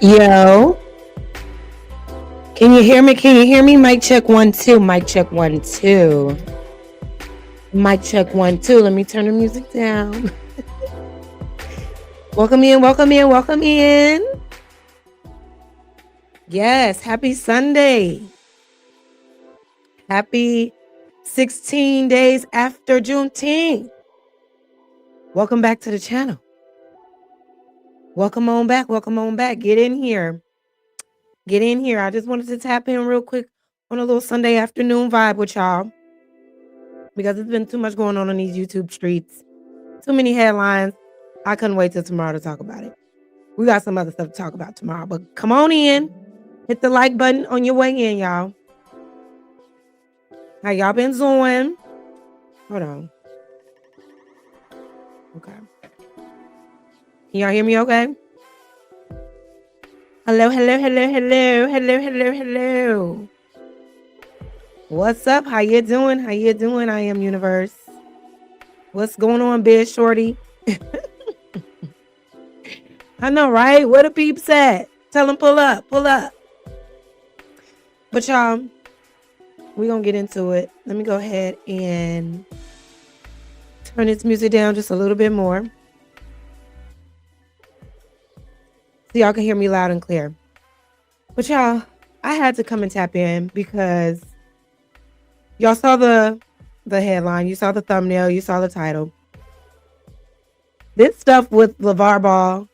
Yo, can you hear me? Can you hear me? Mic check 1 2. Mic check 1 2. Mic check 1 2. Let me turn the music down. Welcome in, welcome in, welcome in. Yes, happy Sunday. Happy 16 days after Juneteenth. Welcome back to the channel. Welcome on back. Welcome on back. Get in here. Get in here. I just wanted to tap in real quick on a little Sunday afternoon vibe with y'all because it's been too much going on these YouTube streets. Too many headlines. I couldn't wait till tomorrow to talk about it. We got some other stuff to talk about tomorrow, but come on in. Hit the like button on your way in, y'all. How y'all been doing? Hold on. Okay. Can y'all hear me okay? Hello, hello, hello, hello, hello, hello, hello. What's up? How you doing? How you doing? I am Universe. What's going on, Biz Shorty? I know, right? Where the peeps at? Tell them pull up, pull up. But y'all, we're going to get into it. Let me go ahead and turn this music down just a little bit more. So y'all can hear me loud and clear. But y'all, I had to come and tap in because y'all saw the headline, you saw the thumbnail, you saw the title. This stuff with LaVar Ball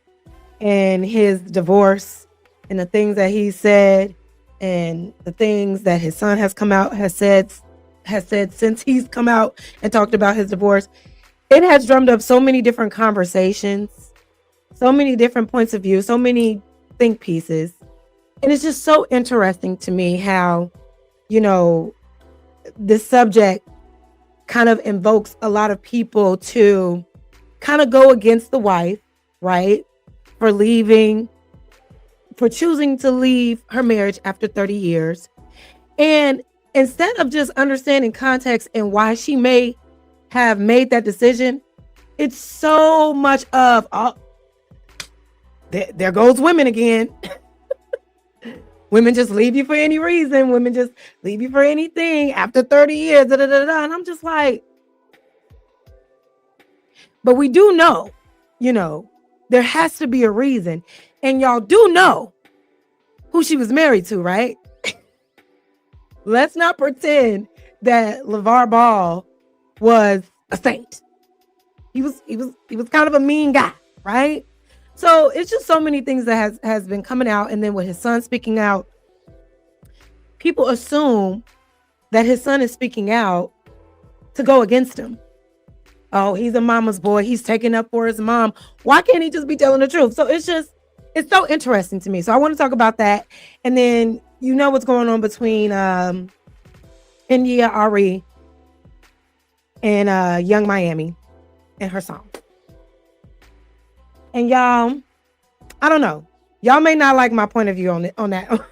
and his divorce and the things that he said and the things that his son has said since he's come out and talked about his divorce, it has drummed up so many different conversations, so many different points of view, so many think pieces. And it's just so interesting to me how, this subject kind of invokes a lot of people to kind of go against the wife, right? For choosing to leave her marriage after 30 years. And instead of just understanding context and why she may have made that decision, it's so much of, there goes women again. Women just leave you for any reason. Women just leave you for anything after 30 years. Da, da, da, da. And I'm just like, but we do know, there has to be a reason. And y'all do know who she was married to, right? Let's not pretend that LaVar Ball was a saint. He was kind of a mean guy, right? So it's just so many things that has been coming out. And then with his son speaking out, people assume that his son is speaking out to go against him. Oh, he's a mama's boy. He's taking up for his mom. Why can't he just be telling the truth? So it's so interesting to me. So I want to talk about that. And then what's going on between India, Arie, and Young Miami and her song. And y'all, I don't know. Y'all may not like my point of view on that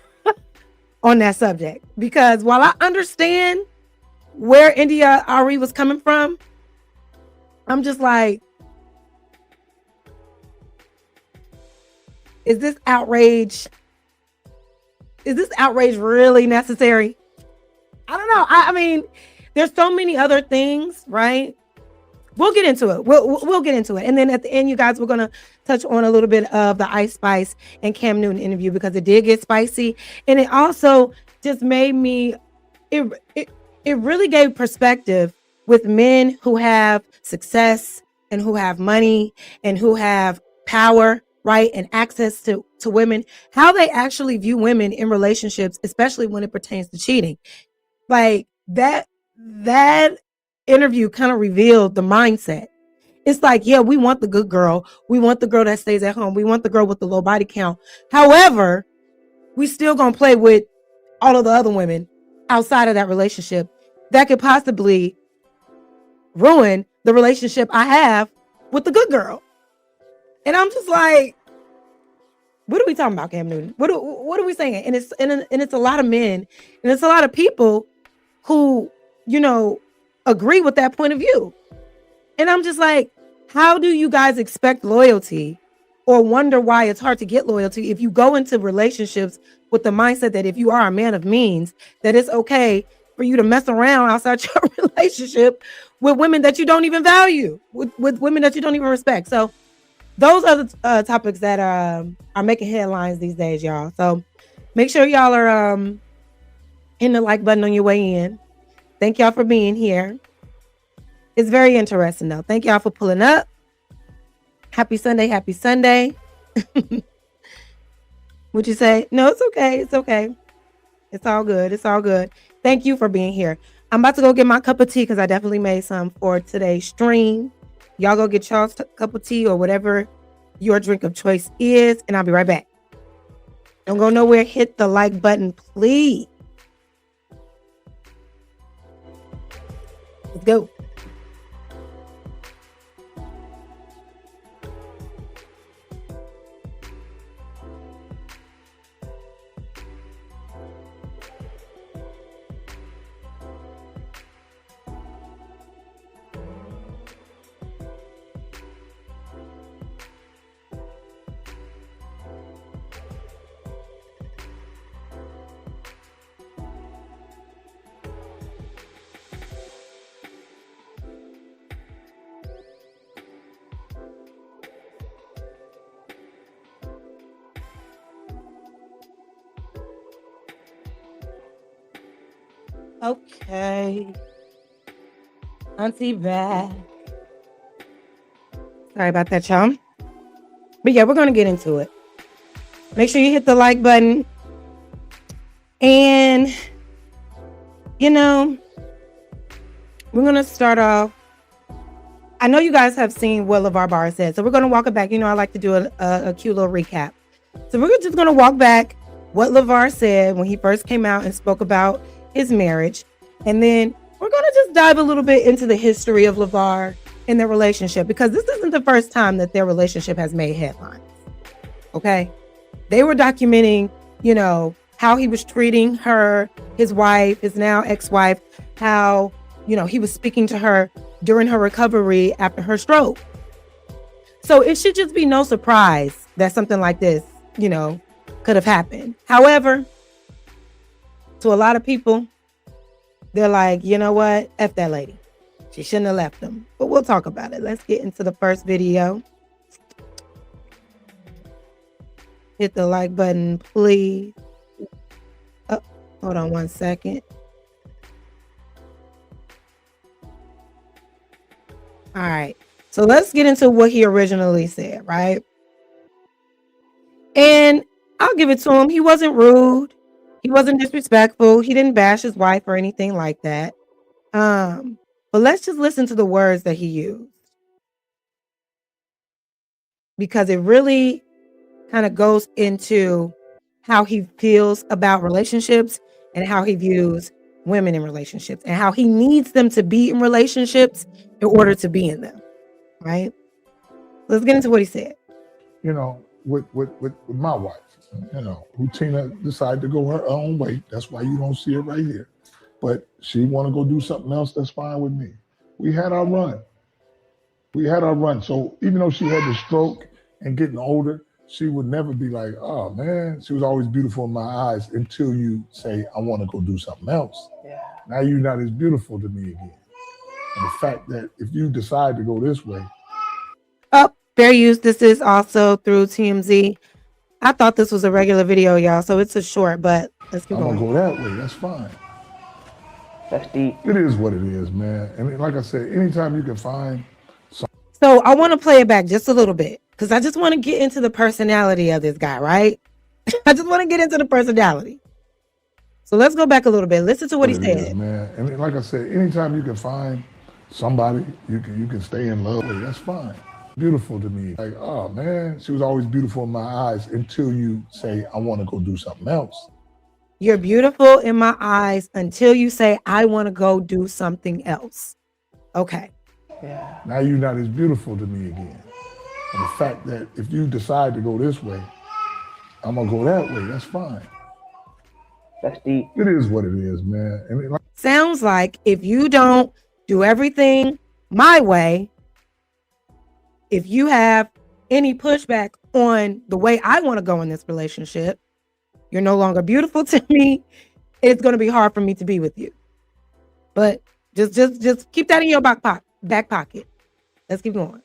on that subject, because while I understand where India Arie was coming from, I'm just like, is this outrage really necessary? I don't know. I mean, there's so many other things, right? We'll get into it. We'll get into it. And then at the end, you guys, we're going to touch on a little bit of the Ice Spice and Cam Newton interview, because it did get spicy. And it also just made me, it really gave perspective with men who have success and who have money and who have power, right? And access to women, how they actually view women in relationships, especially when it pertains to cheating. Like that interview kind of revealed the mindset. It's like, yeah, we want the good girl. We want the girl that stays at home. We want the girl with the low body count. However, we still gonna play with all of the other women outside of that relationship that could possibly ruin the relationship I have with the good girl. And I'm just like, what are we talking about, Cam Newton? What are we saying? And it's a lot of men and it's a lot of people who, agree with that point of view. And I'm just like, how do you guys expect loyalty or wonder why it's hard to get loyalty if you go into relationships with the mindset that if you are a man of means, that it's okay for you to mess around outside your relationship with women that you don't even value, with women that you don't even respect. So those are the topics that are making headlines these days, y'all. So make sure y'all are hitting the like button on your way in. Thank y'all for being here. It's very interesting, though. Thank y'all for pulling up. Happy Sunday. Happy Sunday. Would you say? No, it's okay. It's okay. It's all good. It's all good. Thank you for being here. I'm about to go get my cup of tea because I definitely made some for today's stream. Y'all go get y'all's cup of tea or whatever your drink of choice is, and I'll be right back. Don't go nowhere. Hit the like button, please. Let's go. Okay. Auntie back. Sorry about that, y'all. But yeah, we're going to get into it. Make sure you hit the like button. And, you know, we're going to start off. I know you guys have seen what LaVar said, so we're going to walk it back. You know, I like to do a cute little recap. So we're just going to walk back what LaVar said when he first came out and spoke about his marriage. And then we're going to just dive a little bit into the history of LaVar and their relationship, because this isn't the first time that their relationship has made headlines. Okay. They were documenting, you know, how he was treating her, his wife, his now ex-wife, how, you know, he was speaking to her during her recovery after her stroke. So it should just be no surprise that something like this, you know, could have happened. However, to a lot of people, they're like, you know what? F that lady. She shouldn't have left him. But we'll talk about it. Let's get into the first video. Hit the like button, please. Oh, hold on one second. All right. So let's get into what he originally said, right? And I'll give it to him. He wasn't rude. He wasn't disrespectful. He didn't bash his wife or anything like that. But let's just listen to the words that he used, because it really kind of goes into how he feels about relationships and how he views women in relationships and how he needs them to be in relationships in order to be in them, right? Let's get into what he said. You know, with my wife, you know, who Tina decided to go her own way. That's why you don't see her right here. But she want to go do something else, that's fine with me. We had our run. So even though she had the stroke and getting older, she would never be like, oh man, she was always beautiful in my eyes until you say, I want to go do something else. Yeah. Now you're not as beautiful to me again. And the fact that if you decide to go this way. Oh, fair use. This is also through TMZ. I thought this was a regular video, y'all, so it's a short, but let's keep going. I'm gonna go that way, that's fine. That's deep. It is what it is, man. And like I said, anytime you can find So I want to play it back just a little bit, because I just want to get into the personality of this guy, right? I just want to get into the personality. So let's go back a little bit. Listen to what he said. Is, man. And like I said, anytime you can find somebody you can stay in love with, that's fine. Beautiful to me. Like, oh man, she was always beautiful in my eyes until you say, I want to go do something else. You're beautiful in my eyes until you say, I want to go do something else. Okay. Yeah. Now you're not as beautiful to me again. And the fact that if you decide to go this way, I'm gonna go that way, that's fine. That's deep. It is what it is, man. And sounds like if you don't do everything my way, if you have any pushback on the way I want to go in this relationship, you're no longer beautiful to me. It's going to be hard for me to be with you. But just keep that in your back pocket. Let's keep going.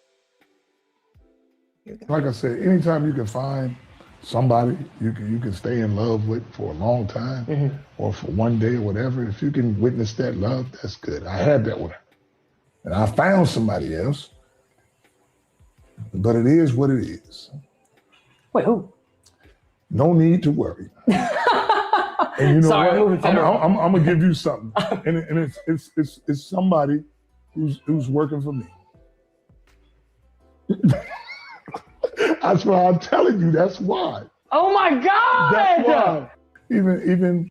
Like I said, anytime you can find somebody you can stay in love with for a long time or for one day or whatever, if you can witness that love, that's good. I had that with her. And I found somebody else. But it is what it is. Wait, who? No need to worry. And you know Sorry, what? I'm gonna give you something, and it's somebody who's working for me. That's why I'm telling you. That's why. Oh my God! That's why. Even.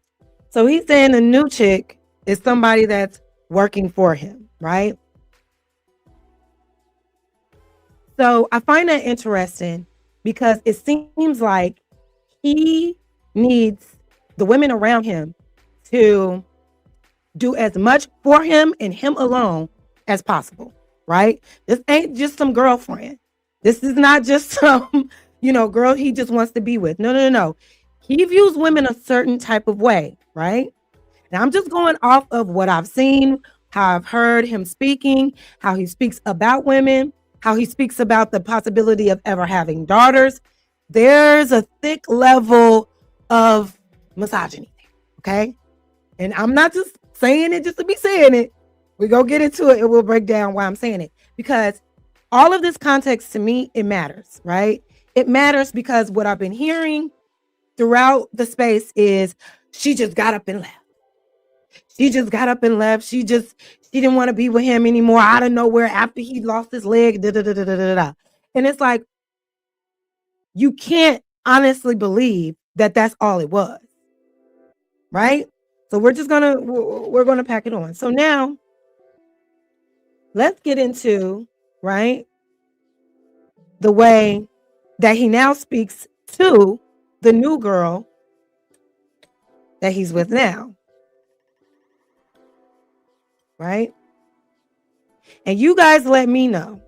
So he's saying the new chick is somebody that's working for him, right? So I find that interesting because it seems like he needs the women around him to do as much for him and him alone as possible, right? This ain't just some girlfriend. This is not just some, girl he just wants to be with. No. He views women a certain type of way, right? Now I'm just going off of what I've seen, how I've heard him speaking, how he speaks about women, how he speaks about the possibility of ever having daughters. There's a thick level of misogyny, okay? And I'm not just saying it just to be saying it. We go get into it and we'll break down why I'm saying it. Because all of this context to me, it matters, right? It matters because what I've been hearing throughout the space is she just got up and left. She just got up and left. She didn't want to be with him anymore out of nowhere after he lost his leg. And it's like, you can't honestly believe that that's all it was. Right? So we're going to pack it on. So now let's get into, right, the way that he now speaks to the new girl that he's with now. Right? And you guys let me know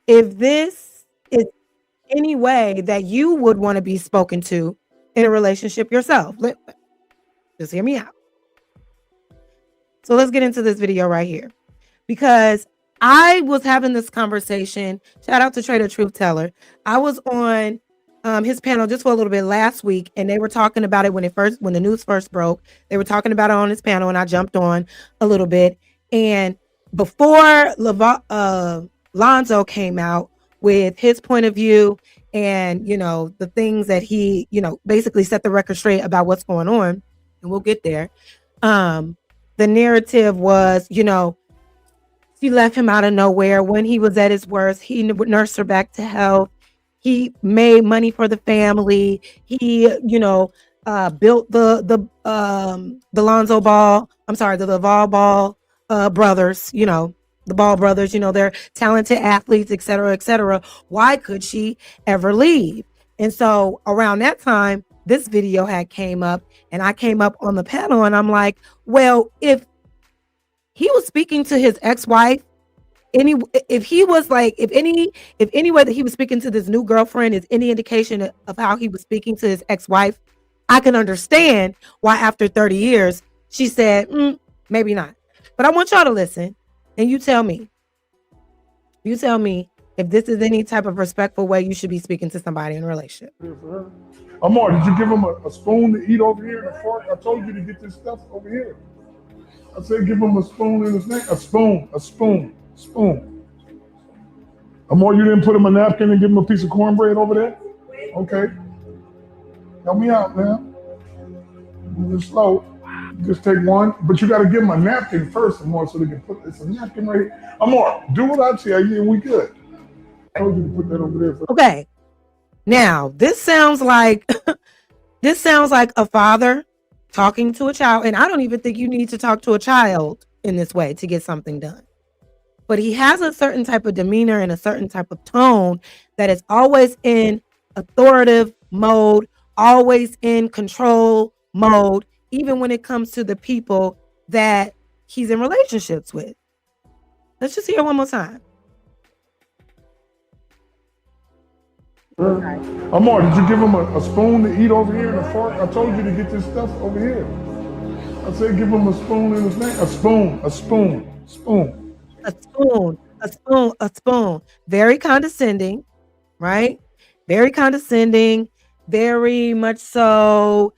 if this is any way that you would want to be spoken to in a relationship yourself. Just hear me out. So let's get into this video right here, because I was having this conversation. Shout out to Trader Truth Teller. I was on his panel just for a little bit last week, and they were talking about it when the news first broke. They were talking about it on his panel, and I jumped on a little bit. And before Lonzo came out with his point of view and, the things that he, basically set the record straight about what's going on, and we'll get there. The narrative was, she left him out of nowhere when he was at his worst. He nursed her back to health. He made money for the family. He, built the Lonzo Ball. I'm sorry, the LaVar Ball brothers. The Ball brothers. They're talented athletes, et cetera, et cetera. Why could she ever leave? And so around that time, this video had came up, and I came up on the panel, and I'm like, well, if he was speaking to his ex-wife, if any way that he was speaking to this new girlfriend is any indication of how he was speaking to his ex-wife, I can understand why after 30 years she said, maybe not. But I want y'all to listen, and you tell me if this is any type of respectful way you should be speaking to somebody in a relationship. Amar, did you give him a spoon to eat over here and a fork? I told you to get this stuff over here. I said give him a spoon in his neck. A spoon. Amor, you didn't put him a napkin and give him a piece of cornbread over there? Okay. Help me out, man. Move it slow. Just take one, but you got to give him a napkin first, Amor, so they can put it's a napkin right here. Amor, do what I tell you, and we good. I told you to put that over there. Okay. Now, this sounds like a father talking to a child, and I don't even think you need to talk to a child in this way to get something done. But he has a certain type of demeanor and a certain type of tone that is always in authoritative mode, always in control mode, even when it comes to the people that he's in relationships with. Let's just hear it one more time. Amar, did you give him a spoon to eat over here and a fork? I told you to get this stuff over here. I said give him a spoon and a snack. A spoon. A spoon. Very condescending, right? Very condescending, very much so,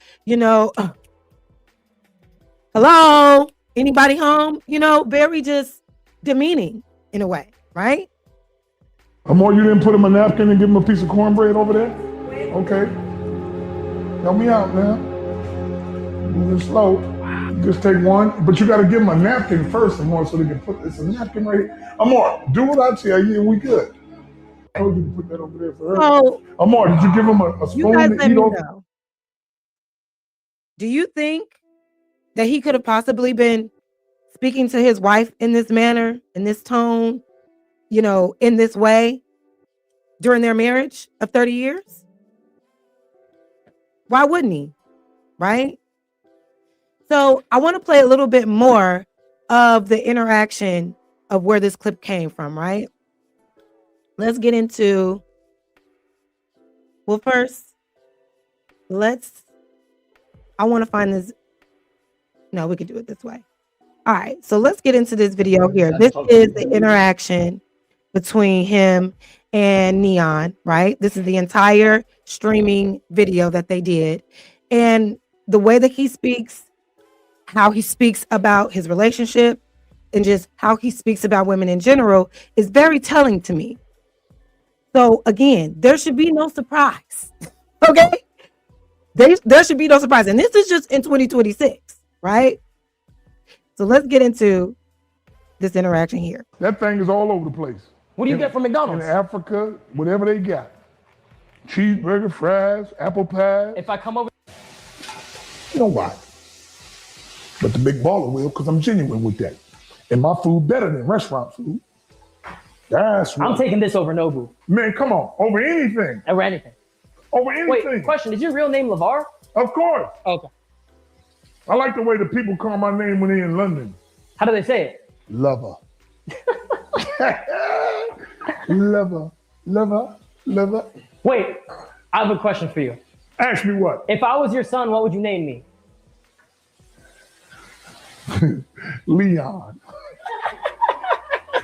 hello, anybody home? Very just demeaning in a way, right? Amor, you didn't put him a napkin and give him a piece of cornbread over there? Okay. Help me out, man. Moving slow. Just take one, but you got to give him a napkin first, Amor, so they can put it's a napkin right here. Amor, do what I tell you and we good. I told you to put that over there for her. So, Amor, did you give him a spoon to eat over? Do you think that he could have possibly been speaking to his wife in this manner, in this tone, in this way during their marriage of 30 years? Why wouldn't he? Right? So I want to play a little bit more of the interaction of where this clip came from, right? Let's get into, well, first, I want to find this. No, we could do it this way. All right, so let's get into this video here. This is the interaction between him and Neon, right? This is the entire streaming video that they did. And the way that he speaks, how he speaks about his relationship, and just how he speaks about women in general is very telling to me. So again, there should be no surprise. Okay? There should be no surprise. And this is just in 2026, right? So let's get into this interaction here. That thing is all over the place. What do you get from McDonald's? In Africa, whatever they got. Cheeseburger, fries, apple pie. If I come over. You know why? But the big baller will, because I'm genuine with that. And my food better than restaurant food. That's right. I'm taking this over Nobu. Man, come on. Over anything. Over anything. Over anything. Wait, question. Is your real name LaVar? Of course. Okay. I like the way the people call my name when they're in London. How do they say it? Lover. Lover. Wait, I have a question for you. Ask me what? If I was your son, what would you name me? Leon.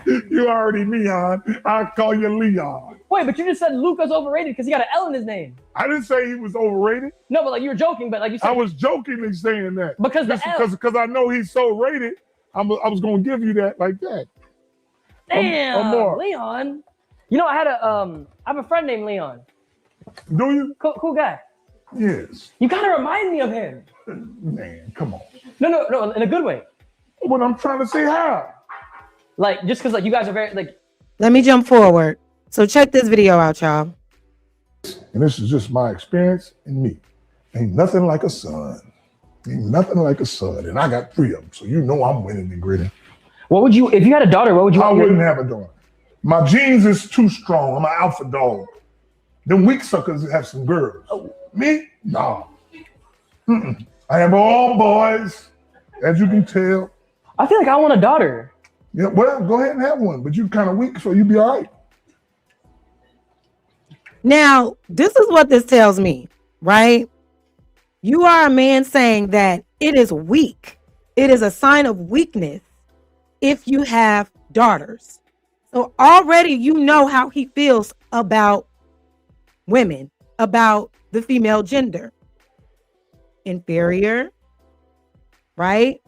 You already Leon. I'll call you Leon. Wait, but you just said Luca's overrated because he got an L in his name. I didn't say he was overrated. No, but you were joking, but you said. I was jokingly saying that. Because because I know he's so rated, I was going to give you that like that. Damn, Leon. I have a friend named Leon. Do you? Cool guy. Yes. You kind of remind me of him. Man, come on. No, in a good way. What I'm trying to say, how? Just because you guys are very Let me jump forward. So check this video out, y'all. And this is just my experience and me. Ain't nothing like a son. Ain't nothing like a son. And I got 3 of them, so you know I'm winning and gritting. What would you, if you had a daughter, what would you? I wouldn't have a daughter. My genes is too strong. I'm an alpha dog. Them weak suckers have some girls. Oh. Me? No. I have all boys, as you can tell. I feel like I want a daughter. Yeah, well, go ahead and have one, but you're kind of weak, so you'll be all right. Now, this is what this tells me, right? You are a man saying that it is weak. It is a sign of weakness if you have daughters. So already you know how he feels about women, about the female gender. Inferior, right?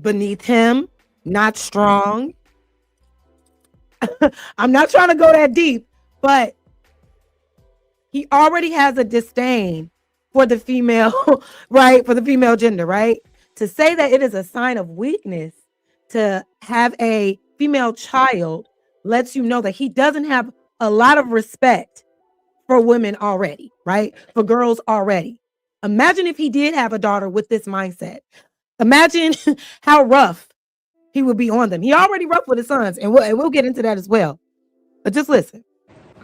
Beneath him, not strong. I'm not trying to go that deep, but he already has a disdain for the female, right? For the female gender, right? To say that it is a sign of weakness to have a female child lets you know that he doesn't have a lot of respect for women already, right? For girls already. Imagine if he did have a daughter with this mindset. Imagine how rough he would be on them. He already rough with his sons, and we'll get into that as well. But just listen.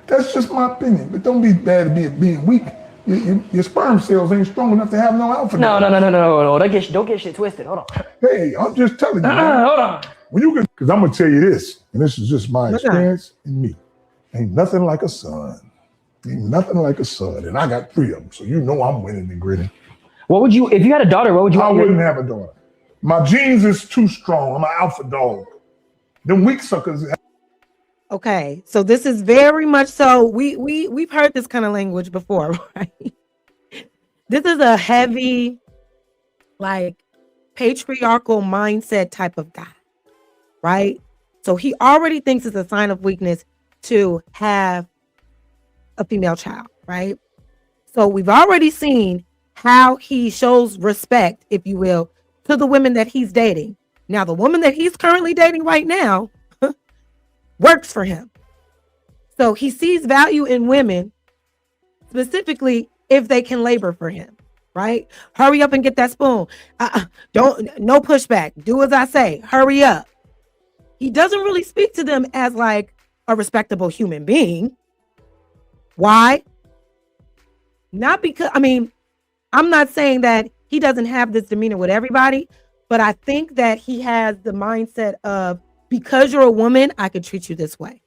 That's just my opinion. But don't be bad at being weak. Your sperm cells ain't strong enough to have no alpha. No. Don't get shit twisted. Hold on. Hey, I'm just telling you. Hold on. Because I'm gonna tell you this, and this is just my experience and me. Ain't nothing like a son. Ain't nothing like a son, and I got 3 of them, so you know I'm winning and grinning. What would you, if you had a daughter, what would you? I wouldn't have a daughter. My genes is too strong. I'm an alpha dog. Them weak suckers. Okay, so this is very much so. We've heard this kind of language before, right? This is a heavy, like, patriarchal mindset type of guy, right? So he already thinks it's a sign of weakness to have a female child, right? So we've already seen how he shows respect, if you will, to the women that he's dating. Now, the woman that he's currently dating right now works for him. So he sees value in women, specifically if they can labor for him, right? Hurry up and get that spoon. No pushback. Do as I say. Hurry up. He doesn't really speak to them as like a respectable human being. Why? Not because, I mean, I'm not saying that he doesn't have this demeanor with everybody, but I think that he has the mindset of, because you're a woman, I could treat you this way.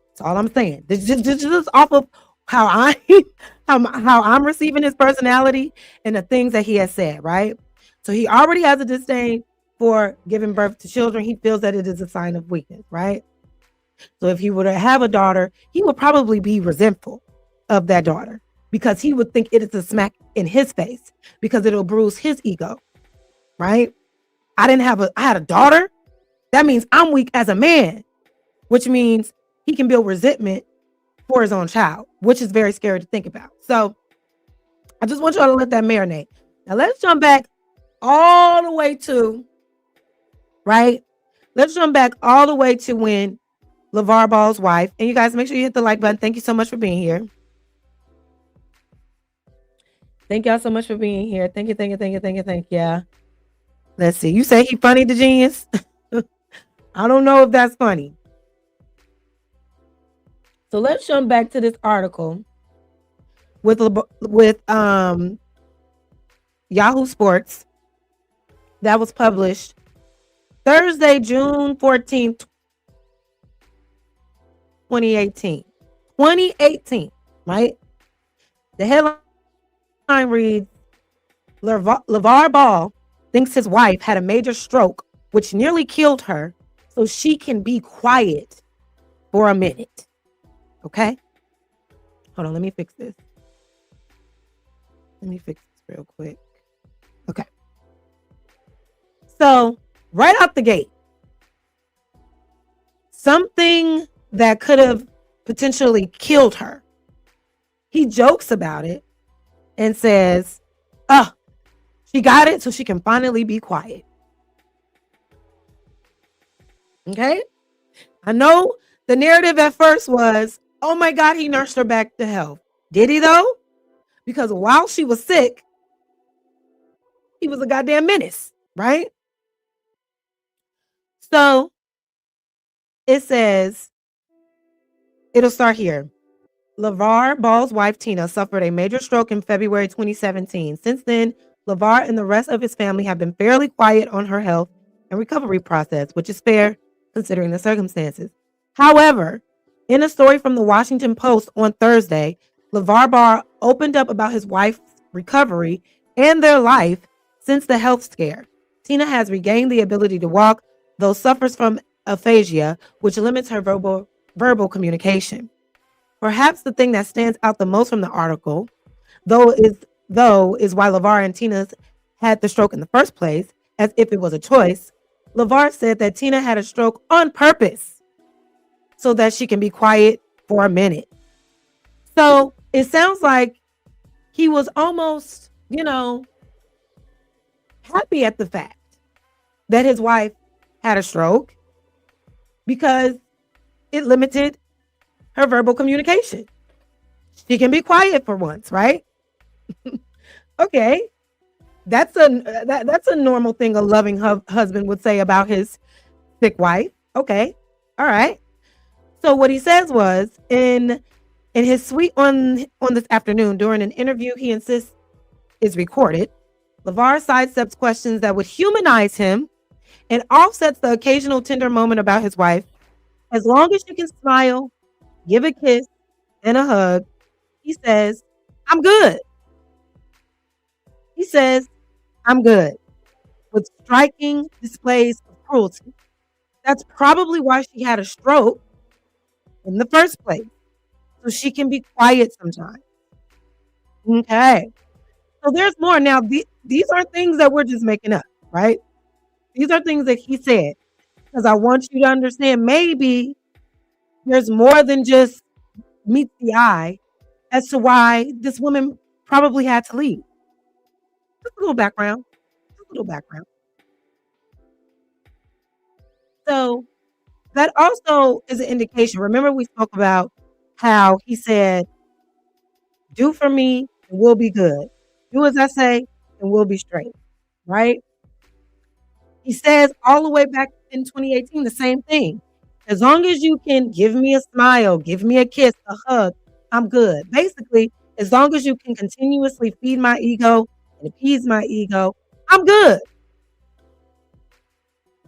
That's all I'm saying. This is off of how I'm receiving his personality and the things that he has said, right? So he already has a disdain for giving birth to children. He feels that it is a sign of weakness, right? So if he were to have a daughter, he would probably be resentful of that daughter because he would think it is a smack in his face because it'll bruise his ego, right? I had a daughter. That means I'm weak as a man, which means he can build resentment for his own child, which is very scary to think about. So I just want y'all to let that marinate. Now let's jump back all the way to, right? Let's jump back all the way to when LaVar Ball's wife, and you guys make sure you hit the like button. Thank you so much for being here. Thank y'all so much for being here. Thank you. Let's see. You say he funny, the genius? I don't know if that's funny. So let's jump back to this article with Yahoo Sports that was published Thursday, June 14th, 2018. 2018, right? The headline reads, LaVar Ball thinks his wife had a major stroke which nearly killed her, so she can be quiet for a minute. Okay? Hold on, let me fix this. Let me fix this real quick. Okay. So, right out the gate, something that could have potentially killed her. He jokes about it and says, she got it so she can finally be quiet. Okay? I know the narrative at first was, oh my God, he nursed her back to health. Did he though? Because while she was sick, he was a goddamn menace, right? So it says, it'll start here. LaVar Ball's wife, Tina, suffered a major stroke in February 2017. Since then, LaVar and the rest of his family have been fairly quiet on her health and recovery process, which is fair considering the circumstances. However, in a story from the Washington Post on Thursday, LaVar Ball opened up about his wife's recovery and their life since the health scare. Tina has regained the ability to walk, though suffers from aphasia, which limits her verbal communication. Perhaps the thing that stands out the most from the article, though, is why LaVar and Tina had the stroke in the first place, as if it was a choice. LaVar said that Tina had a stroke on purpose so that she can be quiet for a minute. So it sounds like he was almost, happy at the fact that his wife had a stroke because it limited her verbal communication. She can be quiet for once, right? Okay. That's a normal thing a loving husband would say about his sick wife. Okay. All right. So what he says was in his suite on this afternoon during an interview he insists is recorded, LaVar sidesteps questions that would humanize him and offsets the occasional tender moment about his wife. As long as you can smile, give a kiss and a hug, he says, I'm good. He says, I'm good, with striking displays of cruelty. That's probably why she had a stroke in the first place, so she can be quiet sometimes. Okay. So there's more. Now, these are things that we're just making up, right? These are things that he said, because I want you to understand maybe there's more than just meets the eye as to why this woman probably had to leave. Just a little background. Just a little background. So that also is an indication. Remember, we spoke about how he said, do for me and we'll be good. Do as I say and we'll be straight, right? He says all the way back in 2018, the same thing. As long as you can give me a smile, give me a kiss, a hug, I'm good. Basically, as long as you can continuously feed my ego and appease my ego, I'm good.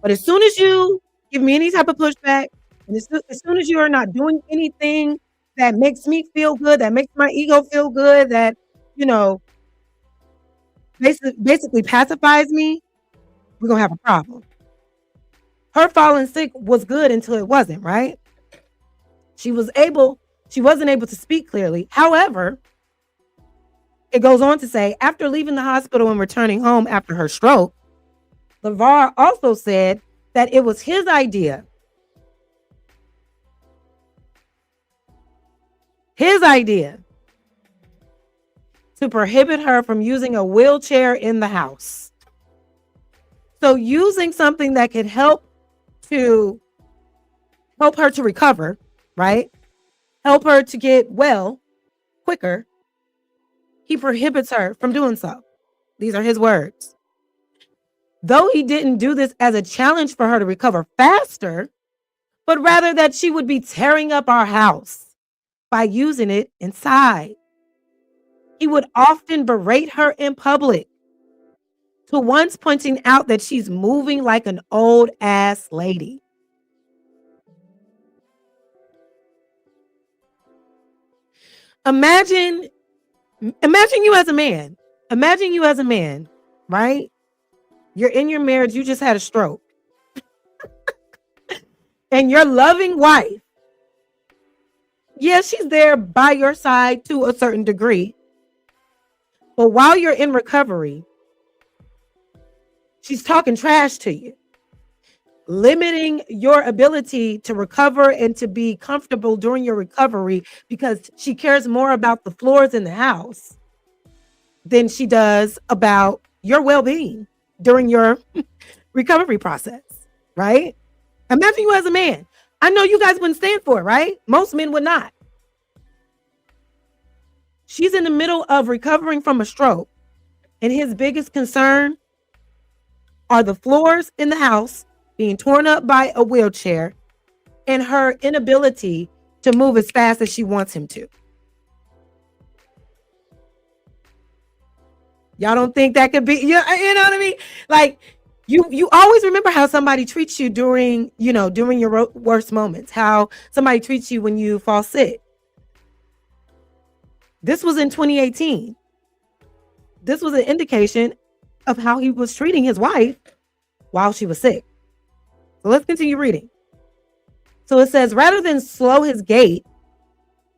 But as soon as you give me any type of pushback, and as soon as you are not doing anything that makes me feel good, that makes my ego feel good, that, basically pacifies me, we're going to have a problem. Her falling sick was good until it wasn't, right? She wasn't able to speak clearly. However, it goes on to say, after leaving the hospital and returning home after her stroke, LaVar also said that it was his idea. His idea to prohibit her from using a wheelchair in the house. So using something that could help her to recover, right? Help her to get well quicker. He prohibits her from doing so. These are his words. Though he didn't do this as a challenge for her to recover faster, but rather that she would be tearing up our house by using it inside. He would often berate her in public, to once pointing out that she's moving like an old ass lady. Imagine you as a man. Imagine you as a man, right? You're in your marriage, you just had a stroke. And your loving wife, yes, she's there by your side to a certain degree. But while you're in recovery, she's talking trash to you, limiting your ability to recover and to be comfortable during your recovery because she cares more about the floors in the house than she does about your well-being during your recovery process, right? Imagine you as a man. I know you guys wouldn't stand for it, right? Most men would not. She's in the middle of recovering from a stroke, and his biggest concern are the floors in the house being torn up by a wheelchair and her inability to move as fast as she wants him to. Y'all don't think that could be, you know what I mean? Like, you always remember how somebody treats you during your worst moments, how somebody treats you when you fall sick. This was in 2018. This was an indication of how he was treating his wife while she was sick. So let's continue reading. So it says, rather than slow his gait,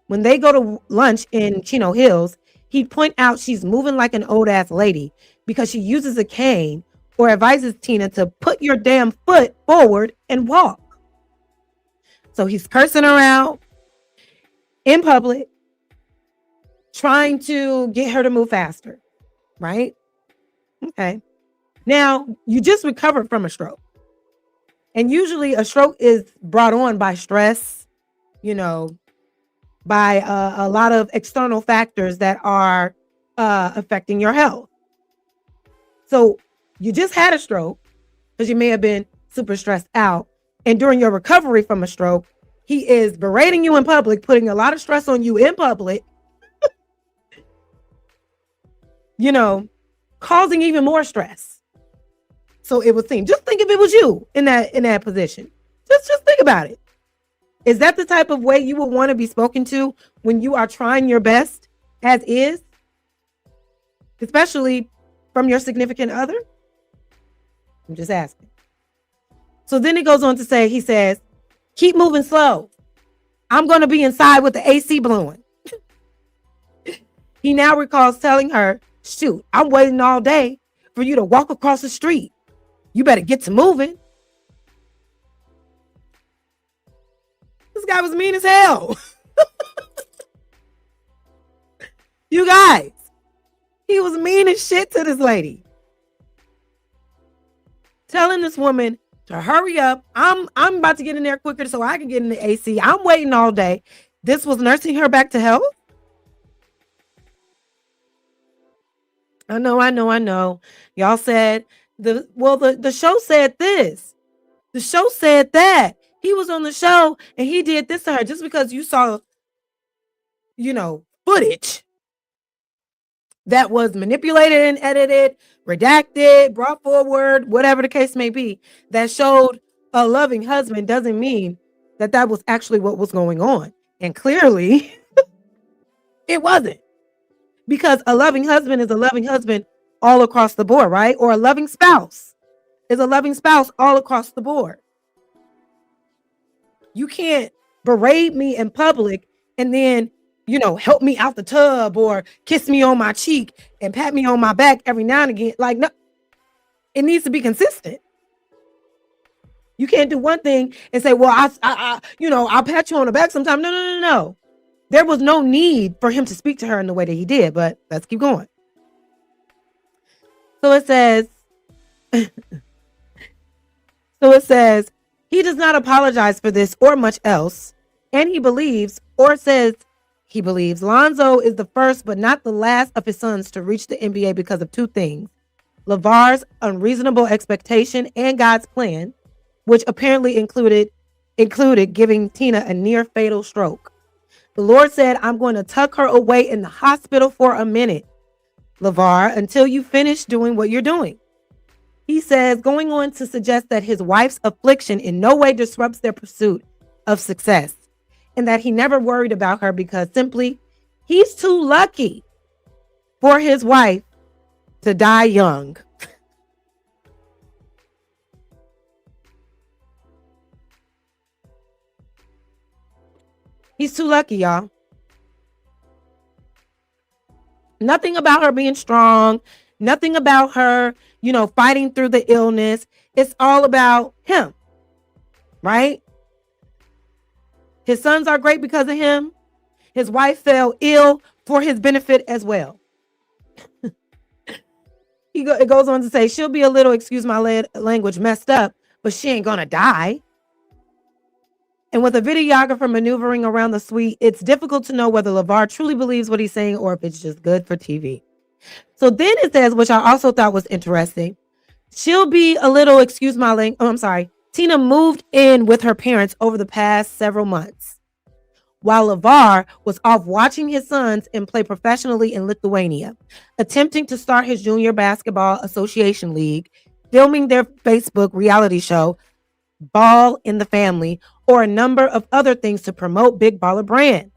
when they go to lunch in Chino Hills, he'd point out she's moving like an old ass lady because she uses a cane, or advises Tina to put your damn foot forward and walk. So he's cursing her out in public, trying to get her to move faster, right? Okay. Now, you just recovered from a stroke. And usually a stroke is brought on by stress, by a lot of external factors that are affecting your health. So you just had a stroke because you may have been super stressed out. And during your recovery from a stroke, he is berating you in public, putting a lot of stress on you in public, causing even more stress. So it would seem, just think if it was you in that position. Just think about it. Is that the type of way you would want to be spoken to when you are trying your best as is? Especially from your significant other? I'm just asking. So then it goes on to say, he says, keep moving slow. I'm going to be inside with the AC blowing. He now recalls telling her, shoot, I'm waiting all day for you to walk across the street. You better get to moving. This guy was mean as hell. You guys, he was mean as shit to this lady. Telling this woman to hurry up. I'm about to get in there quicker so I can get in the AC. I'm waiting all day. This was nursing her back to health. I know. Y'all said the show said this. The show said that. He was on the show and he did this to her. Just because you saw, footage that was manipulated and edited, redacted, brought forward, whatever the case may be, that showed a loving husband doesn't mean that was actually what was going on. And clearly, it wasn't. Because a loving husband is a loving husband all across the board, right? Or a loving spouse is a loving spouse all across the board. You can't berate me in public and then, help me out the tub or kiss me on my cheek and pat me on my back every now and again. Like, no, it needs to be consistent. You can't do one thing and say, well, I'll pat you on the back sometime. No. There was no need for him to speak to her in the way that he did, but let's keep going. So it says, he does not apologize for this or much else. And he believes Lonzo is the first but not the last of his sons to reach the NBA because of two things: LaVar's unreasonable expectation and God's plan, which apparently included giving Tina a near fatal stroke. The Lord said, I'm going to tuck her away in the hospital for a minute, LaVar, until you finish doing what you're doing. He says, going on to suggest that his wife's affliction in no way disrupts their pursuit of success, and that he never worried about her because simply he's too lucky for his wife to die young. He's too lucky, y'all. Nothing about her being strong. Nothing about her, fighting through the illness. It's all about him, right? His sons are great because of him. His wife fell ill for his benefit as well. It goes on to say, she'll be a little, excuse my language, messed up, but she ain't gonna die. And with a videographer maneuvering around the suite, it's difficult to know whether LaVar truly believes what he's saying or if it's just good for TV. So then it says, which I also thought was interesting, she'll be a little, excuse my language, I'm sorry, Tina moved in with her parents over the past several months, while LaVar was off watching his sons and play professionally in Lithuania, attempting to start his junior basketball association league, filming their Facebook reality show, Ball in the Family, or a number of other things to promote Big Baller brand.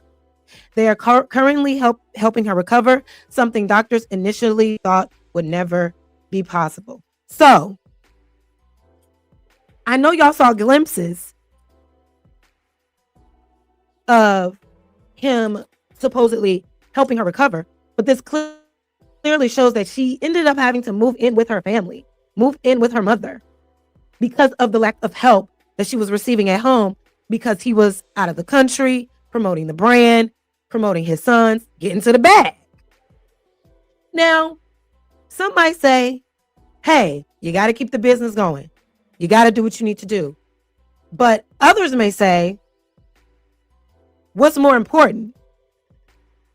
They are currently helping her recover, something doctors initially thought would never be possible. So, I know y'all saw glimpses of him supposedly helping her recover, but this clearly shows that she ended up having to move in with her family, move in with her mother, because of the lack of help that she was receiving at home, because he was out of the country, promoting the brand, promoting his sons, getting to the bag. Now, some might say, hey, you got to keep the business going. You got to do what you need to do. But others may say, what's more important?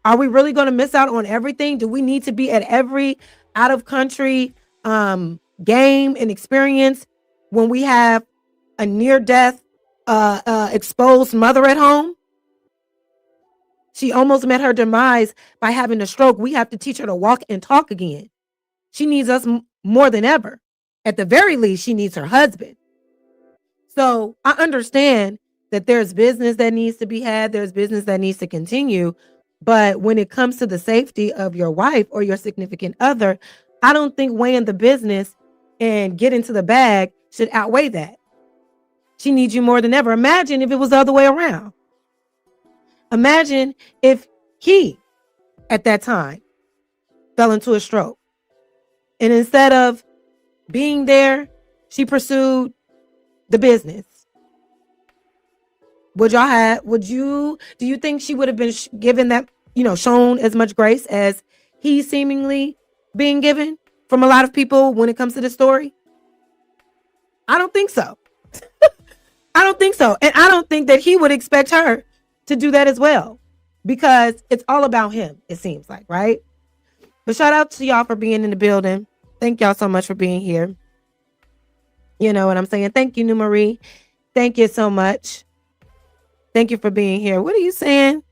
Are we really going to miss out on everything? Do we need to be at every out of country game and experience when we have a near death exposed mother at home? She almost met her demise by having a stroke. We have to teach her to walk and talk again. She needs us more than ever. At the very least, she needs her husband. So I understand that there's business that needs to be had, there's business that needs to continue. But when it comes to the safety of your wife or your significant other, I don't think weighing the business and getting to the bag should outweigh that. She needs you more than ever. Imagine if it was the other way around. Imagine if he, at that time, fell into a stroke. And instead of being there, she pursued the business. Do you think she would have been given that, shown as much grace as he's seemingly being given from a lot of people when it comes to this story? I don't think so. I don't think so. And I don't think that he would expect her to do that as well, because it's all about him, it seems like, right? But shout out to y'all for being in the building. Thank y'all so much for being here. You know what I'm saying? Thank you, New Marie. Thank you so much. Thank you for being here. What are you saying?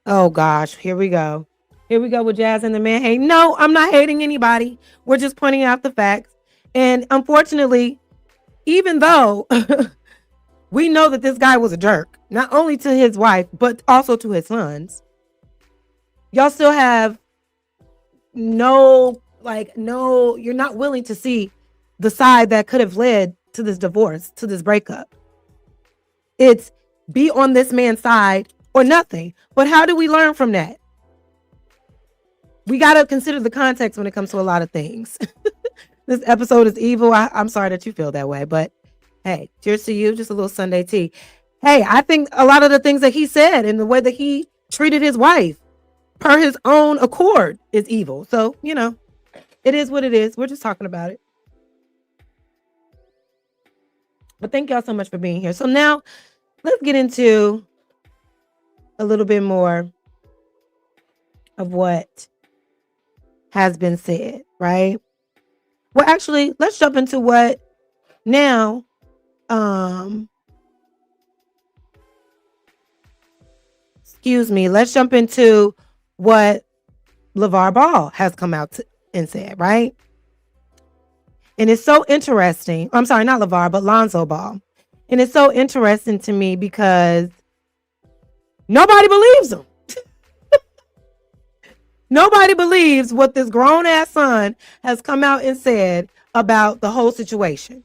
Oh gosh, here we go. Here we go with Jazz and the man hate. No, I'm not hating anybody. We're just pointing out the facts. And unfortunately, even though we know that this guy was a jerk, not only to his wife, but also to his sons, y'all still have you're not willing to see the side that could have led to this divorce, to this breakup. It's be on this man's side or nothing. But how do we learn from that? We got to consider the context when it comes to a lot of things. This episode is evil. I'm sorry that you feel that way, but hey, cheers to you. Just a little Sunday tea. Hey, I think a lot of the things that he said and the way that he treated his wife per his own accord is evil. So, it is what it is. We're just talking about it. But thank y'all so much for being here. So now let's get into a little bit more of what has been said, right? Well, actually, let's jump into what now. Let's jump into what LaVar Ball has come out and said, right? And it's so interesting. I'm sorry, not LaVar, but Lonzo Ball. And it's so interesting to me because nobody believes him. Nobody believes what this grown-ass son has come out and said about the whole situation.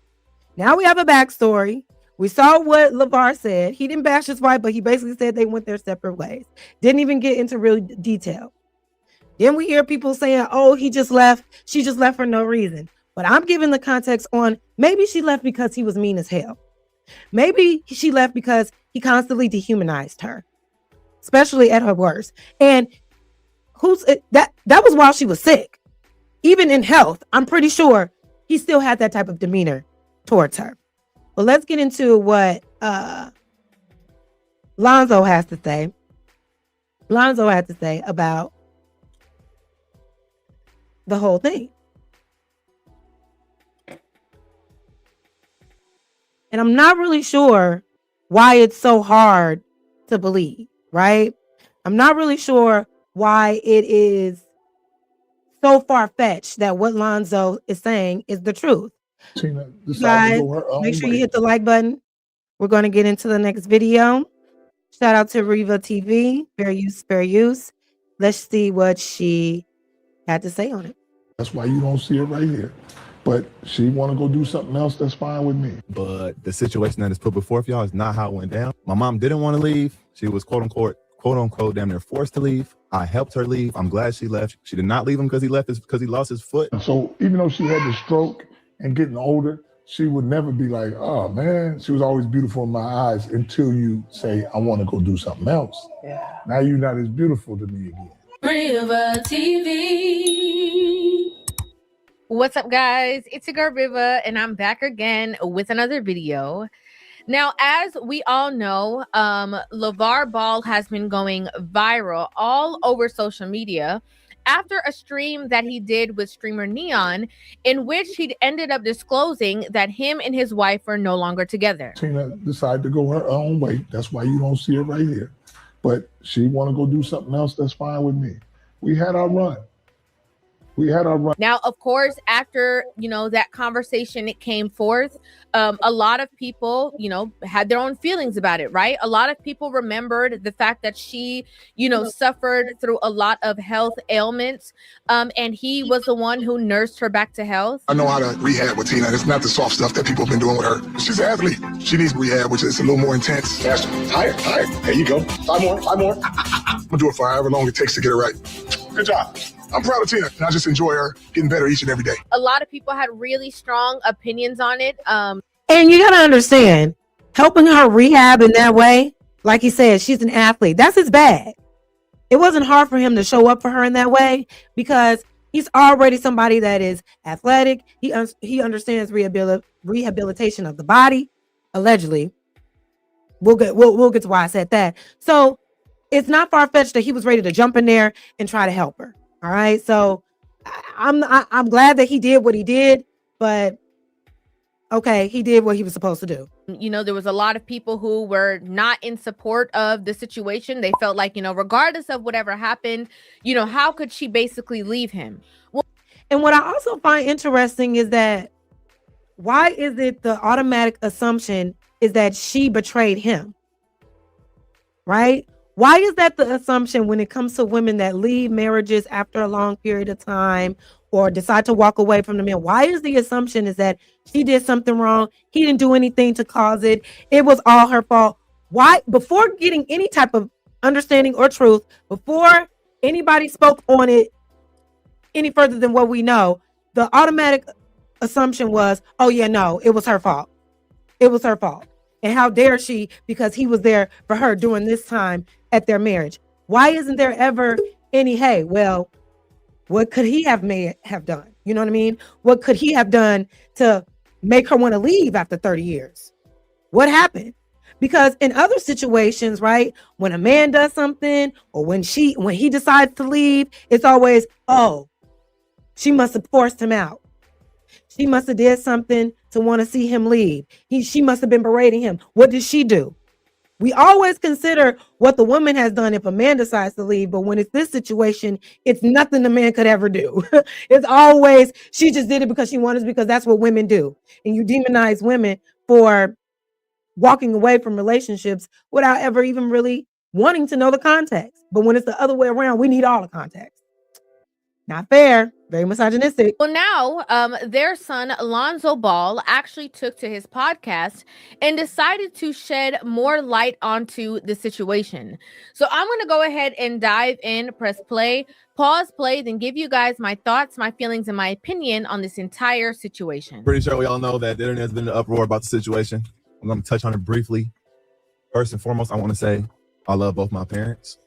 Now we have a backstory. We saw what LaVar said. He didn't bash his wife, but he basically said they went their separate ways. Didn't even get into real detail. Then we hear people saying, oh, she just left for no reason. But I'm giving the context on maybe she left because he was mean as hell. Maybe she left because he constantly dehumanized her, especially at her worst. And that was while she was sick. Even in health, I'm pretty sure he still had that type of demeanor towards her. Well, let's get into what Lonzo has to say. Lonzo had to say about the whole thing. And I'm not really sure why it's so hard to believe, right? I'm not really sure why it is so far-fetched that what Lonzo is saying is the truth. Tina, guys, make sure you hit the like button. We're going to get into the next video. Shout out to Riva TV. Fair use. Let's see what she had to say on it. That's why you don't see it right here. But she want to go do something else, that's fine with me. But the situation that is put before y'all is not how it went down. My mom didn't want to leave. She was quote unquote damn near forced to leave. I helped her leave. I'm glad she left. She did not leave him because he lost his foot. So even though she had the stroke and getting older, she would never be like, oh man, she was always beautiful in my eyes until you say, I want to go do something else. Yeah. Now you're not as beautiful to me again. Riva TV. What's up, guys? It's your girl Riva, and I'm back again with another video. Now, as we all know, LaVar Ball has been going viral all over social media after a stream that he did with streamer Neon, in which he ended up disclosing that him and his wife are no longer together. Tina decided to go her own way. That's why you don't see it right here. But she want to go do something else, that's fine with me. We had our run. We had our run. Now, of course, after, that conversation, it came forth. A lot of people, had their own feelings about it, right? A lot of people remembered the fact that she, suffered through a lot of health ailments. And he was the one who nursed her back to health. I know how to rehab with Tina. It's not the soft stuff that people have been doing with her. She's an athlete. She needs rehab, which is a little more intense. Faster. Higher. There you go. 5 more. I'm gonna do it for however long it takes to get it right. Good job. I'm proud of Tina, and I just enjoy her getting better each and every day. A lot of people had really strong opinions on it. And you got to understand, helping her rehab in that way, like he said, she's an athlete. That's his bag. It wasn't hard for him to show up for her in that way because he's already somebody that is athletic. He understands rehabilitation of the body, allegedly. We'll get to why I said that. So it's not far-fetched that he was ready to jump in there and try to help her. All right. So I'm glad that he did what he did, but okay, he did what he was supposed to do. There was a lot of people who were not in support of the situation. They felt like, regardless of whatever happened, how could she basically leave him? Well, and what I also find interesting is that why is it the automatic assumption is that she betrayed him? Right? Why is that the assumption when it comes to women that leave marriages after a long period of time or decide to walk away from the man? Why is the assumption is that she did something wrong? He didn't do anything to cause it. It was all her fault. Why? Before getting any type of understanding or truth, before anybody spoke on it any further than what we know, the automatic assumption was, oh yeah, no, it was her fault. It was her fault. And how dare she, because he was there for her during this time at their marriage. Why isn't there ever any, hey, well, what could he have done? You know what I mean? What could he have done to make her want to leave after 30 years? What happened? Because in other situations, right, when a man does something or when he decides to leave, it's always, oh, she must have forced him out. She must have did something to want to see him leave. She must have been berating him. What did she do? We always consider what the woman has done if a man decides to leave, but when it's this situation, it's nothing the man could ever do. It's always, she just did it because she wanted, because that's what women do. And you demonize women for walking away from relationships without ever even really wanting to know the context. But when it's the other way around, we need all the context. Not fair. Very misogynistic. Well, now their son, Alonzo Ball, actually took to his podcast and decided to shed more light onto the situation. So I'm going to go ahead and dive in, press play, pause, play, then give you guys my thoughts, my feelings, and my opinion on this entire situation. Pretty sure we all know that the internet's been in an uproar about the situation. I'm going to touch on it briefly. First and foremost, I want to say I love both my parents.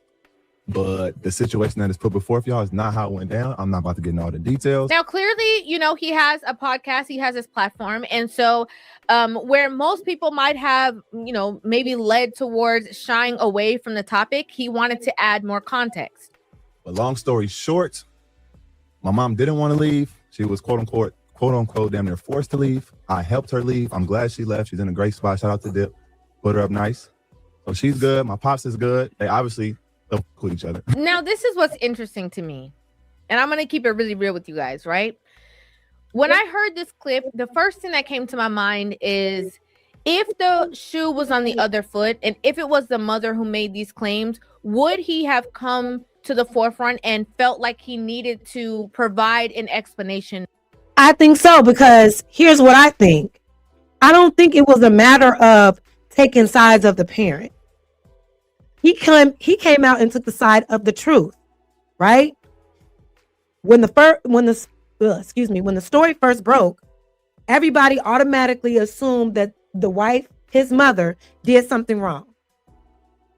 But the situation that is put before y'all is not how it went down. I'm not about to get into all the details. Now, clearly, he has a podcast. He has his platform. And so where most people might have, maybe led towards shying away from the topic, he wanted to add more context. But long story short, my mom didn't want to leave. She was quote unquote, damn near forced to leave. I helped her leave. I'm glad she left. She's in a great spot. Shout out to Dip. Put her up nice. So she's good. My pops is good. They obviously don't with each other. Now, this is what's interesting to me, and I'm going to keep it really real with you guys, right? When I heard this clip, the first thing that came to my mind is if the shoe was on the other foot and if it was the mother who made these claims, would he have come to the forefront and felt like he needed to provide an explanation? I think so, because here's what I think. I don't think it was a matter of taking sides of the parent. He came out and took the side of the truth, right? When the story first broke, everybody automatically assumed that the wife, his mother, did something wrong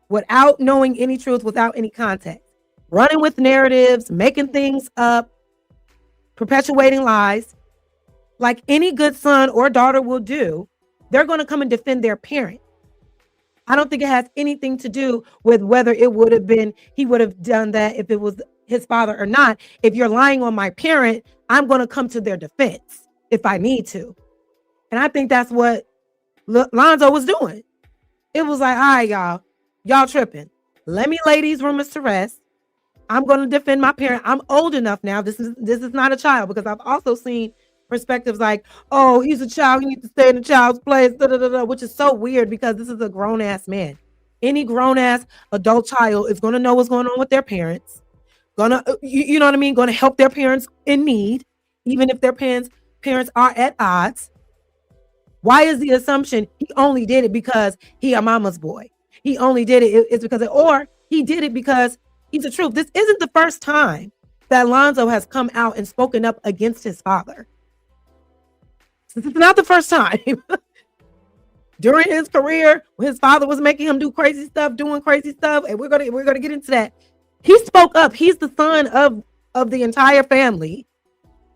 without knowing any truth, without any context, running with narratives, making things up, perpetuating lies, like any good son or daughter will do. They're going to come and defend their parent. I don't think it has anything to do with whether he would have done that if it was his father or not. If you're lying on my parent, I'm going to come to their defense if I need to. And I think that's what Lonzo was doing. It was like, all right, y'all tripping. Let me lay these rumors to rest. I'm going to defend my parent. I'm old enough now. This is not a child, because I've also seen perspectives like, oh, he's a child. He needs to stay in the child's place, which is so weird because this is a grown ass man. Any grown ass adult child is going to know what's going on with their parents. You know what I mean? Going to help their parents in need, even if their parents are at odds. Why is the assumption he only did it because he a mama's boy? He only did it's because or he did it because he's the truth. This isn't the first time that Lonzo has come out and spoken up against his father. This is not the first time. During his career, when his father was making him do crazy stuff, doing crazy stuff, and we're gonna get into that. He spoke up. He's the son of the entire family,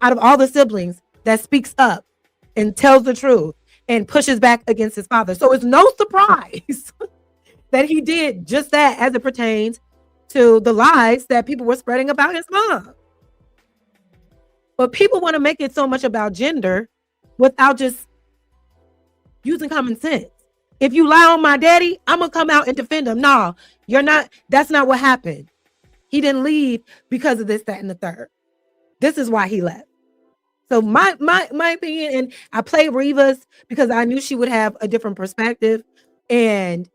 out of all the siblings, that speaks up and tells the truth and pushes back against his father. So it's no surprise that he did just that as it pertains to the lies that people were spreading about his mom. But people want to make it so much about gender without just using common sense. If you lie on my daddy, I'm going to come out and defend him. No, you're not. That's not what happened. He didn't leave because of this, that, and the third. This is why he left. So my opinion, and I played Reva's because I knew she would have a different perspective. And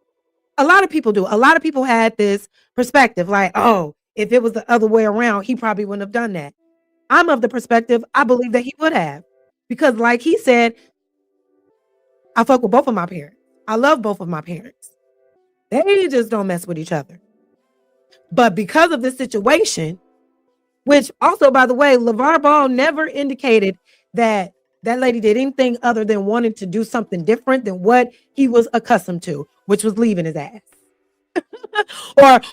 a lot of people do. A lot of people had this perspective like, oh, if it was the other way around, he probably wouldn't have done that. I'm of the perspective, I believe that he would have. Because like he said, I fuck with both of my parents. I love both of my parents. They just don't mess with each other. But because of this situation, which also, by the way, LaVar Ball never indicated that that lady did anything other than wanting to do something different than what he was accustomed to, which was leaving his ass.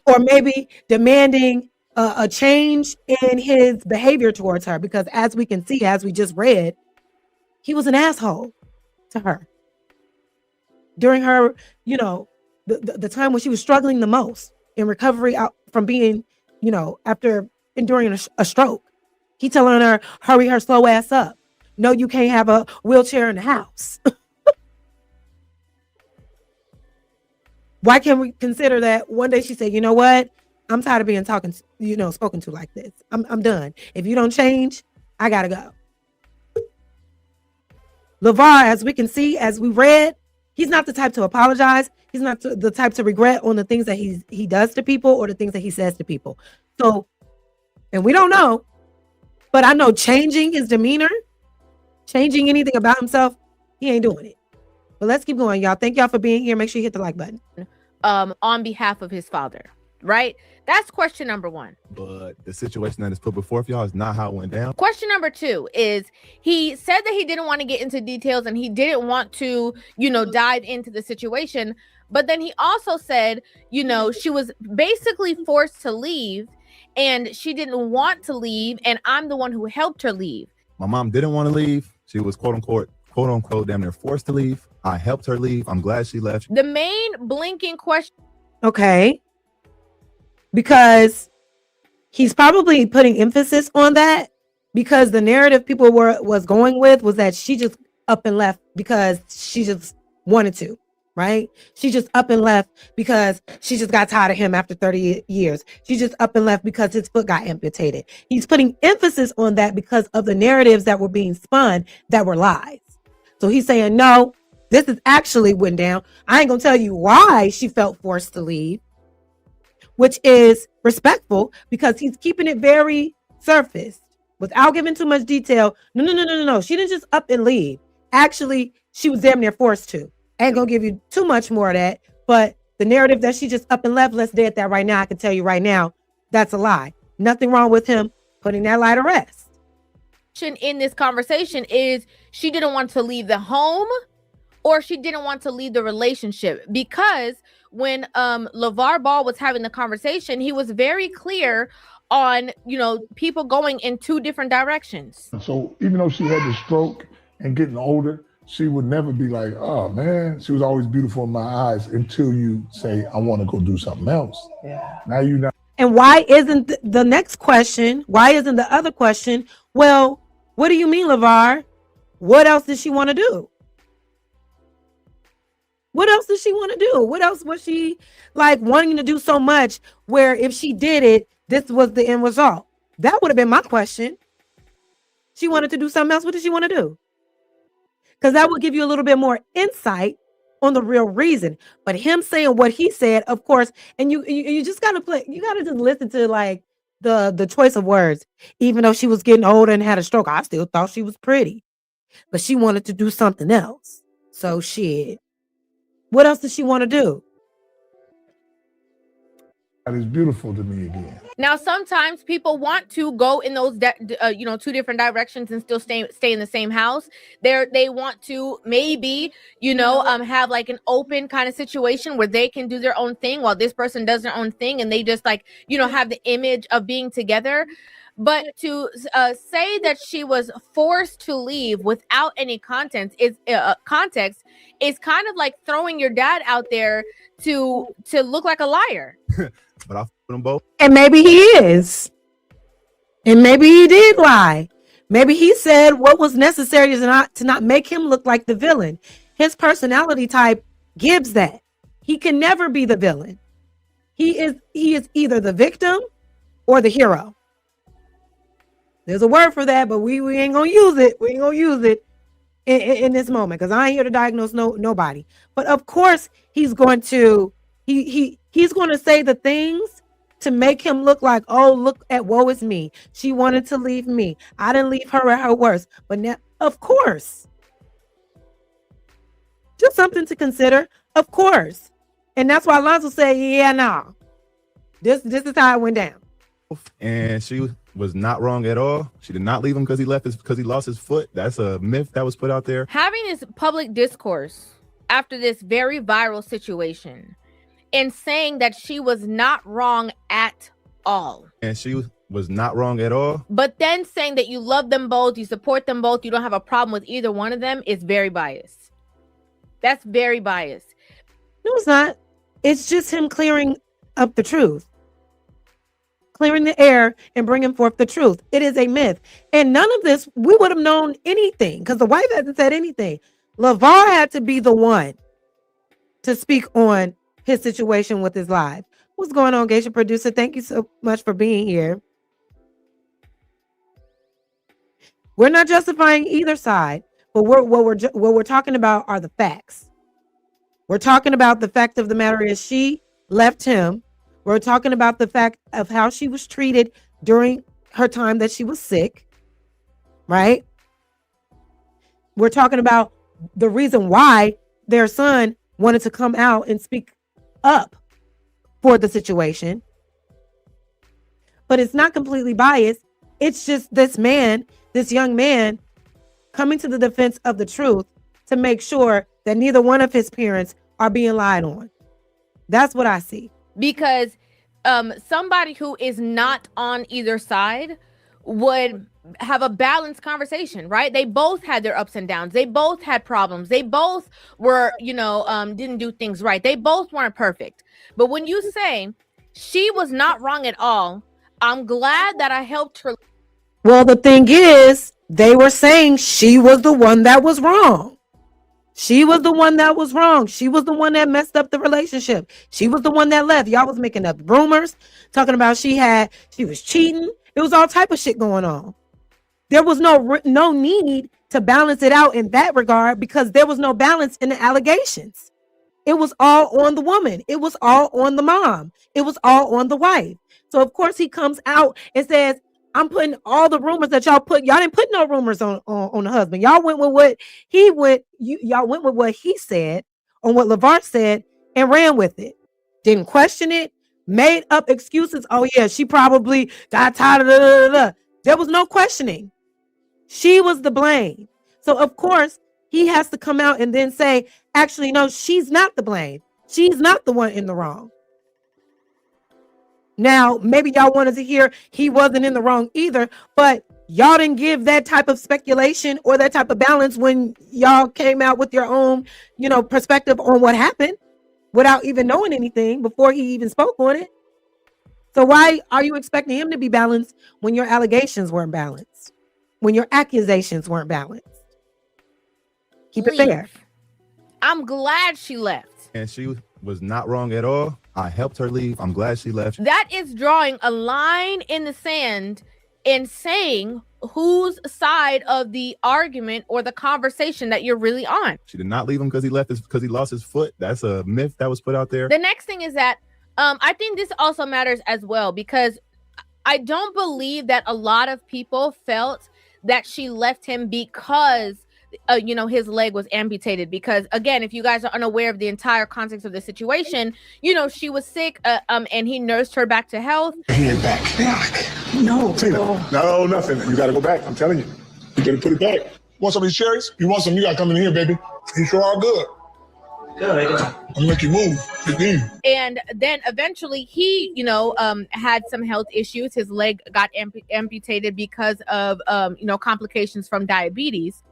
or maybe demanding a change in his behavior towards her, because as we can see, as we just read, he was an asshole to her during her, the time when she was struggling the most in recovery out from being, after enduring a stroke. He telling her, hurry her slow ass up. No, you can't have a wheelchair in the house. Why can't we consider that one day she said, you know what? I'm tired of being spoken to like this. I'm done. If you don't change, I gotta go. LaVar, as we can see, as we read, he's not the type to apologize. He's not the type to regret on the things that he does to people or the things that he says to people. So, and we don't know, but I know changing his demeanor, changing anything about himself, he ain't doing it. But let's keep going, y'all. Thank y'all for being here. Make sure you hit the like button. On behalf of his father, right? That's question number one. But the situation that is put before y'all is not how it went down. Question number two is he said that he didn't want to get into details and he didn't want to, dive into the situation. But then he also said, she was basically forced to leave and she didn't want to leave. And I'm the one who helped her leave. My mom didn't want to leave. She was quote unquote, damn near forced to leave. I helped her leave. I'm glad she left. The main blinking question. Okay. Because he's probably putting emphasis on that, because the narrative people was going with was that she just up and left because she just wanted to, right? She just up and left because she just got tired of him after 30 years. She just up and left because his foot got amputated. He's putting emphasis on that because of the narratives that were being spun that were lies. So he's saying, no, this is actually went down. I ain't gonna tell you why she felt forced to leave, which is respectful because he's keeping it very surface without giving too much detail. No. She didn't just up and leave. Actually, she was damn near forced to. I ain't gonna give you too much more of that, but the narrative that she just up and left, let's dead that right now. I can tell you right now, that's a lie. Nothing wrong with him putting that lie to rest. In this conversation is she didn't want to leave the home or she didn't want to leave the relationship, because when LaVar Ball was having the conversation, he was very clear on, people going in two different directions. So even though she had the stroke and getting older, she would never be like, oh man, she was always beautiful in my eyes until you say, I want to go do something else. Yeah. Now you know. And why isn't the next question? Why isn't the other question? Well, what do you mean, LaVar? What else did she want to do? What else does she want to do? What else was she like wanting to do so much where if she did it, this was the end result? That would have been my question. She wanted to do something else. What did she want to do? Because that would give you a little bit more insight on the real reason. But him saying what he said, of course, and you just gotta play, you gotta just listen to like the choice of words. Even though she was getting older and had a stroke, I still thought she was pretty. But she wanted to do something else. So shit. What else does she want to do? That is beautiful to me again. Now, sometimes people want to go in those, two different directions and still stay in the same house. They want to maybe, have like an open kind of situation where they can do their own thing while this person does their own thing, and they just like, have the image of being together. But to say that she was forced to leave without any context is kind of like throwing your dad out there to look like a liar. But I put them both. And maybe he is. And maybe he did lie. Maybe he said what was necessary to not make him look like the villain. His personality type gives that. He can never be the villain. He is either the victim or the hero. There's a word for that, but we ain't gonna use it. We ain't gonna use it in this moment because I ain't here to diagnose nobody. But of course, he's going to he's going to say the things to make him look like, oh, look at woe is me. She wanted to leave me. I didn't leave her at her worst. But now, of course, just something to consider. Of course, and that's why Alonzo said, yeah, no, this is how it went down. And she was not wrong at all. She did not leave him because he lost his foot. That's a myth that was put out there. Having this public discourse after this very viral situation and saying that she was not wrong at all. And she was not wrong at all. But then saying that you love them both, you support them both, you don't have a problem with either one of them is very biased. That's very biased. No, it's not. It's just him clearing up the truth. Clearing the air and bringing forth the truth. It is a myth. And none of this, we would have known anything because the wife hasn't said anything. LaVar had to be the one to speak on his situation with his life. What's going on, Geisha producer? Thank you so much for being here. We're not justifying either side, but what we're talking about are the facts. We're talking about the fact of the matter is she left him. We're talking about the fact of how she was treated during her time that she was sick, right? We're talking about the reason why their son wanted to come out and speak up for the situation. But it's not completely biased. It's just this young man, coming to the defense of the truth to make sure that neither one of his parents are being lied on. That's what I see. Because somebody who is not on either side would have a balanced conversation, right? They both had their ups and downs. They both had problems. They both were, didn't do things right. They both weren't perfect. But when you say she was not wrong at all, I'm glad that I helped her. Well, the thing is, they were saying she was the one that was wrong. She was the one that was wrong. She was the one that messed up the relationship. She was the one that left. Y'all was making up rumors, talking about she was cheating. It was all type of shit going on. There was no need to balance it out in that regard because there was no balance in the allegations. It was all on the woman. It was all on the mom. It was all on the wife. So of course he comes out and says, I'm putting all the rumors that y'all put. Y'all didn't put no rumors on the husband. Y'all went with what he went. Y'all went with what he said on what LaVar said and ran with it. Didn't question it. Made up excuses. Oh yeah, she probably got tired of There was no questioning. She was the blame. So of course he has to come out and then say, actually, no, she's not the blame. She's not the one in the wrong. Now, maybe y'all wanted to hear he wasn't in the wrong either, but y'all didn't give that type of speculation or that type of balance when y'all came out with your own, perspective on what happened without even knowing anything before he even spoke on it. So why are you expecting him to be balanced when your allegations weren't balanced? When your accusations weren't balanced? Keep it fair. I'm glad she left. And she was not wrong at all. I helped her leave. I'm glad she left. That is drawing a line in the sand and saying whose side of the argument or the conversation that you're really on. She did not leave him because he left because he lost his foot. That's a myth that was put out there. The next thing is that I think this also matters as well, because I don't believe that a lot of people felt that she left him because his leg was amputated. Because again, if you guys are unaware of the entire context of the situation, she was sick and he nursed her back to health. Hand back. No, Tina. No, nothing. You gotta go back. I'm telling you. You gotta put it back. Want some of these cherries? You want some? You gotta come in here, baby. You sure are good. Good. I'm gonna make you move. And then eventually he, had some health issues. His leg got amputated because of, complications from diabetes.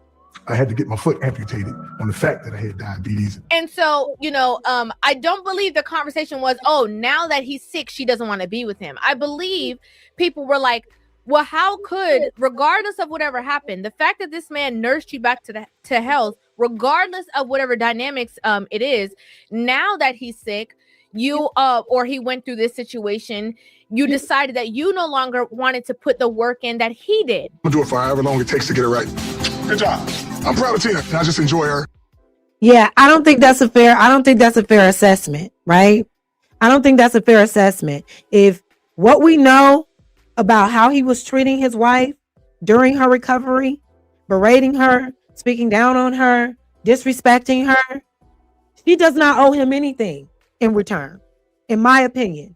I had to get my foot amputated on the fact that I had diabetes. And so, I don't believe the conversation was, oh, now that he's sick, she doesn't want to be with him. I believe people were like, well, how could, regardless of whatever happened, the fact that this man nursed you back to health, regardless of whatever dynamics it is, now that he's sick, you or he went through this situation, you decided that you no longer wanted to put the work in that he did. I'm gonna do it for however long it takes to get it right. Good job. I'm proud of Tina, and I just enjoy her. Yeah, I don't think that's a fair assessment, right? I don't think that's a fair assessment. If what we know about how he was treating his wife during her recovery, berating her, speaking down on her, disrespecting her, she does not owe him anything in return, in my opinion.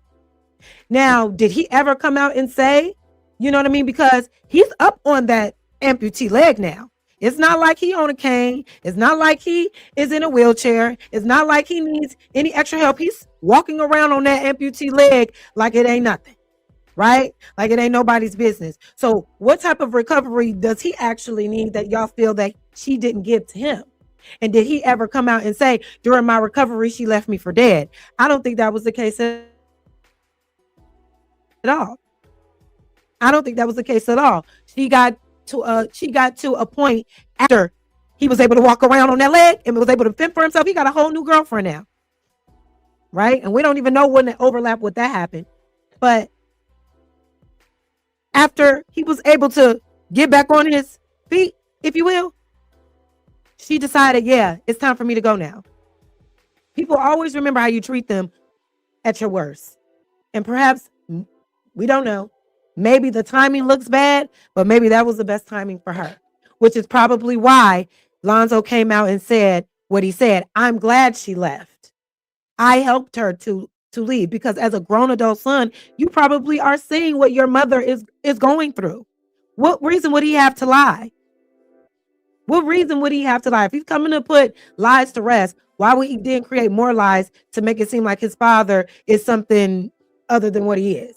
Now, did he ever come out and say, you know what I mean? Because he's up on that amputee leg now. It's not like he on a cane. It's not like he is in a wheelchair. It's not like he needs any extra help. He's walking around on that amputee leg like it ain't nothing, right? Like it ain't nobody's business. So what type of recovery does he actually need that y'all feel that she didn't give to him? And did he ever come out and say, during my recovery, she left me for dead? I don't think that was the case at all. I don't think that was the case at all. She got to a point after he was able to walk around on that leg and was able to fend for himself. He got a whole new girlfriend now, right? And we don't even know when the overlap with that happened. But after he was able to get back on his feet, if you will, she decided, yeah, it's time for me to go now. People always remember how you treat them at your worst. And perhaps, we don't know, maybe the timing looks bad, but maybe that was the best timing for her, which is probably why Lonzo came out and said what he said. I'm glad she left. I helped her to leave, because as a grown adult son, you probably are seeing what your mother is going through. What reason would he have to lie? What reason would he have to lie? If he's coming to put lies to rest, why would he then create more lies to make it seem like his father is something other than what he is?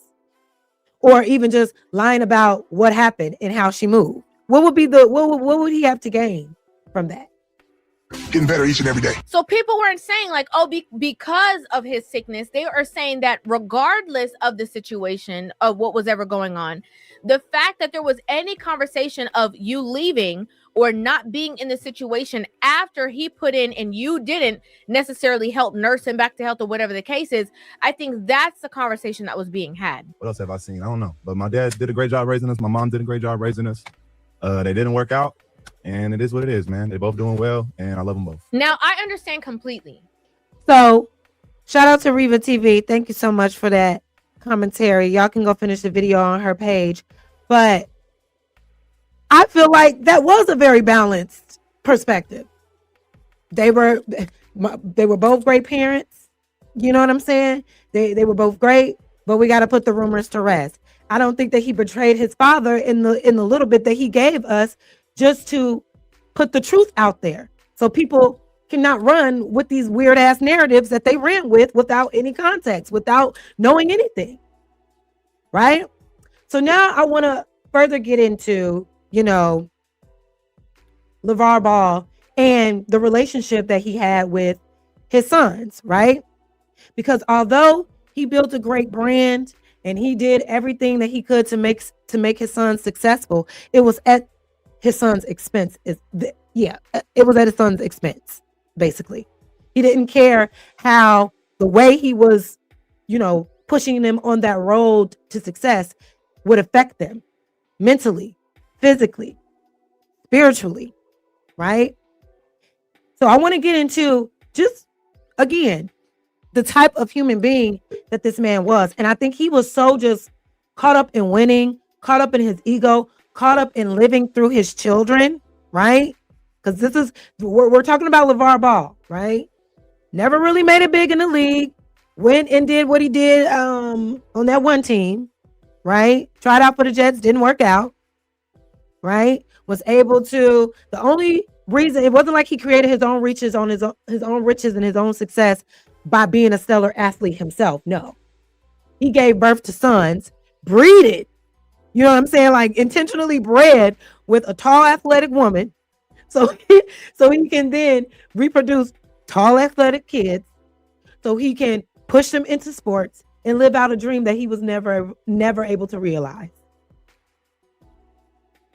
Or even just lying about what happened and how she moved. What would he have to gain from that? Getting better each and every day. So people weren't saying like, oh, because of his sickness, they are saying that regardless of the situation of what was ever going on, the fact that there was any conversation of you leaving or not being in the situation after he put in and you didn't necessarily help nurse him back to health or whatever the case is, I think that's the conversation that was being had. What else have I seen? I don't know. But my dad did a great job raising us. My mom did a great job raising us. They didn't work out. And it is what it is, man. They're both doing well, and I love them both. Now, I understand completely. So, shout out to Reva TV. Thank you so much for that commentary. Y'all can go finish the video on her page. But I feel like that was a very balanced perspective. They were both great parents. You know what I'm saying? They were both great, but we got to put the rumors to rest. I don't think that he betrayed his father in the little bit that he gave us, just to put the truth out there so people cannot run with these weird ass narratives that they ran with without any context, without knowing anything. Right? So now I want to further get into, LaVar Ball and the relationship that he had with his sons, right? Because although he built a great brand and he did everything that he could to make his sons successful, it was at his son's expense. It was at his son's expense. basically. He didn't care how the way he was, pushing them on that road to success would affect them mentally, physically, spiritually, right? So I want to get into just, again, the type of human being that this man was. And I think he was so just caught up in winning, caught up in his ego, caught up in living through his children, right? Because we're talking about LaVar Ball, right? Never really made it big in the league. Went and did what he did on that one team, right? Tried out for the Jets, didn't work out, right? Was able to, the only reason, it wasn't like he created his own riches on his own riches and his own success by being a stellar athlete himself. No. He gave birth to sons, breeded, you know what I'm saying? Like intentionally bred with a tall athletic woman. So he can then reproduce tall athletic kids so he can push them into sports and live out a dream that he was never able to realize.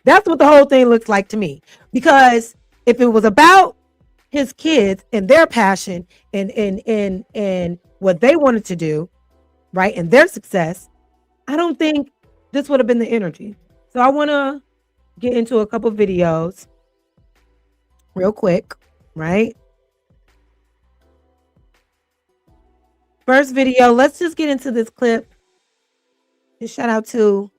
That's what the whole thing looks like to me. Because if it was about his kids and their passion and what they wanted to do, right, and their success, I don't think this would have been the energy. So I want to get into a couple videos real quick, right? First video, let's just get into this clip. And shout out to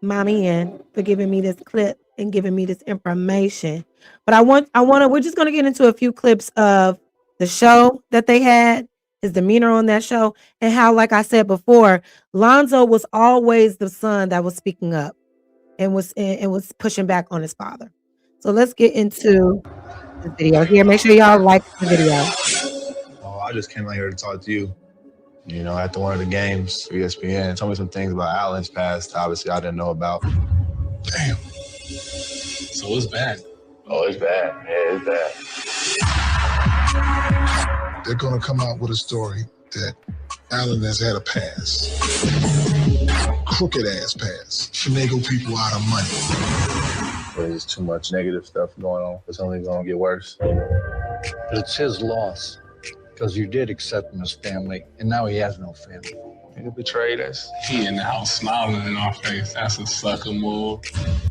Mommy Ann for giving me this clip and giving me this information. But we're just going to get into a few clips of the show that they had, his demeanor on that show, and how, like I said before, Lonzo was always the son that was speaking up and was pushing back on his father. So let's get into the video here. Make sure y'all like the video. Oh, I just came out here to talk to you. After one of the games for ESPN, told me some things about Allen's past. Obviously, I didn't know about. Damn. So it's bad. Oh, it's bad. Yeah, it's bad. They're going to come out with a story that Allen has had a past. Crooked ass past. Finagle people out of money. There's too much negative stuff going on. It's only going to get worse. But it's his loss. Because you did accept him as family, and now he has no family. He betrayed us. He in the house smiling in our face. That's a sucker move.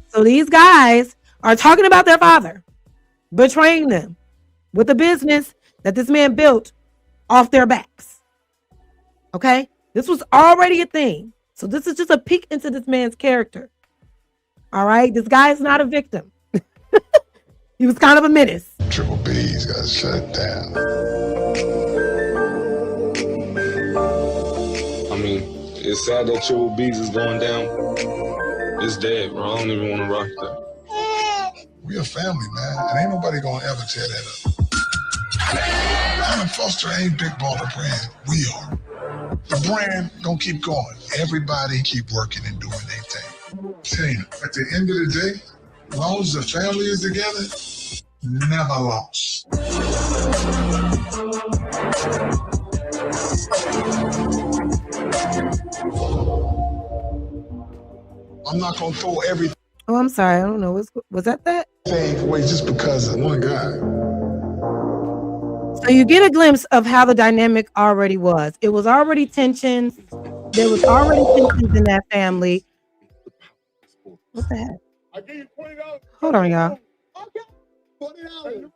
So these guys are talking about their father, betraying them with a business that this man built off their backs. Okay? This was already a thing. So this is just a peek into this man's character. All right? This guy is not a victim. He was kind of a menace. Triple B's got to shut it down. I mean, it's sad that Triple B's is going down. It's dead, bro. I don't even want to rock that. We a family, man, and ain't nobody gonna ever tear that up. Allen Foster ain't Big Baller Brand. We are. The brand gonna keep going. Everybody keep working and doing their thing. Tina, at the end of the day, as long as the family is together, never lost. I'm not gonna throw everything Oh, I'm sorry. I don't know. Was that? away just because of one guy. So you get a glimpse of how the dynamic already was. It was already tensions. There was already tensions in that family. What the heck? I give you $20. Hold on, y'all. Okay. $20.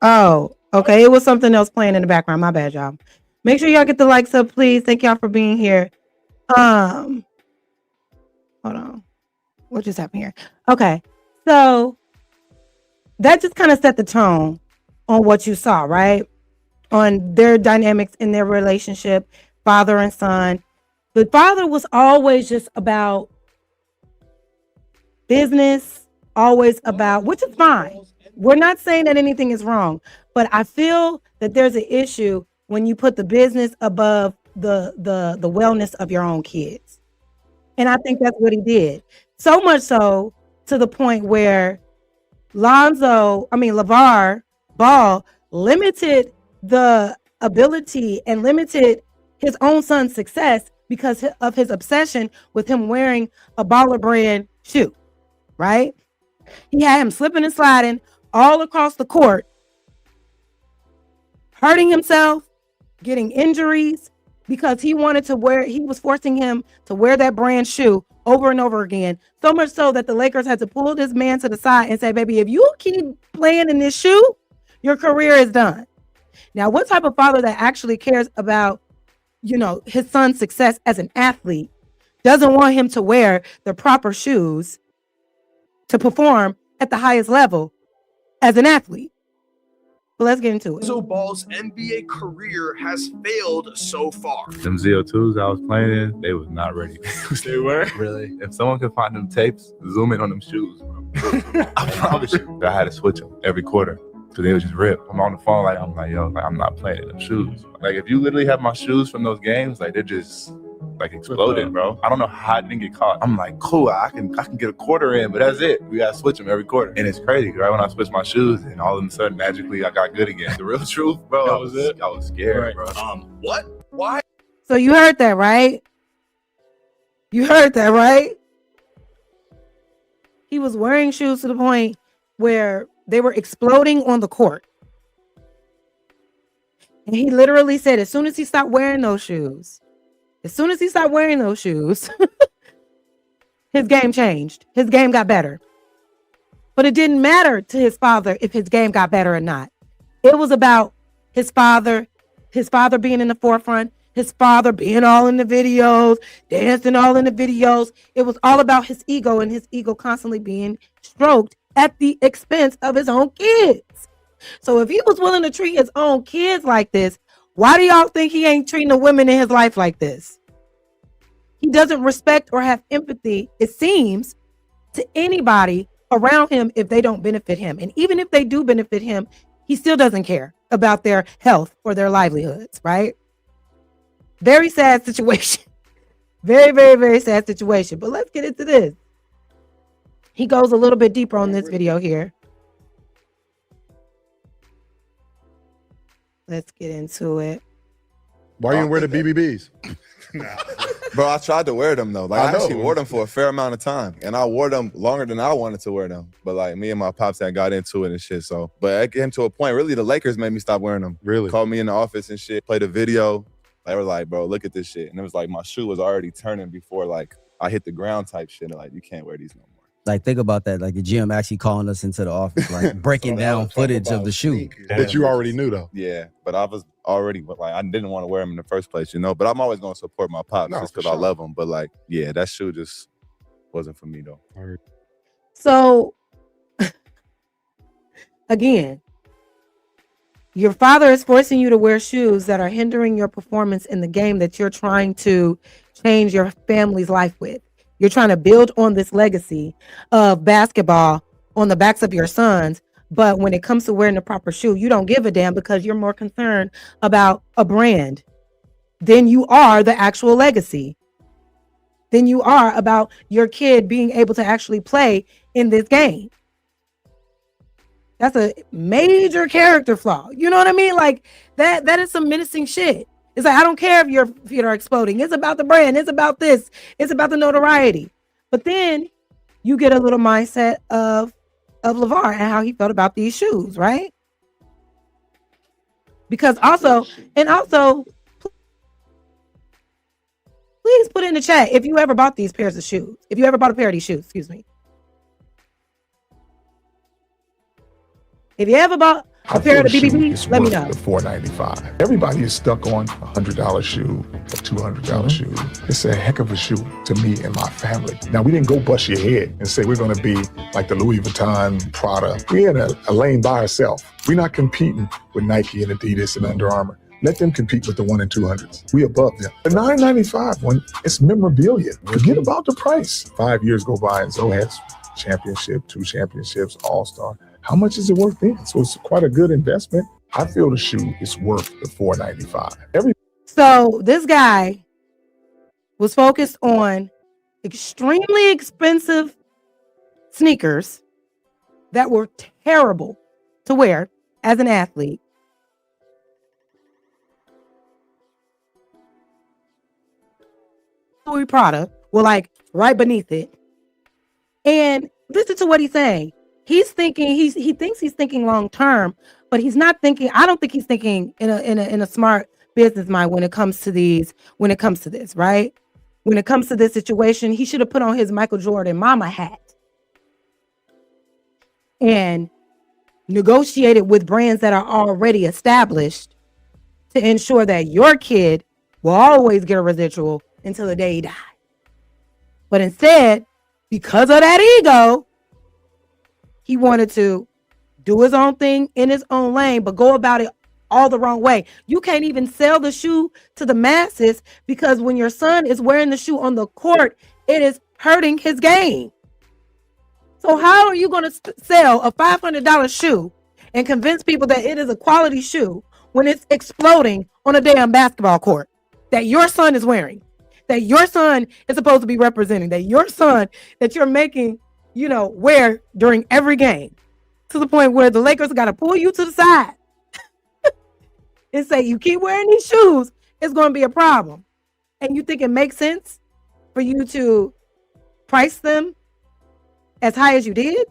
Oh, okay. It was something else playing in the background. My bad, y'all. Make sure y'all get the likes up, please. Thank y'all for being here. Hold on. What just happened here? Okay. So that just kind of set the tone on what you saw, right? On their dynamics in their relationship, father and son. The father was always just about business, always about, which is fine. We're not saying that anything is wrong, but I feel that there's an issue when you put the business above the wellness of your own kids. And I think that's what he did. So much so to the point where LaVar Ball limited the ability and limited his own son's success because of his obsession with him wearing a baller brand shoe, right? He had him slipping and sliding all across the court, hurting himself, getting injuries because he was forcing him to wear that brand shoe over and over again. So much so that the Lakers had to pull this man to the side and say, baby, if you keep playing in this shoe, your career is done. Now, what type of father that actually cares about, his son's success as an athlete doesn't want him to wear the proper shoes to perform at the highest level as an athlete? But let's get into it. Lonzo Ball's NBA career has failed so far. Them ZO2s I was playing in, they was not ready. They were? Really? If someone could find them tapes, zoom in on them shoes, bro. I promise you. I had to switch them every quarter because they would just rip. I'm on the phone I'm like, yo, I'm not playing in them shoes. Like, if you literally have my shoes from those games, like, they're just exploded, bro. I don't know how I didn't get caught. I'm like, cool, I can get a quarter in, but that's it. We gotta switch them every quarter. And it's crazy, right? When I switched my shoes, and all of a sudden, magically, I got good again. The real truth, bro, I was scared, bro. What? Why? So you heard that, right? You heard that, right? He was wearing shoes to the point where they were exploding on the court. And he literally said, as soon as he stopped wearing those shoes, his game changed. His game got better. But it didn't matter to his father if his game got better or not. It was about his father being in the forefront, his father being all in the videos, dancing all in the videos. It was all about his ego, and his ego constantly being stroked at the expense of his own kids. So if he was willing to treat his own kids like this, why do y'all think he ain't treating the women in his life like this? He doesn't respect or have empathy, it seems, to anybody around him if they don't benefit him. And even if they do benefit him, he still doesn't care about their health or their livelihoods, right? Very sad situation. Very, very, very sad situation. But let's get into this. He goes a little bit deeper on this video here. Let's get into it. Why you didn't wear the BBBs? Bro, I tried to wear them though. Like, I actually wore them for a fair amount of time, and I wore them longer than I wanted to wear them. But like, me and my pops had got into it and shit. So, but it came to a point. Really, the Lakers made me stop wearing them. Really? Called me in the office and shit. Played a video. They were like, bro, look at this shit. And it was like my shoe was already turning before like I hit the ground type shit. Like, you can't wear these no more. Like, think about that. Like, the GM actually calling us into the office, like breaking down footage of the shoe. That you already knew though. Yeah, but I was already like, I didn't want to wear them in the first place, But I'm always gonna support my pops just because I love them. But like, yeah, that shoe just wasn't for me though. So again, your father is forcing you to wear shoes that are hindering your performance in the game that you're trying to change your family's life with. You're trying to build on this legacy of basketball on the backs of your sons. But when it comes to wearing the proper shoe, you don't give a damn because you're more concerned about a brand than you are the actual legacy. Than you are about your kid being able to actually play in this game. That's a major character flaw. You know what I mean? Like that is some menacing shit. It's like, I don't care if your feet are exploding. It's about the brand. It's about this. It's about the notoriety. But then you get a little mindset of LaVar and how he felt about these shoes, right? Because also, please put in the chat if you ever bought these pairs of shoes. If you ever bought a pair of these shoes, excuse me. If you ever bought a pair of the BBBs, let me know. $4.95. Everybody is stuck on $100 shoe, a $200 shoe. It's a heck of a shoe to me and my family. Now, we didn't go bust your head and say we're going to be like the Louis Vuitton, Prada. We're in a lane by ourselves. We're not competing with Nike and Adidas and Under Armour. Let them compete with the 1 and 200s. We above them. The $9.95 one, it's memorabilia. Forget about the price. 5 years go by and Zoe has championship, 2 championships, all-star. How much is it worth then? So it's quite a good investment. I feel the shoe is worth the $4.95. So this guy was focused on extremely expensive sneakers that were terrible to wear as an athlete. Louis Prada were like right beneath it. And listen to what he's saying. He's thinking he thinks he's thinking long term, but he's not thinking. I don't think he's thinking in a smart business mind when it comes to this, right? When it comes to this situation, he should have put on his Michael Jordan mama hat and negotiated with brands that are already established to ensure that your kid will always get a residual until the day he dies. But instead, because of that ego, he wanted to do his own thing in his own lane, but go about it all the wrong way. You can't even sell the shoe to the masses because when your son is wearing the shoe on the court, it is hurting his game. So how are you going to sell a $500 shoe and convince people that it is a quality shoe when it's exploding on a damn basketball court that your son is wearing, that your son is supposed to be representing, that your son that you're making, wear during every game, to the point where the Lakers got to pull you to the side and say, you keep wearing these shoes, it's going to be a problem. And you think it makes sense for you to price them as high as you did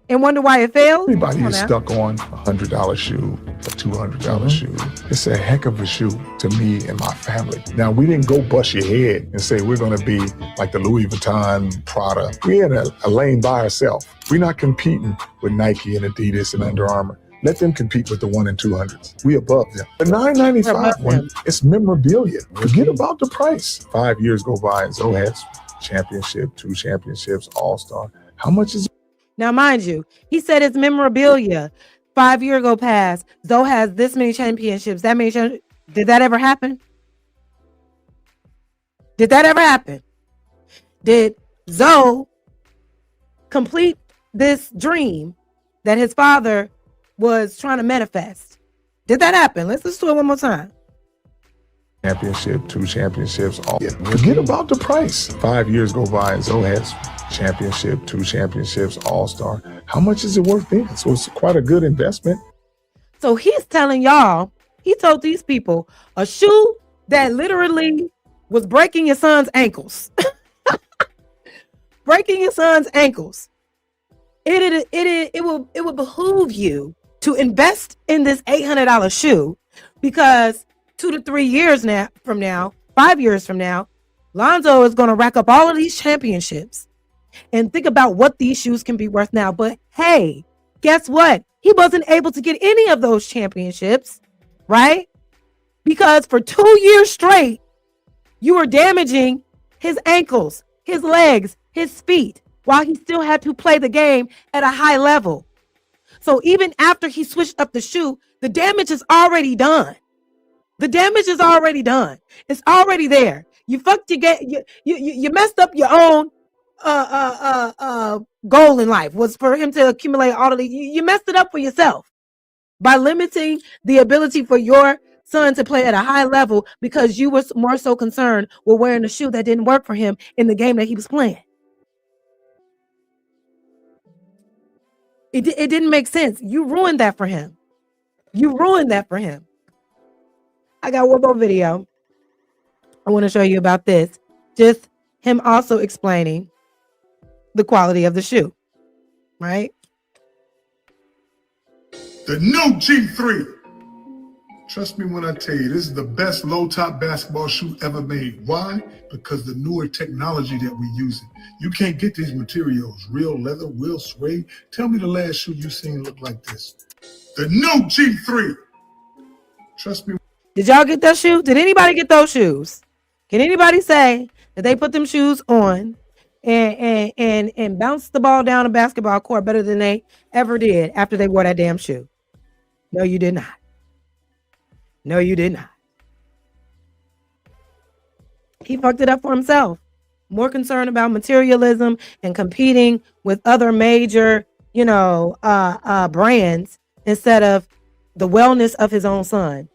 and wonder why it failed? Everybody is stuck on $100 shoe, a $200 shoe. It's a heck of a shoe to me and my family. Now, we didn't go bust your head and say we're going to be like the Louis Vuitton, Prada. We're in a lane by ourselves. We're not competing with Nike and Adidas and Under Armour. Let them compete with the 1 and 200s. We above them. The $9.95 one, it's memorabilia. Forget about the price. 5 years go by and Zoe has championship, 2 championships, all-star. How much is it? Now, mind you, he said it's memorabilia. 5 years go past. Zoe has this many championships, that many championships. Did that ever happen? Did that ever happen? Did Zoe complete this dream that his father was trying to manifest? Did that happen? Let's listen to it one more time. Championship, 2 championships, all. Forget about the price. 5 years go by and Zoe has championship, 2 championships, all-star. How much is it worth then? So it's quite a good investment. So he's telling y'all, he told these people, a shoe that literally was breaking your son's ankles. Breaking your son's ankles. It will behoove you to invest in this $800 shoe because 2 to 3 years from now, 5 years from now, Lonzo is going to rack up all of these championships and think about what these shoes can be worth now. But hey, guess what? He wasn't able to get any of those championships, right? Because for 2 years straight, you were damaging his ankles, his legs, his feet, while he still had to play the game at a high level. So even after he switched up the shoe, the damage is already done. The damage is already done. It's already there. You fucked you messed up your own goal in life was for him to accumulate all of the. You messed it up for yourself by limiting the ability for your son to play at a high level because you were more so concerned with wearing a shoe that didn't work for him in the game that he was playing. It didn't make sense. You ruined that for him. You ruined that for him. I got one more video I want to show you about this. Just him also explaining the quality of the shoe, right? The new G3. Trust me when I tell you, this is the best low-top basketball shoe ever made. Why? Because the newer technology that we're using. You can't get these materials, real leather, real suede. Tell me the last shoe you seen look like this. The new G3. Trust me. Did y'all get that shoe? Did anybody get those shoes? Can anybody say that they put them shoes on and bounced the ball down a basketball court better than they ever did after they wore that damn shoe? No, you did not. No, you did not. He fucked it up for himself. More concerned about materialism and competing with other major, brands instead of the wellness of his own son.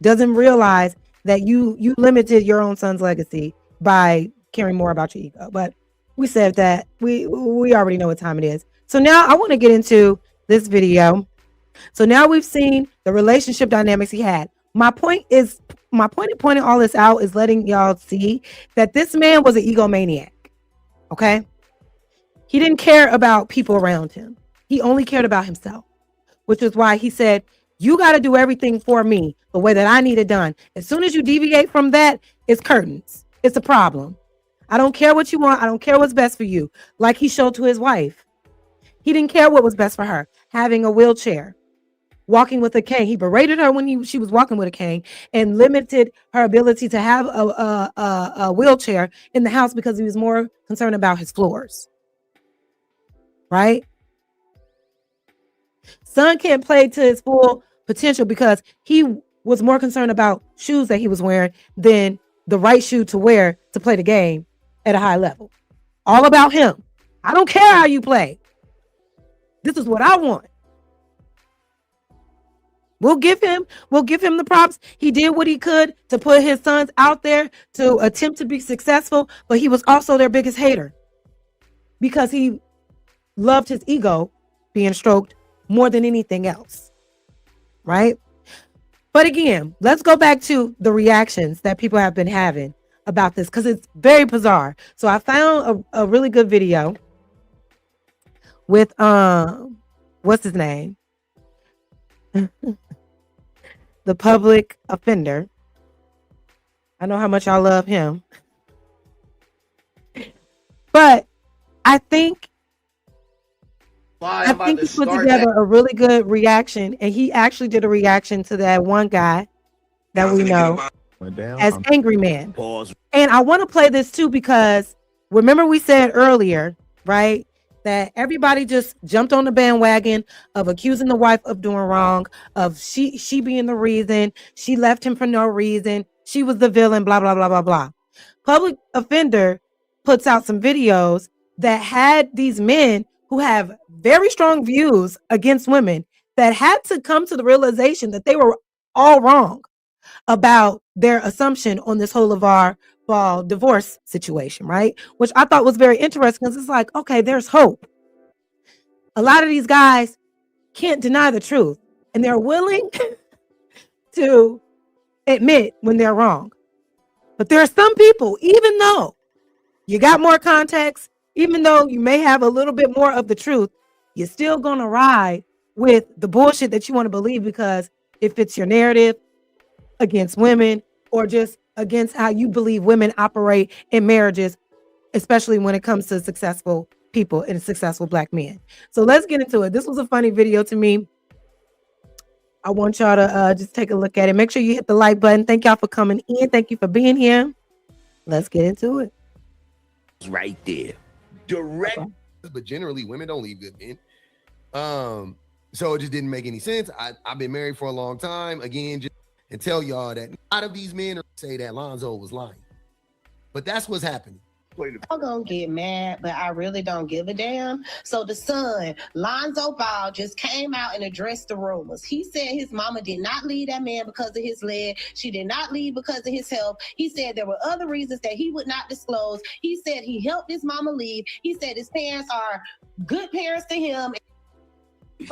Doesn't realize that you limited your own son's legacy by caring more about your ego. But we said that we already know what time it is. So now I want to get into this video. So now we've seen the relationship dynamics he had. My point in pointing all this out is letting y'all see that this man was an egomaniac. Okay. He didn't care about people around him. He only cared about himself, which is why he said, you got to do everything for me the way that I need it done. As soon as you deviate from that, it's curtains. It's a problem. I don't care what you want. I don't care what's best for you. Like he showed to his wife. He didn't care what was best for her. Having a wheelchair, walking with a cane. He berated her when she was walking with a cane and limited her ability to have a wheelchair in the house because he was more concerned about his floors. Right? Son can't play to his full potential because he was more concerned about shoes that he was wearing than the right shoe to wear to play the game at a high level. All about him. I don't care how you play. This is what I want. We'll give him the props. He did what he could to put his sons out there to attempt to be successful, but he was also their biggest hater because he loved his ego being stroked more than anything else. Right? But again, let's go back to the reactions that people have been having about this because it's very bizarre. So I found a really good video with what's his name? The public offender. I know how much I love him. But I think he put together a really good reaction, and he actually did a reaction to that one guy that we know as Angry Man. And I want to play this too because remember we said earlier, right, that everybody just jumped on the bandwagon of accusing the wife of doing wrong, of she being the reason, she left him for no reason, she was the villain, blah, blah, blah, blah, blah. Public offender puts out some videos that had these men who have very strong views against women that had to come to the realization that they were all wrong about their assumption on this whole LaVar Ball divorce situation, right? Which I thought was very interesting because it's like, okay, there's hope. A lot of these guys can't deny the truth and they're willing to admit when they're wrong. But there are some people, even though you got more context, even though you may have a little bit more of the truth, you're still going to ride with the bullshit that you want to believe because it fits your narrative against women or just against how you believe women operate in marriages, especially when it comes to successful people and successful Black men. So let's get into it. This was a funny video to me. I want y'all to just take a look at it. Make sure you hit the like button. Thank y'all for coming in. Thank you for being here. Let's get into it. Right there. Direct. But generally, women don't leave good men. So it just didn't make any sense. I've been married for a long time. Again, just and tell y'all that a lot of these men say that Lonzo was lying. But that's what's happening. I'm gonna get mad, but I really don't give a damn. So the son, Lonzo Ball, just came out and addressed the rumors. He said his mama did not leave that man because of his leg. She did not leave because of his health. He said there were other reasons that he would not disclose. He said he helped his mama leave. He said his parents are good parents to him. Who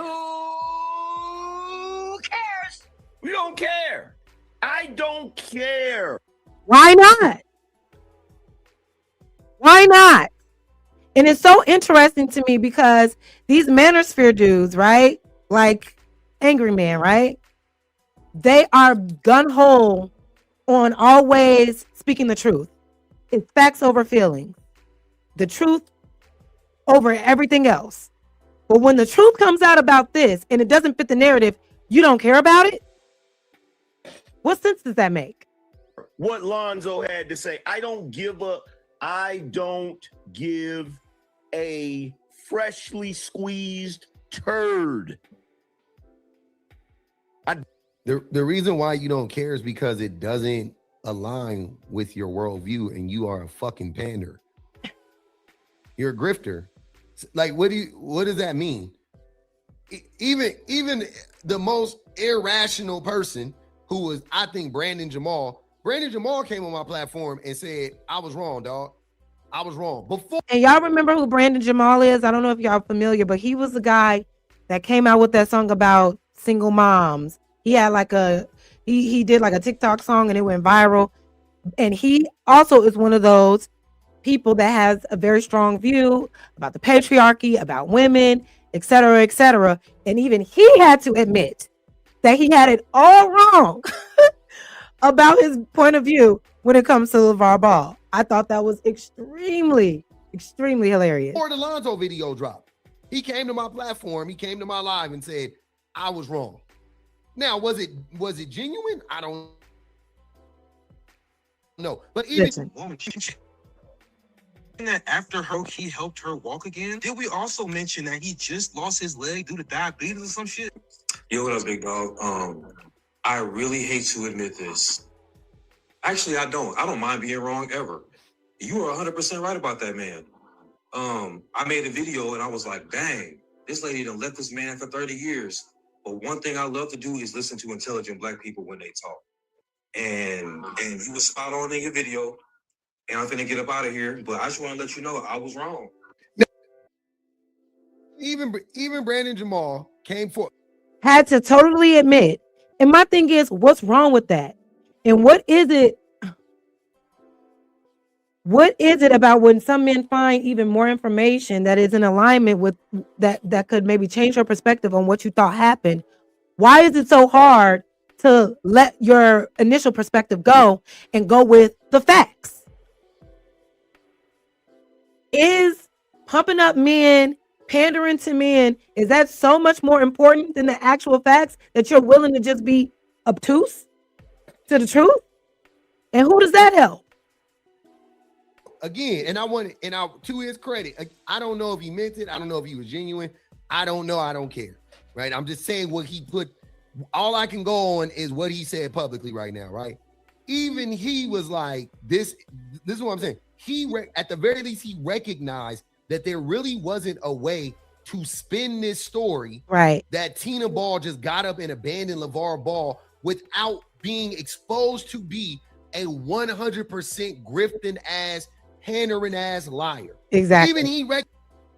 cares? We don't care. I don't care. Why not? Why not? And it's so interesting to me because these manosphere dudes, right? Like Angry Man, right? They are gun-ho on always speaking the truth. It's facts over feelings. The truth over everything else. But when the truth comes out about this and it doesn't fit the narrative, you don't care about it? What sense does that make? What Lonzo had to say, I don't give a freshly squeezed turd. The reason why you don't care is because it doesn't align with your worldview and you are a fucking pander. You're a grifter. Like, what does that mean? Even the most irrational person who was, I think, Brandon Jamal came on my platform and said, I was wrong, dog. I was wrong. Before. And y'all remember who Brandon Jamal is? I don't know if y'all familiar, but he was the guy that came out with that song about single moms. He had like he did like a TikTok song and it went viral. And he also is one of those people that has a very strong view about the patriarchy, about women, et cetera, and even he had to admit that he had it all wrong about his point of view when it comes to LaVar Ball. I thought that was extremely hilarious. Before the Lonzo video dropped, he came to my platform, he came to my live and said, I was wrong. Now, was it genuine? I don't know. But even that after he helped her walk again, did we also mention that he just lost his leg due to diabetes or some shit? Yo, what up, big dog? I really hate to admit this. Actually, I don't mind being wrong ever. You are 100% right about that, man. I made a video and I was like, dang, this lady done left this man for 30 years. But one thing I love to do is listen to intelligent Black people when they talk. And you was spot on in your video. And I'm finna get up out of here, but I just want to let you know I was wrong. Even Brandon Jamal came for had to totally admit. And my thing is, what's wrong with that? And what is it about when some men find even more information that is in alignment with that could maybe change your perspective on what you thought happened? Why is it so hard to let your initial perspective go and go with the facts? Is pumping up men, pandering to men, is that so much more important than the actual facts that you're willing to just be obtuse to the truth? And who does that help? Again, to his credit, I don't know if he meant it. I don't know if he was genuine. I don't know. I don't care. Right? I'm just saying what he put. All I can go on is what he said publicly right now. Right? Even he was like, this is what I'm saying. At the very least, he recognized that there really wasn't a way to spin this story. Right. That Tina Ball just got up and abandoned LaVar Ball without being exposed to be a 100% grifting ass, pandering ass liar. Exactly. Even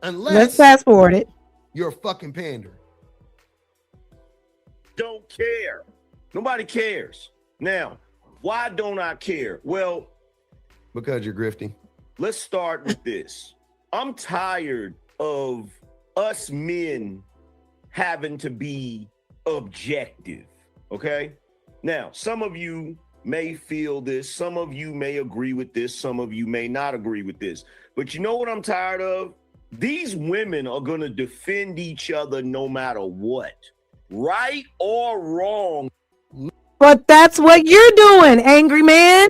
unless let's fast forward it. You're a fucking pander. Don't care. Nobody cares. Now, why don't I care? Well, because you're grifting. Let's start with this. I'm tired of us men having to be objective, okay? Now, some of you may feel this, some of you may agree with this, some of you may not agree with this. But you know what I'm tired of? These women are going to defend each other no matter what, right or wrong. But that's what you're doing, angry man.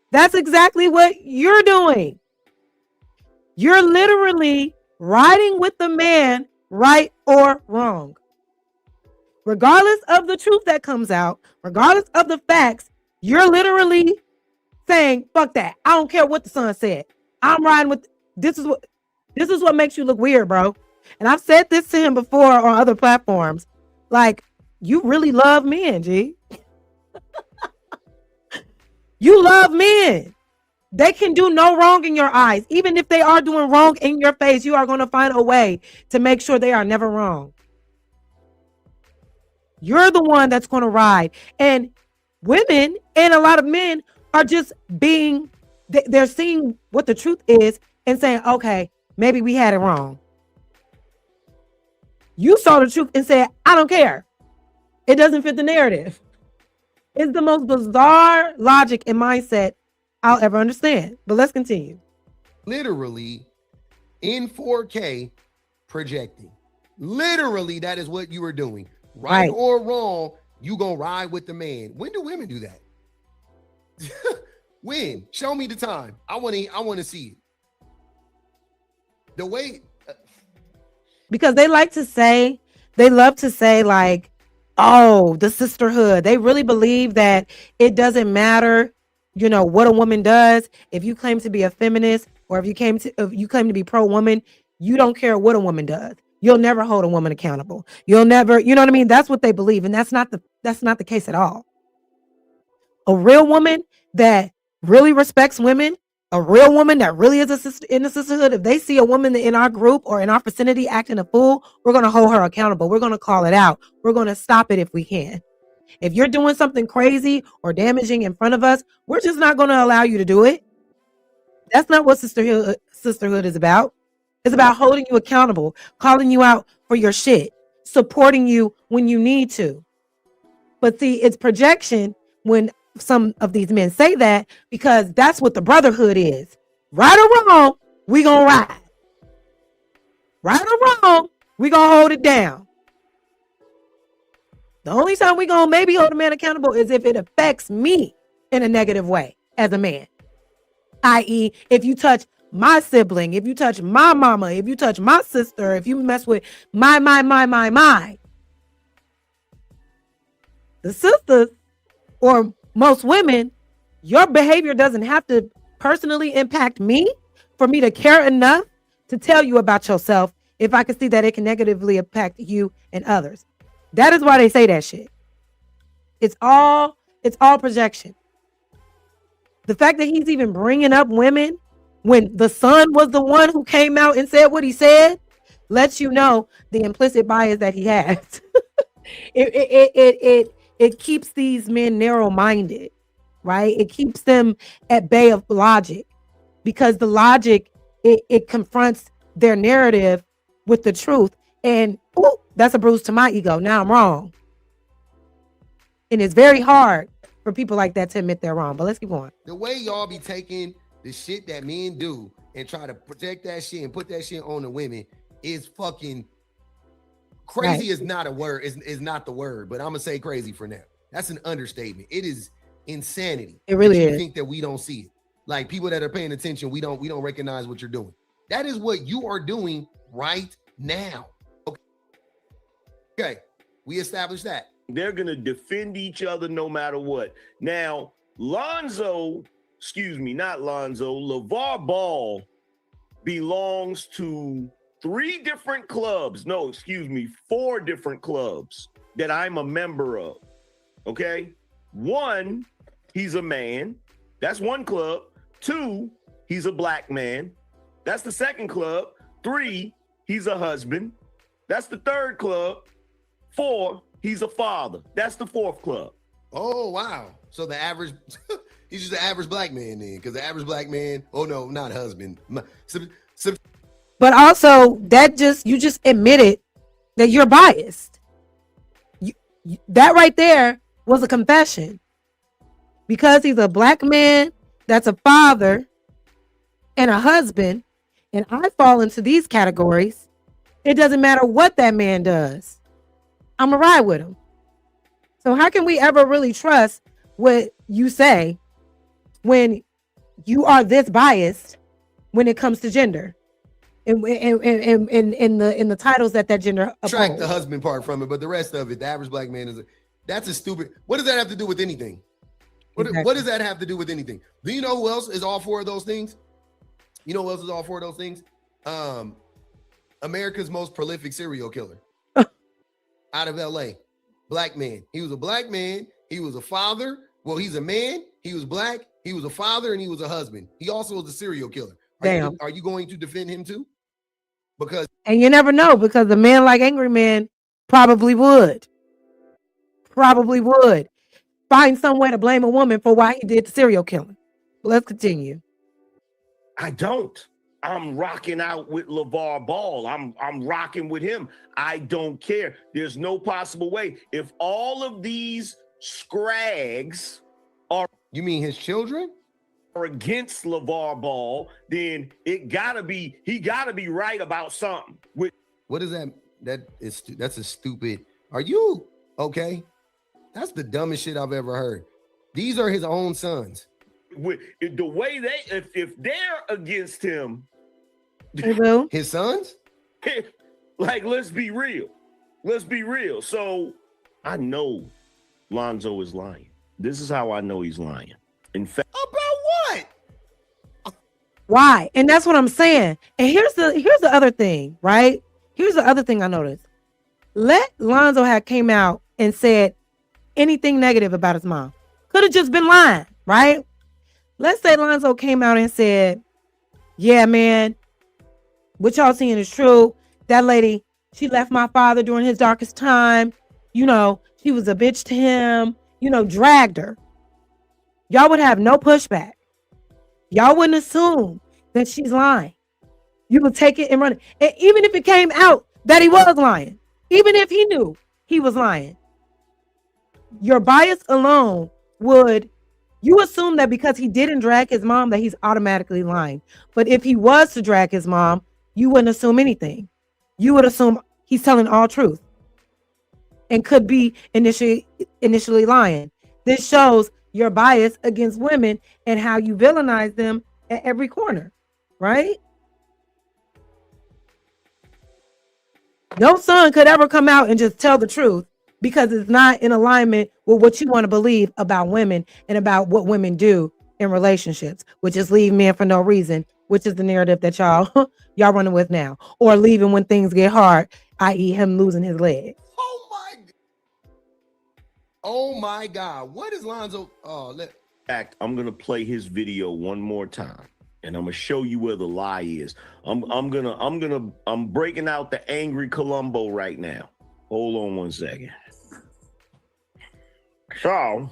That's exactly what you're doing. You're literally riding with the man, right or wrong. Regardless of the truth that comes out, regardless of the facts, you're literally saying, fuck that. I don't care what the son said. I'm riding with this is what makes you look weird, bro. And I've said this to him before on other platforms. Like, you really love men, G. You love men. They can do no wrong in your eyes. Even if they are doing wrong in your face, you are going to find a way to make sure they are never wrong. You're the one that's going to ride. And women and a lot of men are just they're seeing what the truth is and saying, okay, maybe we had it wrong. You saw the truth and said, I don't care. It doesn't fit the narrative. It's the most bizarre logic and mindset I'll ever understand. But let's continue. Literally in 4K projecting. Literally, that is what you were doing. Right or wrong, you gonna ride with the man. When do women do that? When? Show me the time. I want to see it. The way because they love to say like, oh, the sisterhood. They really believe that it doesn't matter, you know, what a woman does. If you claim to be a feminist or if you claim to be pro-woman, you don't care what a woman does. You'll never hold a woman accountable. You'll never, you know what I mean? That's what they believe. And that's not the case at all. A real woman that really respects women, a real woman that really is a sister in the sisterhood, if they see a woman in our group or in our vicinity acting a fool, we're going to hold her accountable. We're going to call it out. We're going to stop it if we can. If you're doing something crazy or damaging in front of us, we're just not going to allow you to do it. That's not what sisterhood is about. It's about holding you accountable, calling you out for your shit, supporting you when you need to. But see, it's projection when some of these men say that, because that's what the brotherhood is. Right or wrong, we gonna ride. Right or wrong, we gonna hold it down. The only time we gonna maybe hold a man accountable is if it affects me in a negative way as a man. I.e., if you touch my sibling, if you touch my mama, if you touch my sister, if you mess with my. The sisters, or most women, your behavior doesn't have to personally impact me for me to care enough to tell you about yourself if I can see that it can negatively impact you and others. That is why they say that shit. It's all projection. The fact that he's even bringing up women when the son was the one who came out and said what he said lets you know the implicit bias that he has. It keeps these men narrow-minded, right? It keeps them at bay of logic, because the logic, it confronts their narrative with the truth. And that's a bruise to my ego. Now I'm wrong. And it's very hard for people like that to admit they're wrong. But let's keep going. The way y'all be taking the shit that men do and try to project that shit and put that shit on the women is fucking crazy. Right. Is not a word, is not the word, but I'm gonna say crazy for now. That's an understatement. It is insanity. It really is. You think that we don't see it. Like, people that are paying attention, we don't recognize what you're doing. That is what you are doing right now. Okay, we established that. They're going to defend each other no matter what. Now, LaVar Ball belongs to 4 different clubs that I'm a member of. Okay? 1, he's a man. That's one club. 2, he's a black man. That's the second club. 3, he's a husband. That's the third club. 4, he's a father. That's the 4th club. Oh, wow. So the average, he's just the average black man then, because the average black man, oh no, not husband. But also, you just admitted that you're biased. That right there was a confession. Because he's a black man, that's a father and a husband, and I fall into these categories, it doesn't matter what that man does. I'm gonna ride with him. So how can we ever really trust what you say when you are this biased when it comes to gender and in the titles that gender track upholds? The husband part from it, but the rest of it, the average black man that's a stupid. What does that have to do with anything? What does that have to do with anything? Do you know who else is all 4 of those things? You know who else is all 4 of those things? America's most prolific serial killer. Out of LA, black man. He was a black man. He was a father. Well, he's a man. He was black. He was a father, and he was a husband. He also was a serial killer. Are you going to defend him too? And you never know, because a man like Angry Man probably would find some way to blame a woman for why he did the serial killing. Let's continue. I don't. I'm rocking out with LaVar Ball. I'm rocking with him. I don't care. There's no possible way. If all of these scrags are, you mean his children, are against LaVar Ball, then he gotta be right about something. What is that? That's a stupid. Are you okay? That's the dumbest shit I've ever heard. These are his own sons. With the way if they're against him, his sons, like, let's be real. So I know Lonzo is lying. This is how I know he's lying. In fact, about what? Why? And that's what I'm saying. And here's the other thing, right? Here's the other thing I noticed. Let Lonzo have came out and said anything negative about his mom. Could have just been lying, right? Let's say Lonzo came out and said, yeah, man, what y'all seeing is true. That lady, she left my father during his darkest time. You know, she was a bitch to him, dragged her. Y'all would have no pushback. Y'all wouldn't assume that she's lying. You would take it and run it. And even if it came out that he was lying, even if he knew he was lying, your bias alone would, you assume that because he didn't drag his mom that he's automatically lying. But if he was to drag his mom, you wouldn't assume anything. You would assume he's telling all truth and could be initially lying. This shows your bias against women and how you villainize them at every corner, right? No son could ever come out and just tell the truth because it's not in alignment with what you want to believe about women and about what women do in relationships, which is leave men for no reason, which is the narrative that y'all running with now, or leaving when things get hard, i.e. him losing his leg. Oh my God. What is Lonzo? I'm gonna play his video one more time, and I'm gonna show you where the lie is. I'm breaking out the angry Columbo right now. Hold on one second. So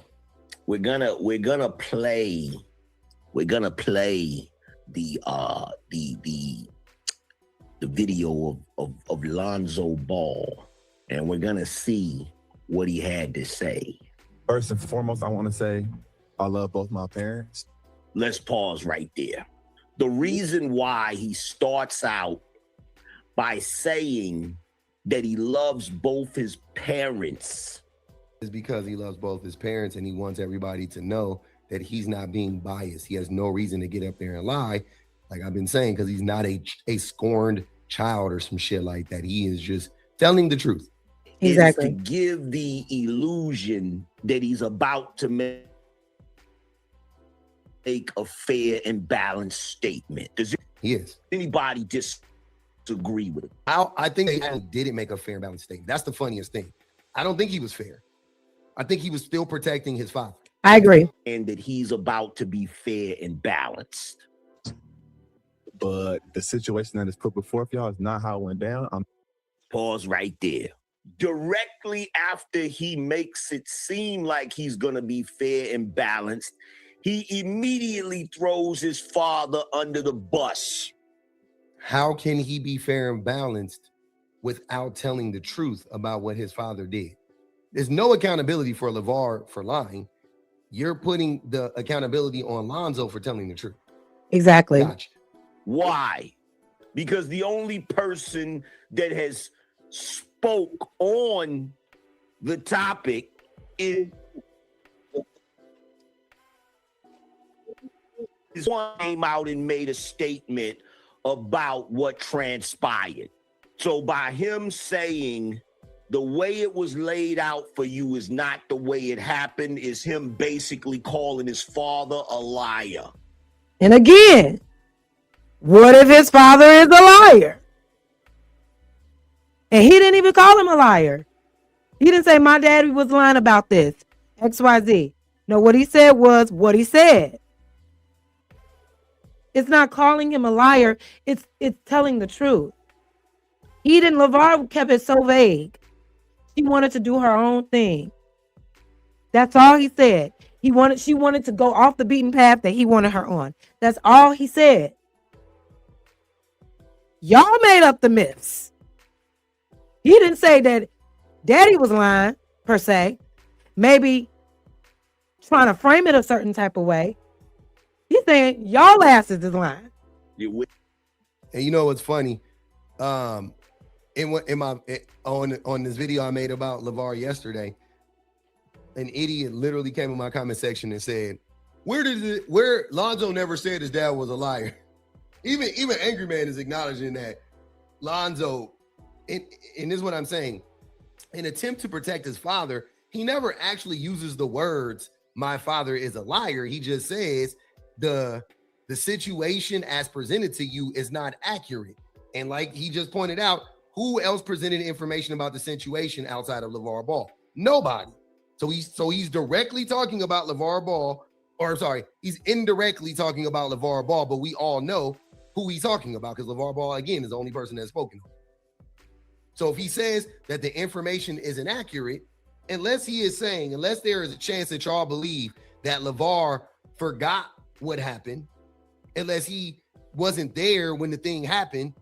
we're gonna play the video of Lonzo Ball, and we're gonna see what he had to say. First and foremost, I want to say I love both my parents. Let's pause right there. The reason why he starts out by saying that he loves both his parents is because he loves both his parents and he wants everybody to know that he's not being biased. He has no reason to get up there and lie, like I've been saying, because he's not a scorned child or some shit like that. He is just telling the truth. Exactly. Is to give the illusion that he's about to make a fair and balanced statement. Does anybody disagree with it? I think they didn't make a fair and balanced statement. That's the funniest thing. I don't think he was fair. I think he was still protecting his father. I agree. And that he's about to be fair and balanced. But the situation that is put before y'all is not how it went down. Pause right there. Directly after he makes it seem like he's going to be fair and balanced, he immediately throws his father under the bus. How can he be fair and balanced without telling the truth about what his father did? There's no accountability for LaVar for lying. You're putting the accountability on Lonzo for telling the truth. Exactly. Gotcha. Why? Because the only person that has spoke on the topic is one came out and made a statement about what transpired. So by him saying the way it was laid out for you is not the way it happened, is him basically calling his father a liar. And again, what if his father is a liar? And he didn't even call him a liar. He didn't say my daddy was lying about this, XYZ. No, what he said was what he said. It's not calling him a liar. It's telling the truth. LaVar kept it so vague. She wanted to do her own thing. That's all he said. She wanted to go off the beaten path that he wanted her on. That's all he said. Y'all made up the myths. He didn't say that daddy was lying, per se. Maybe trying to frame it a certain type of way. He's saying y'all asses is lying. And you know what's funny? On this video I made about LaVar yesterday, an idiot literally came in my comment section and said, where Lonzo never said his dad was a liar. Even Angry Man is acknowledging that Lonzo, and this is what I'm saying, in attempt to protect his father, he never actually uses the words, my father is a liar. He just says the situation as presented to you is not accurate. And like he just pointed out, who else presented information about the situation outside of LaVar Ball? Nobody. So he's directly talking about LaVar Ball, or sorry, he's indirectly talking about LaVar Ball, but we all know who he's talking about because LaVar Ball, again, is the only person that's spoken. So if he says that the information is inaccurate, unless there is a chance that y'all believe that LaVar forgot what happened unless he wasn't there when the thing happened,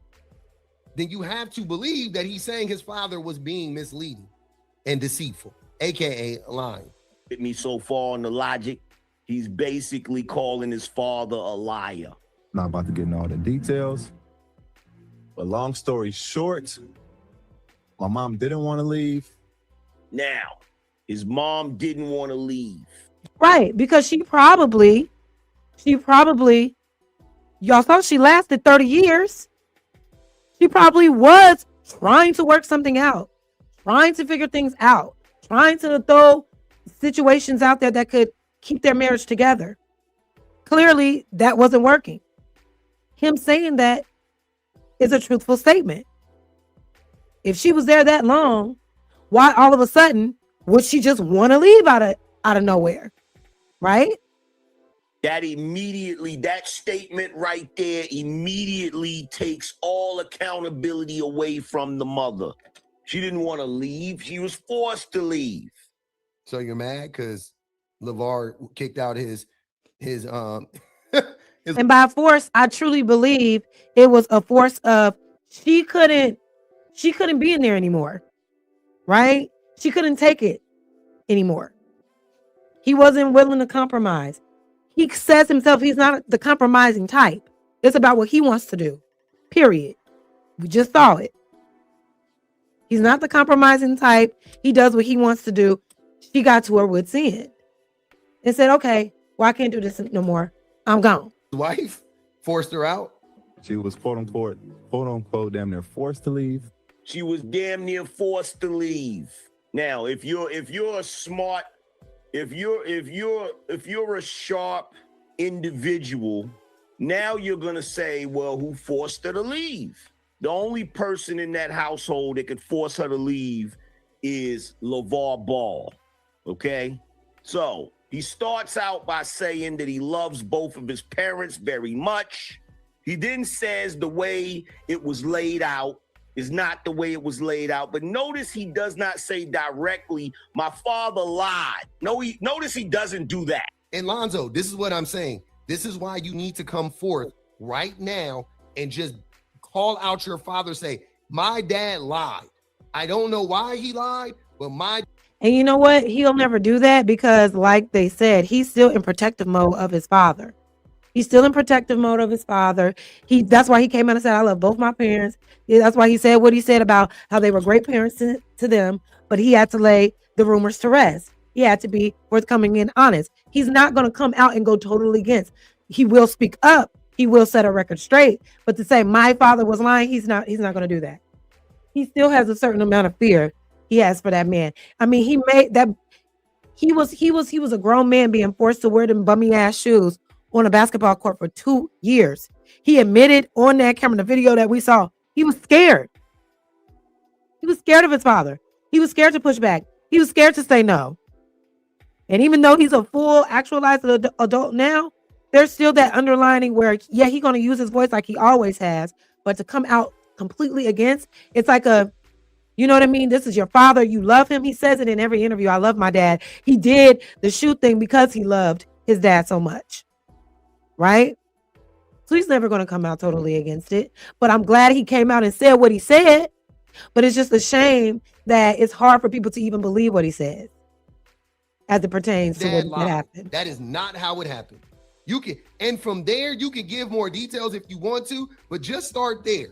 then you have to believe that he's saying his father was being misleading and deceitful, aka lying. Hit me so far on the logic, he's basically calling his father a liar. Not about to get into all the details, but long story short, my mom didn't want to leave. Now, his mom didn't want to leave. Right, because she probably, y'all thought she lasted 30 years. She probably was trying to work something out, trying to figure things out, trying to throw situations out there that could keep their marriage together. Clearly, that wasn't working. Him saying that is a truthful statement. If she was there that long, why all of a sudden would she just want to leave out of nowhere? Right? That statement right there immediately takes all accountability away from the mother. She didn't want to leave. She was forced to leave. So you're mad because LaVar kicked out his and by force, I truly believe it was a force of she couldn't be in there anymore. Right? She couldn't take it anymore. He wasn't willing to compromise. He says himself he's not the compromising type. It's about what he wants to do. Period. We just saw it. He's not the compromising type. He does what he wants to do. She got to her wit's end and said, okay, well, I can't do this no more. I'm gone. His wife forced her out. She was quote unquote, damn near forced to leave. She was damn near forced to leave. Now, if you're a smart, if you're a sharp individual, now you're gonna say, well, who forced her to leave? The only person in that household that could force her to leave is LaVar Ball. Okay? So he starts out by saying that he loves both of his parents very much. He then says the way it was laid out is not the way it was laid out. But notice he does not say directly, my father lied. Notice he doesn't do that. And Lonzo, this is what I'm saying. This is why you need to come forth right now and just call out your father. Say, my dad lied. I don't know why he lied, but And you know what? He'll never do that because, like they said, he's still in protective mode of his father. He's still in protective mode of his father. That's why he came out and said, I love both my parents. Yeah, that's why he said what he said about how they were great parents to them, but he had to lay the rumors to rest. He had to be forthcoming and honest. He's not going to come out and go totally against. He will speak up. He will set a record straight. But to say my father was lying, he's not going to do that. He still has a certain amount of fear he has for that man. I mean, he made that. He was a grown man being forced to wear them bummy ass shoes on a basketball court for 2 years. He admitted on that camera, the video that we saw, he was scared. He was scared of his father. He was scared to push back. He was scared to say no. And even though he's a full actualized adult now, there's still that underlining where, yeah, he's going to use his voice like he always has, but to come out completely against, it's like you know what I mean? This is your father. You love him. He says it in every interview. I love my dad. He did the shoe thing because he loved his dad so much. Right? So he's never going to come out totally against it. But I'm glad he came out and said what he said. But it's just a shame that it's hard for people to even believe what he said as it pertains to what happened. That is not how it happened. You can, and from there, you can give more details if you want to, but just start there.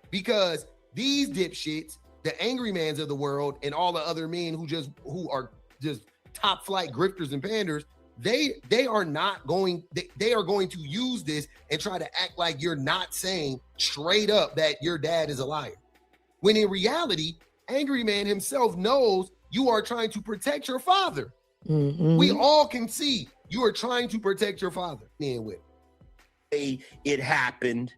Because these dipshits, the angry mans of the world, and all the other men who are just top flight grifters and panders, they are not going, they are going to use this and try to act like you're not saying straight up that your dad is a liar. When in reality, Angry Man himself knows you are trying to protect your father. Mm-hmm. We all can see you are trying to protect your father. It happened.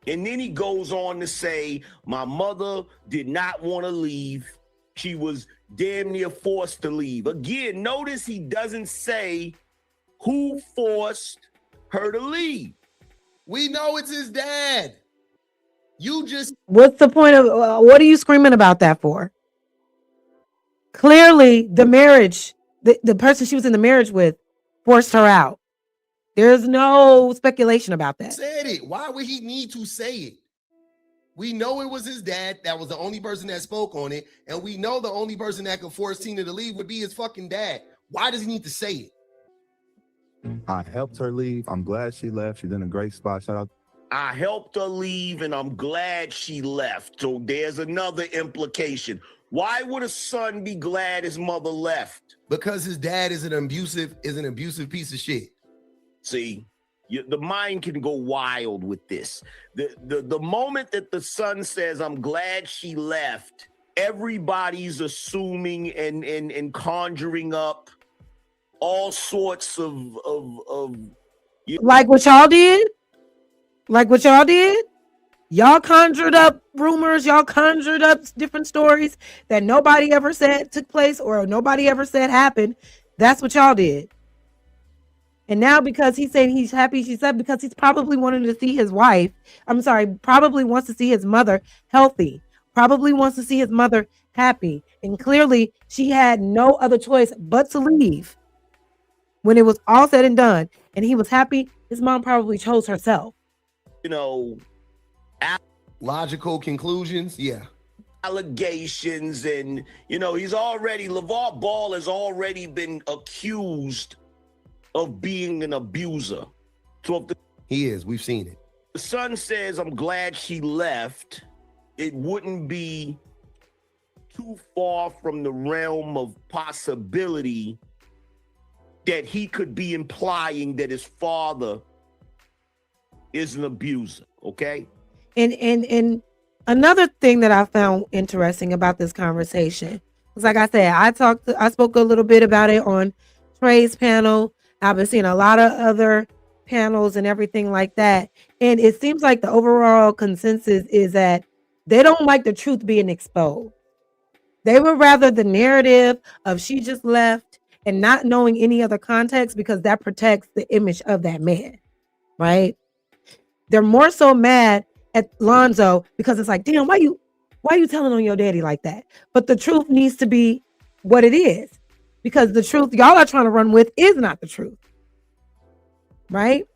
And then he goes on to say, my mother did not want to leave. She was damn near forced to leave. Again, notice he doesn't say who forced her to leave. We know it's his dad. What's the point of, what are you screaming about that for? Clearly, the marriage, the person she was in the marriage with forced her out. There's no speculation about that. Said it. Why would he need to say it? We know it was his dad. That was the only person that spoke on it. And we know the only person that could force Tina to leave would be his fucking dad. Why does he need to say it? I helped her leave. I'm glad she left. She's in a great spot. Shout out. I helped her leave and I'm glad she left. So there's another implication. Why would a son be glad his mother left? Because his dad is an abusive piece of shit. See, the mind can go wild with this. The moment that the son says, I'm glad she left, everybody's assuming and conjuring up all sorts of like what y'all did? Like what y'all did? Y'all conjured up rumors, y'all conjured up different stories that nobody ever said took place or nobody ever said happened. That's what y'all did. And now because he's saying he's happy, she said because he's probably wanted to see his wife. Probably wants to see his mother healthy. Probably wants to see his mother happy. And clearly she had no other choice but to leave. When it was all said and done and he was happy, his mom probably chose herself. Logical conclusions, yeah. Allegations and, LaVar Ball has already been accused of being an abuser. So if he is, we've seen it. The son says, I'm glad she left, it wouldn't be too far from the realm of possibility that he could be implying that his father is an abuser, okay? And another thing that I found interesting about this conversation was, like I said, I spoke a little bit about it on Trey's panel. I've been seeing a lot of other panels and everything like that. And it seems like the overall consensus is that they don't like the truth being exposed. They would rather the narrative of she just left and not knowing any other context because that protects the image of that man, right? They're more so mad at Lonzo because it's like, damn, why you telling on your daddy like that? But the truth needs to be what it is, because the truth y'all are trying to run with is not the truth, right?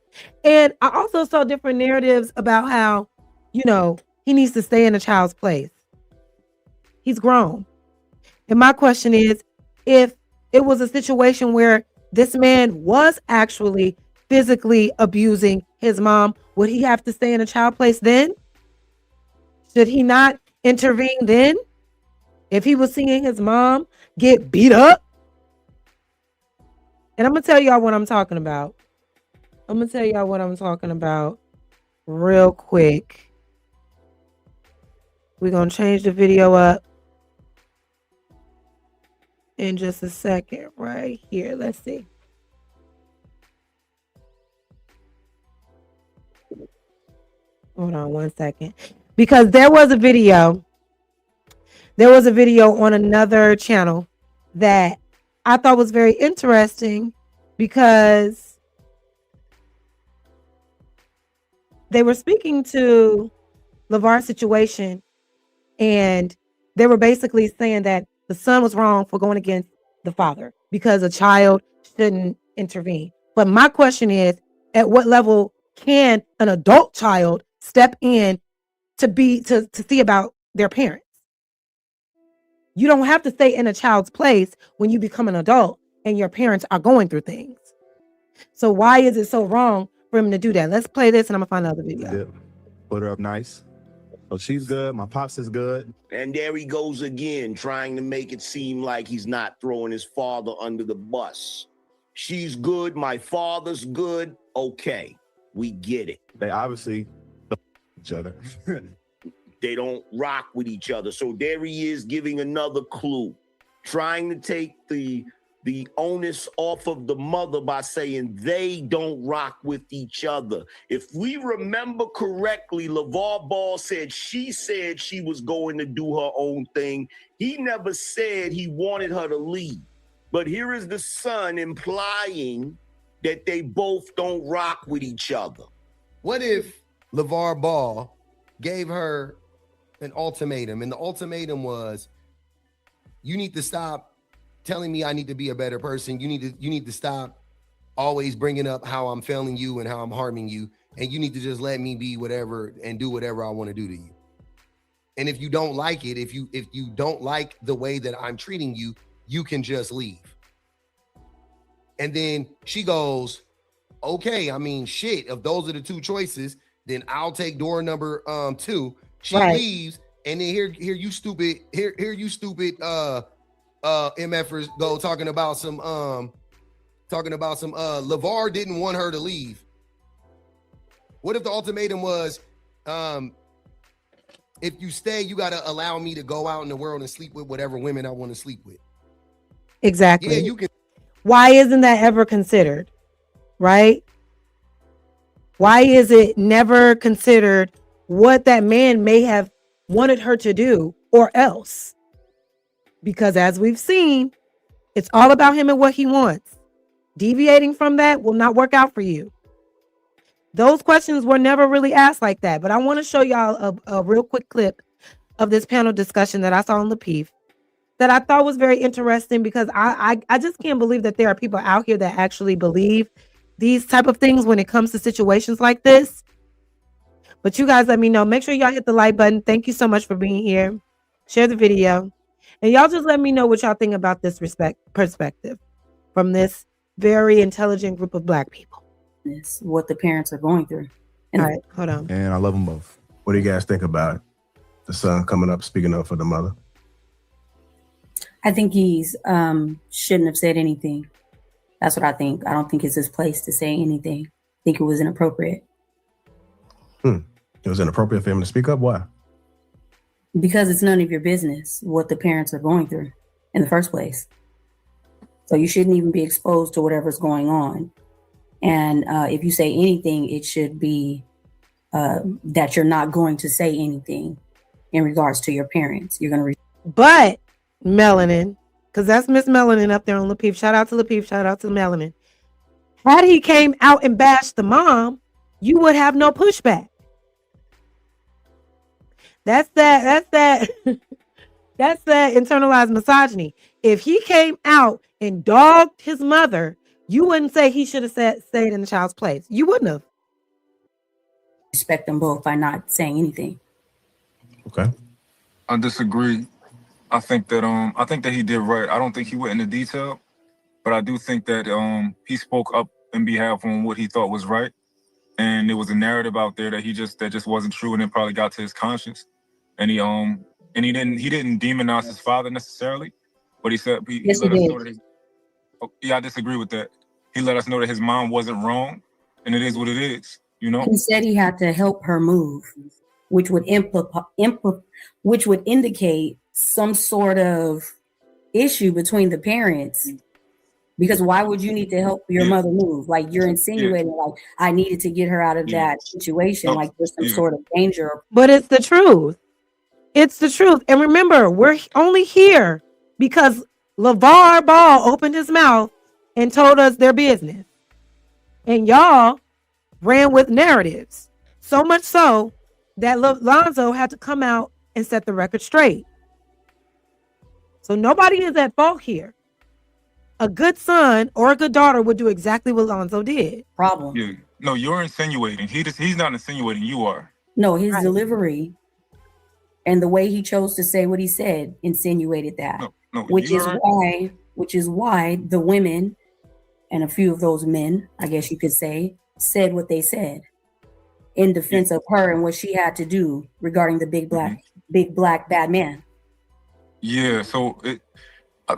And I also saw different narratives about how, he needs to stay in a child's place. He's grown. And my question is, if it was a situation where this man was actually physically abusing his mom, would he have to stay in a child place then? Should he not intervene then? If he was seeing his mom get beat up? And I'm going to tell y'all what I'm talking about. Real quick. We're going to change the video up in just a second right here. Let's see. Hold on one second. Because there was a video on another channel that I thought was very interesting because they were speaking to LaVar's situation and they were basically saying that the son was wrong for going against the father because a child shouldn't intervene. But my question is, at what level can an adult child step in to see about their parents? You don't have to stay in a child's place when you become an adult and your parents are going through things. So why is it so wrong for him to do that? Let's play this and I'm gonna find another video. Put her up nice. So she's good. My pops is good. And there he goes again, trying to make it seem like he's not throwing his father under the bus. She's good. My father's good. Okay, we get it. They obviously each other. They don't rock with each other. So there he is giving another clue, trying to take the onus off of the mother by saying they don't rock with each other. If we remember correctly, LaVar Ball said she was going to do her own thing. He never said he wanted her to leave. But here is the son implying that they both don't rock with each other. What if LaVar Ball gave her an ultimatum, and the ultimatum was, you need to stop telling me I need to be a better person. You need to stop always bringing up how I'm failing you and how I'm harming you, and you need to just let me be whatever and do whatever I want to do to you. And if you don't like it, if you don't like the way that I'm treating you, you can just leave. And then she goes, okay, I mean, shit, if those are the two choices, then I'll take door number 2. She leaves, and then here you stupid MFers go talking about some LaVar didn't want her to leave. What if the ultimatum was if you stay, you got to allow me to go out in the world and sleep with whatever women I want to sleep with? Exactly. Yeah, you can. Why isn't that ever considered? Right? Why is it never considered what that man may have wanted her to do or else? Because as we've seen, it's all about him and what he wants. Deviating from that will not work out for you. Those questions were never really asked like that. But I want to show y'all a real quick clip of this panel discussion that I saw on LaPeef that I thought was very interesting, because I just can't believe that there are people out here that actually believe these type of things when it comes to situations like this. But you guys let me know. Make sure y'all hit the like button. Thank you so much for being here. Share the video. And y'all just let me know what y'all think about this perspective from this very intelligent group of Black people. What the parents are going through. All right, hold on. And I love them both. What do you guys think about the son coming up speaking up for the mother? I think he's shouldn't have said anything. That's what I think. I don't think it's his place to say anything. I think it was inappropriate. It was inappropriate for him to speak up? Why? Because it's none of your business what the parents are going through in the first place. So you shouldn't even be exposed to whatever's going on. And if you say anything, it should be that you're not going to say anything in regards to your parents. You're going to. But Melanin, because that's Miss Melanin up there on LaPeef. Shout out to LaPeef. Shout out to Melanin. Had he came out and bashed the mom, you would have no pushback. That's that that's that internalized misogyny. If he came out and dogged his mother, you wouldn't say he should have stayed in the child's place. You wouldn't have. Respect them both by not saying anything. Okay. I disagree. I think that he did right. I don't think he went into detail, but I do think that he spoke up in behalf on what he thought was right. And there was a narrative out there that just wasn't true, and it probably got to his conscience. And he didn't demonize his father necessarily, but he said he let us know that I disagree with that. He let us know that his mom wasn't wrong, and it is what it is, you know? He said he had to help her move, which would indicate some sort of issue between the parents. Because why would you need to help your mother move? Like, you're insinuating like I needed to get her out of that situation, like there's some sort of danger. But it's the truth. It's the truth. And remember, we're only here because LaVar Ball opened his mouth and told us their business. And y'all ran with narratives. So much so that Lonzo had to come out and set the record straight. So nobody is at fault here. A good son or a good daughter would do exactly what Lonzo did. Problem. Yeah. No, you're insinuating. He's not insinuating. You are. No, his delivery and the way he chose to say what he said insinuated that. No, which is why the women and a few of those men, I guess you could say, said what they said in defense of her and what she had to do regarding the big black bad man. Yeah. So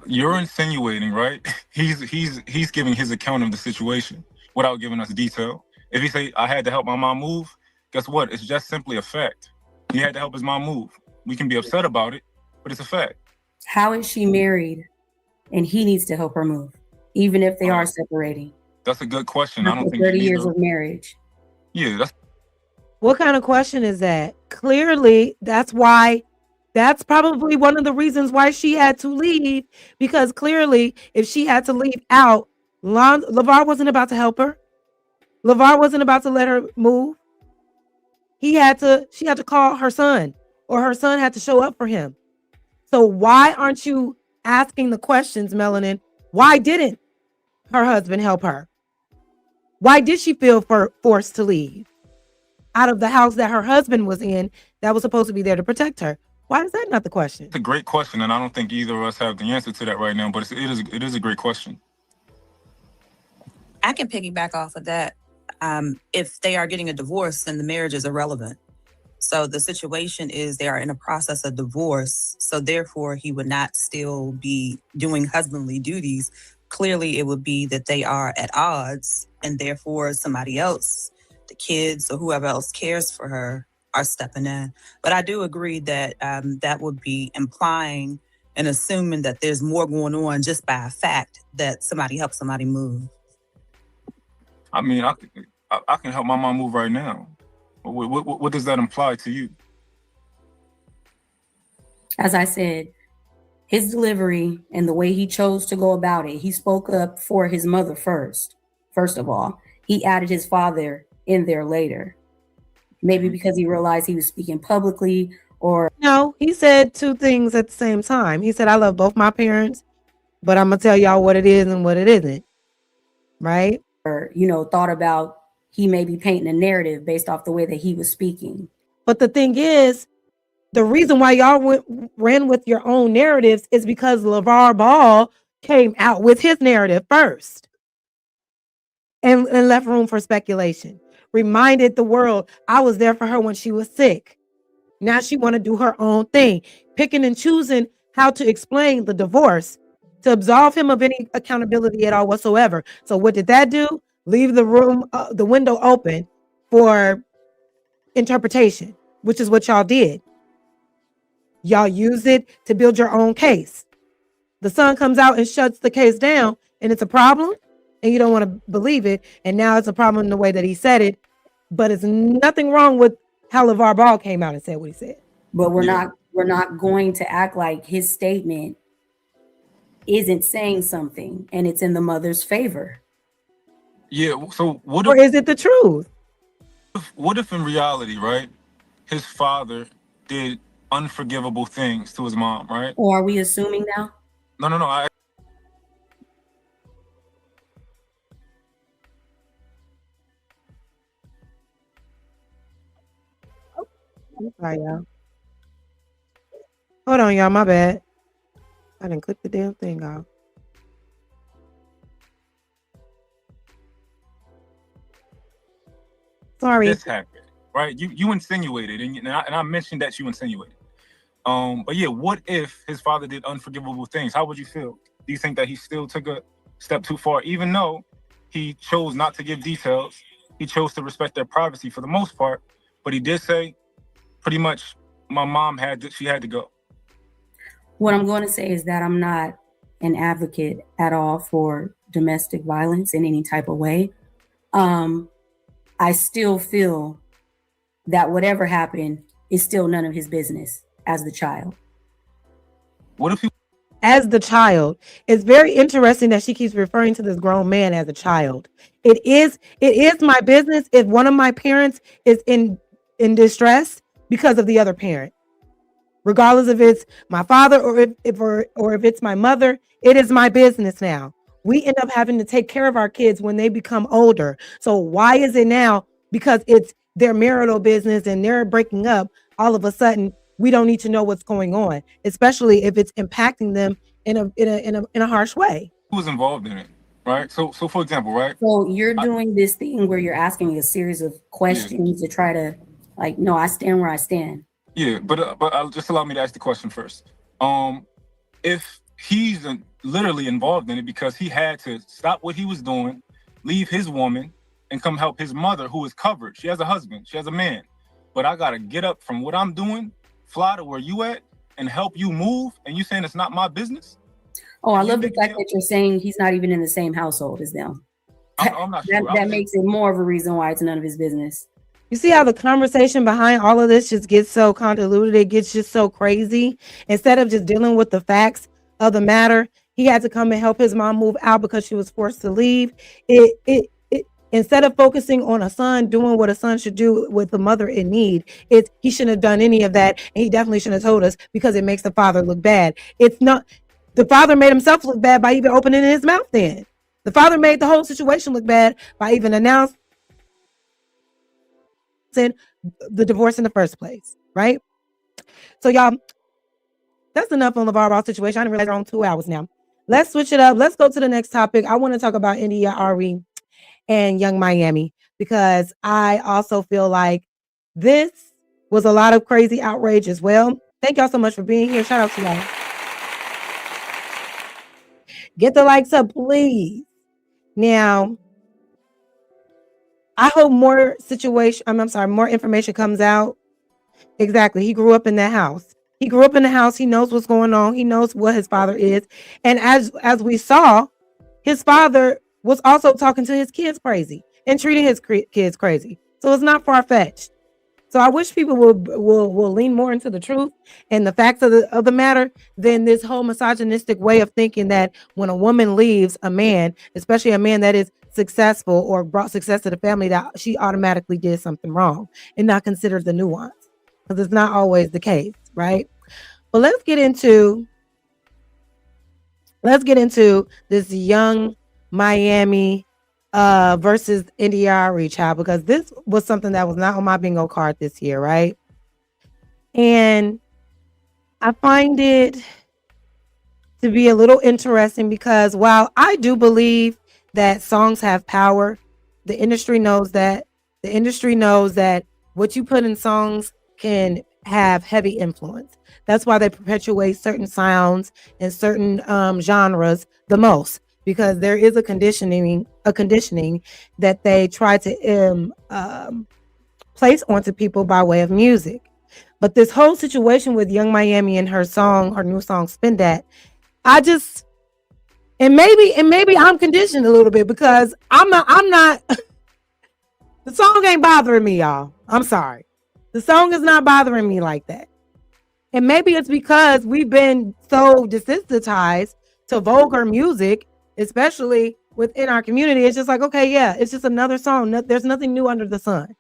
you're insinuating, right? He's giving his account of the situation without giving us detail. If he say I had to help my mom move, guess what? It's just simply a fact. He had to help his mom move. We can be upset about it, but it's a fact. How is she married and he needs to help her move, even if they are separating? That's a good question. After I don't think 30 years of marriage. Yeah, that's What kind of question is that? Clearly, that's probably one of the reasons why she had to leave, because clearly if she had to leave out, LaVar wasn't about to help her. LaVar wasn't about to let her move. She had to call her son, or her son had to show up for him. So why aren't you asking the questions, Melanin? Why didn't her husband help her? Why did she feel forced to leave out of the house that her husband was in that was supposed to be there to protect her? Why is that not the question? It's a great question, and I don't think either of us have the answer to that right now, but it is a great question. I can piggyback off of that. If they are getting a divorce, then the marriage is irrelevant. So the situation is they are in a process of divorce. So therefore, he would not still be doing husbandly duties. Clearly, it would be that they are at odds, and therefore somebody else, the kids or whoever else cares for her, are stepping in. But I do agree that that would be implying and assuming that there's more going on just by a fact that somebody helped somebody move. I mean, I can help my mom move right now. What does that imply to you? As I said, his delivery and the way he chose to go about it, he spoke up for his mother first of all. He added his father in there later. Maybe because he realized he was speaking publicly or... No, he said two things at the same time. He said, I love both my parents, but I'm going to tell y'all what it is and what it isn't. Right? Or, thought about he may be painting a narrative based off the way that he was speaking. But the thing is, the reason why y'all ran with your own narratives is because LaVar Ball came out with his narrative first and left room for speculation. Reminded the world, I was there for her when she was sick. Now she want to do her own thing, picking and choosing how to explain the divorce to absolve him of any accountability at all whatsoever. So what did that do? Leave the room, the window open for interpretation, which is what y'all did. Y'all use it to build your own case. The son comes out and shuts the case down, and it's a problem, and you don't want to believe it. And now it's a problem in the way that he said it, but it's nothing wrong with how LaVar Ball came out and said what he said. But we're not going to act like his statement isn't saying something and it's in the mother's favor. Yeah, so what or is it the truth? What if in reality, right, his father did unforgivable things to his mom, right? Or are we assuming now? No. I'm sorry, y'all. Hold on, y'all. My bad. I didn't click the damn thing off. Sorry. This happened, right? You insinuated, and I mentioned that you insinuated. But yeah, what if his father did unforgivable things? How would you feel? Do you think that he still took a step too far, even though he chose not to give details? He chose to respect their privacy for the most part, but he did say, pretty much, my mom had to go. What I'm going to say is that I'm not an advocate at all for domestic violence in any type of way. I still feel that whatever happened is still none of his business as the child. What if he... As the child, it's very interesting that she keeps referring to this grown man as a child. It is my business if one of my parents is in distress because of the other parent. Regardless if it's my father or if it's my mother, it is my business now. We end up having to take care of our kids when they become older. So why is it now, because it's their marital business and they're breaking up, all of a sudden we don't need to know what's going on, especially if it's impacting them in a harsh way? Who was involved in it, right? So for example, right? So you're doing this thing where you're asking a series of questions to try to, like, no, I stand where I stand. Yeah, but just allow me to ask the question first. If he's literally involved in it because he had to stop what he was doing, leave his woman, and come help his mother, who is covered. She has a husband, she has a man. But I gotta get up from what I'm doing, fly to where you at, and help you move, and you saying it's not my business? Oh, I love the fact that you're saying he's not even in the same household as them. I'm not sure. That makes it more of a reason why it's none of his business. You see how the conversation behind all of this just gets so convoluted, it gets just so crazy. Instead of just dealing with the facts of the matter, he had to come and help his mom move out because she was forced to leave. It instead of focusing on a son doing what a son should do with the mother in need, he shouldn't have done any of that, and he definitely shouldn't have told us because it makes the father look bad. It's not, the father made himself look bad by even opening his mouth then. The father made the whole situation look bad by even announcing the divorce in the first place, right? So y'all, that's enough on LaVar Ball situation. I didn't realize we're on 2 hours now. Let's switch it up. Let's go to the next topic. I want to talk about India Arie and Young Miami, because I also feel like this was a lot of crazy outrage as well. Thank y'all so much for being here. Shout out to y'all. Get the likes up, please. Now, I hope more information comes out. Exactly. He grew up in that house. He grew up in the house. He knows what's going on. He knows what his father is. And as we saw, his father was also talking to his kids crazy and treating his kids crazy. So it's not far-fetched. So I wish people will lean more into the truth and the facts of the matter than this whole misogynistic way of thinking that when a woman leaves a man, especially a man that is successful or brought success to the family, that she automatically did something wrong and not consider the nuance, because it's not always the case, right? But let's get into this Young Miami versus India Arie, child, because this was something that was not on my bingo card this year, right? And I find it to be a little interesting because while I do believe that songs have power, the industry knows that. The industry knows that what you put in songs can have heavy influence. That's why they perpetuate certain sounds and certain genres the most, because there is a conditioning that they try to place onto people by way of music. But this whole situation with Young Miami and her new song Spin That, and maybe I'm conditioned a little bit because I'm not the song ain't bothering me, y'all. I'm sorry. The song is not bothering me like that. And maybe it's because we've been so desensitized to vulgar music, especially within our community. It's just like, okay, yeah, it's just another song. There's nothing new under the sun,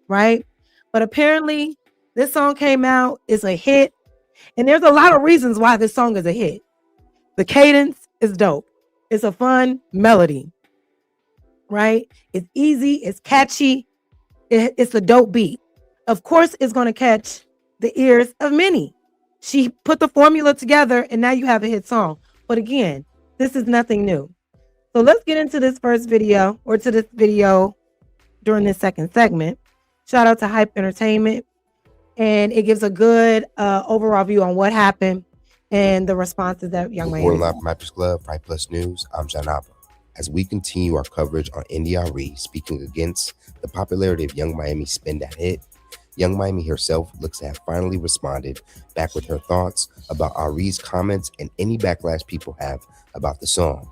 right? But apparently this song came out, it's a hit. And there's a lot of reasons why this song is a hit. The cadence is dope. It's a fun melody, right? It's easy, it's catchy, it's a dope beat. Of course, it's going to catch the ears of many. She put the formula together and now you have a hit song. But again, this is nothing new. So let's get into this video during this second segment. Shout out to Hype Entertainment. And it gives a good overall view on what happened and the responses that Young Miami. Live from Raptors Club, Right Plus News, I'm Janaba. As we continue our coverage on India Arie speaking against the popularity of Young Miami's Spin That hit, Young Miami herself looks to have finally responded back with her thoughts about Arie's comments and any backlash people have about the song.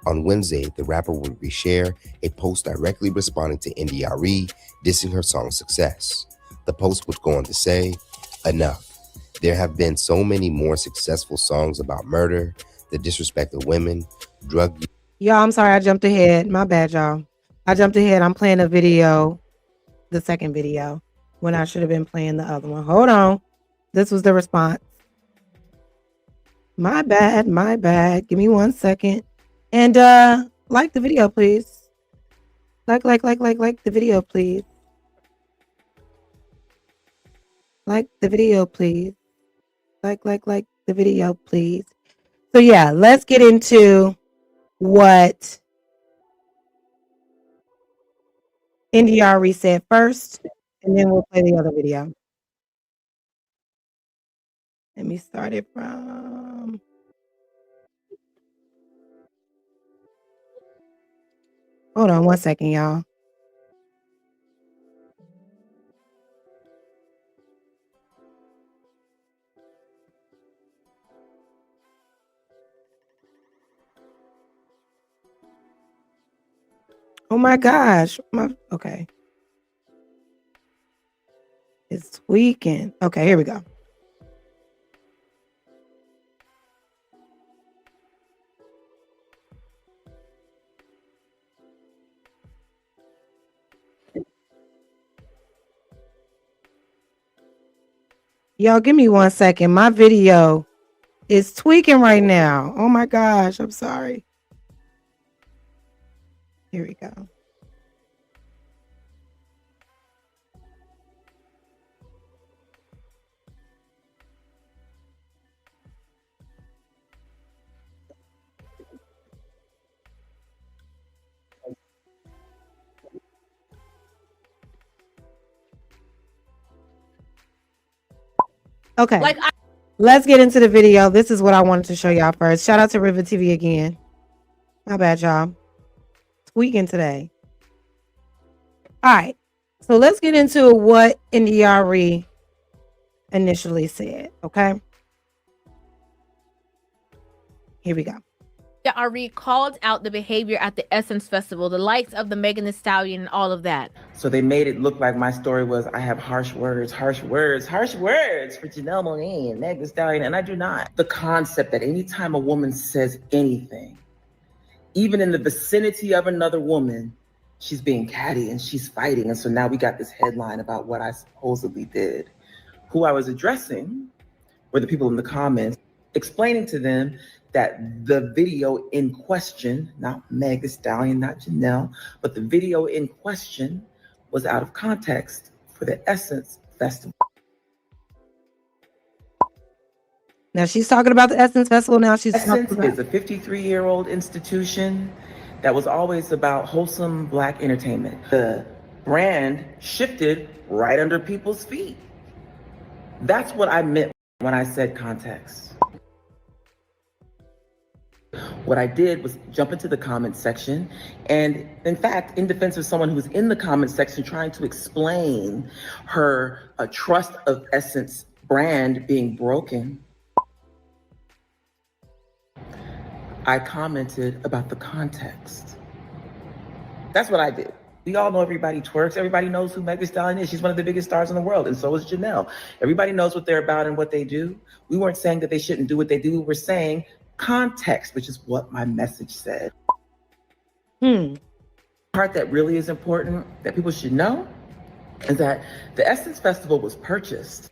On Wednesday, the rapper would reshare a post directly responding to India Arie, dissing her song's success. The post would go on to say, "Enough. There have been so many more successful songs about murder, the disrespect of women, drug use." Y'all, I'm sorry, I jumped ahead. My bad, y'all. I jumped ahead. I'm playing the second video, when I should have been playing the other one. Hold on. This was the response. My bad. Give me 1 second. And like the video, please. Like the video, please. Like the video, please. Like the video, please. So yeah, let's get into what India Arie said first, and then we'll play the other video. Let me start it from. Hold on 1 second, y'all. Oh my gosh. Okay. It's tweaking. Okay, here we go. Y'all, give me 1 second. My video is tweaking right now. Oh my gosh, I'm sorry. Here we go. Okay. Let's get into the video. This is what I wanted to show y'all first. Shout out to River TV again. My bad, y'all. Tweaking today. All right. So let's get into what Arie initially said. Okay. Here we go. Arie called out the behavior at the Essence Festival, the likes of the Megan Thee Stallion and all of that. So they made it look like my story was I have harsh words for Janelle Monáe and Megan Thee Stallion, and I do not. The concept that anytime a woman says anything, even in the vicinity of another woman, she's being catty and she's fighting. And so now we got this headline about what I supposedly did. Who I was addressing were the people in the comments, explaining to them that the video in question, not Meg Thee Stallion, not Janelle, but the video in question was out of context for the Essence Festival. Now she's talking about the Essence Festival. Now she's Essence is a 53-year-old institution that was always about wholesome Black entertainment. The brand shifted right under people's feet. That's what I meant when I said context. What I did was jump into the comment section, and in fact, in defense of someone who was in the comment section trying to explain her trust of Essence brand being broken, I commented about the context. That's what I did. We all know everybody twerks. Everybody knows who Meg Thee Stallion is. She's one of the biggest stars in the world, and so is Janelle. Everybody knows what they're about and what they do. We weren't saying that they shouldn't do what they do. We were saying context, which is what my message said. The part that really is important that people should know is that the Essence Festival was purchased.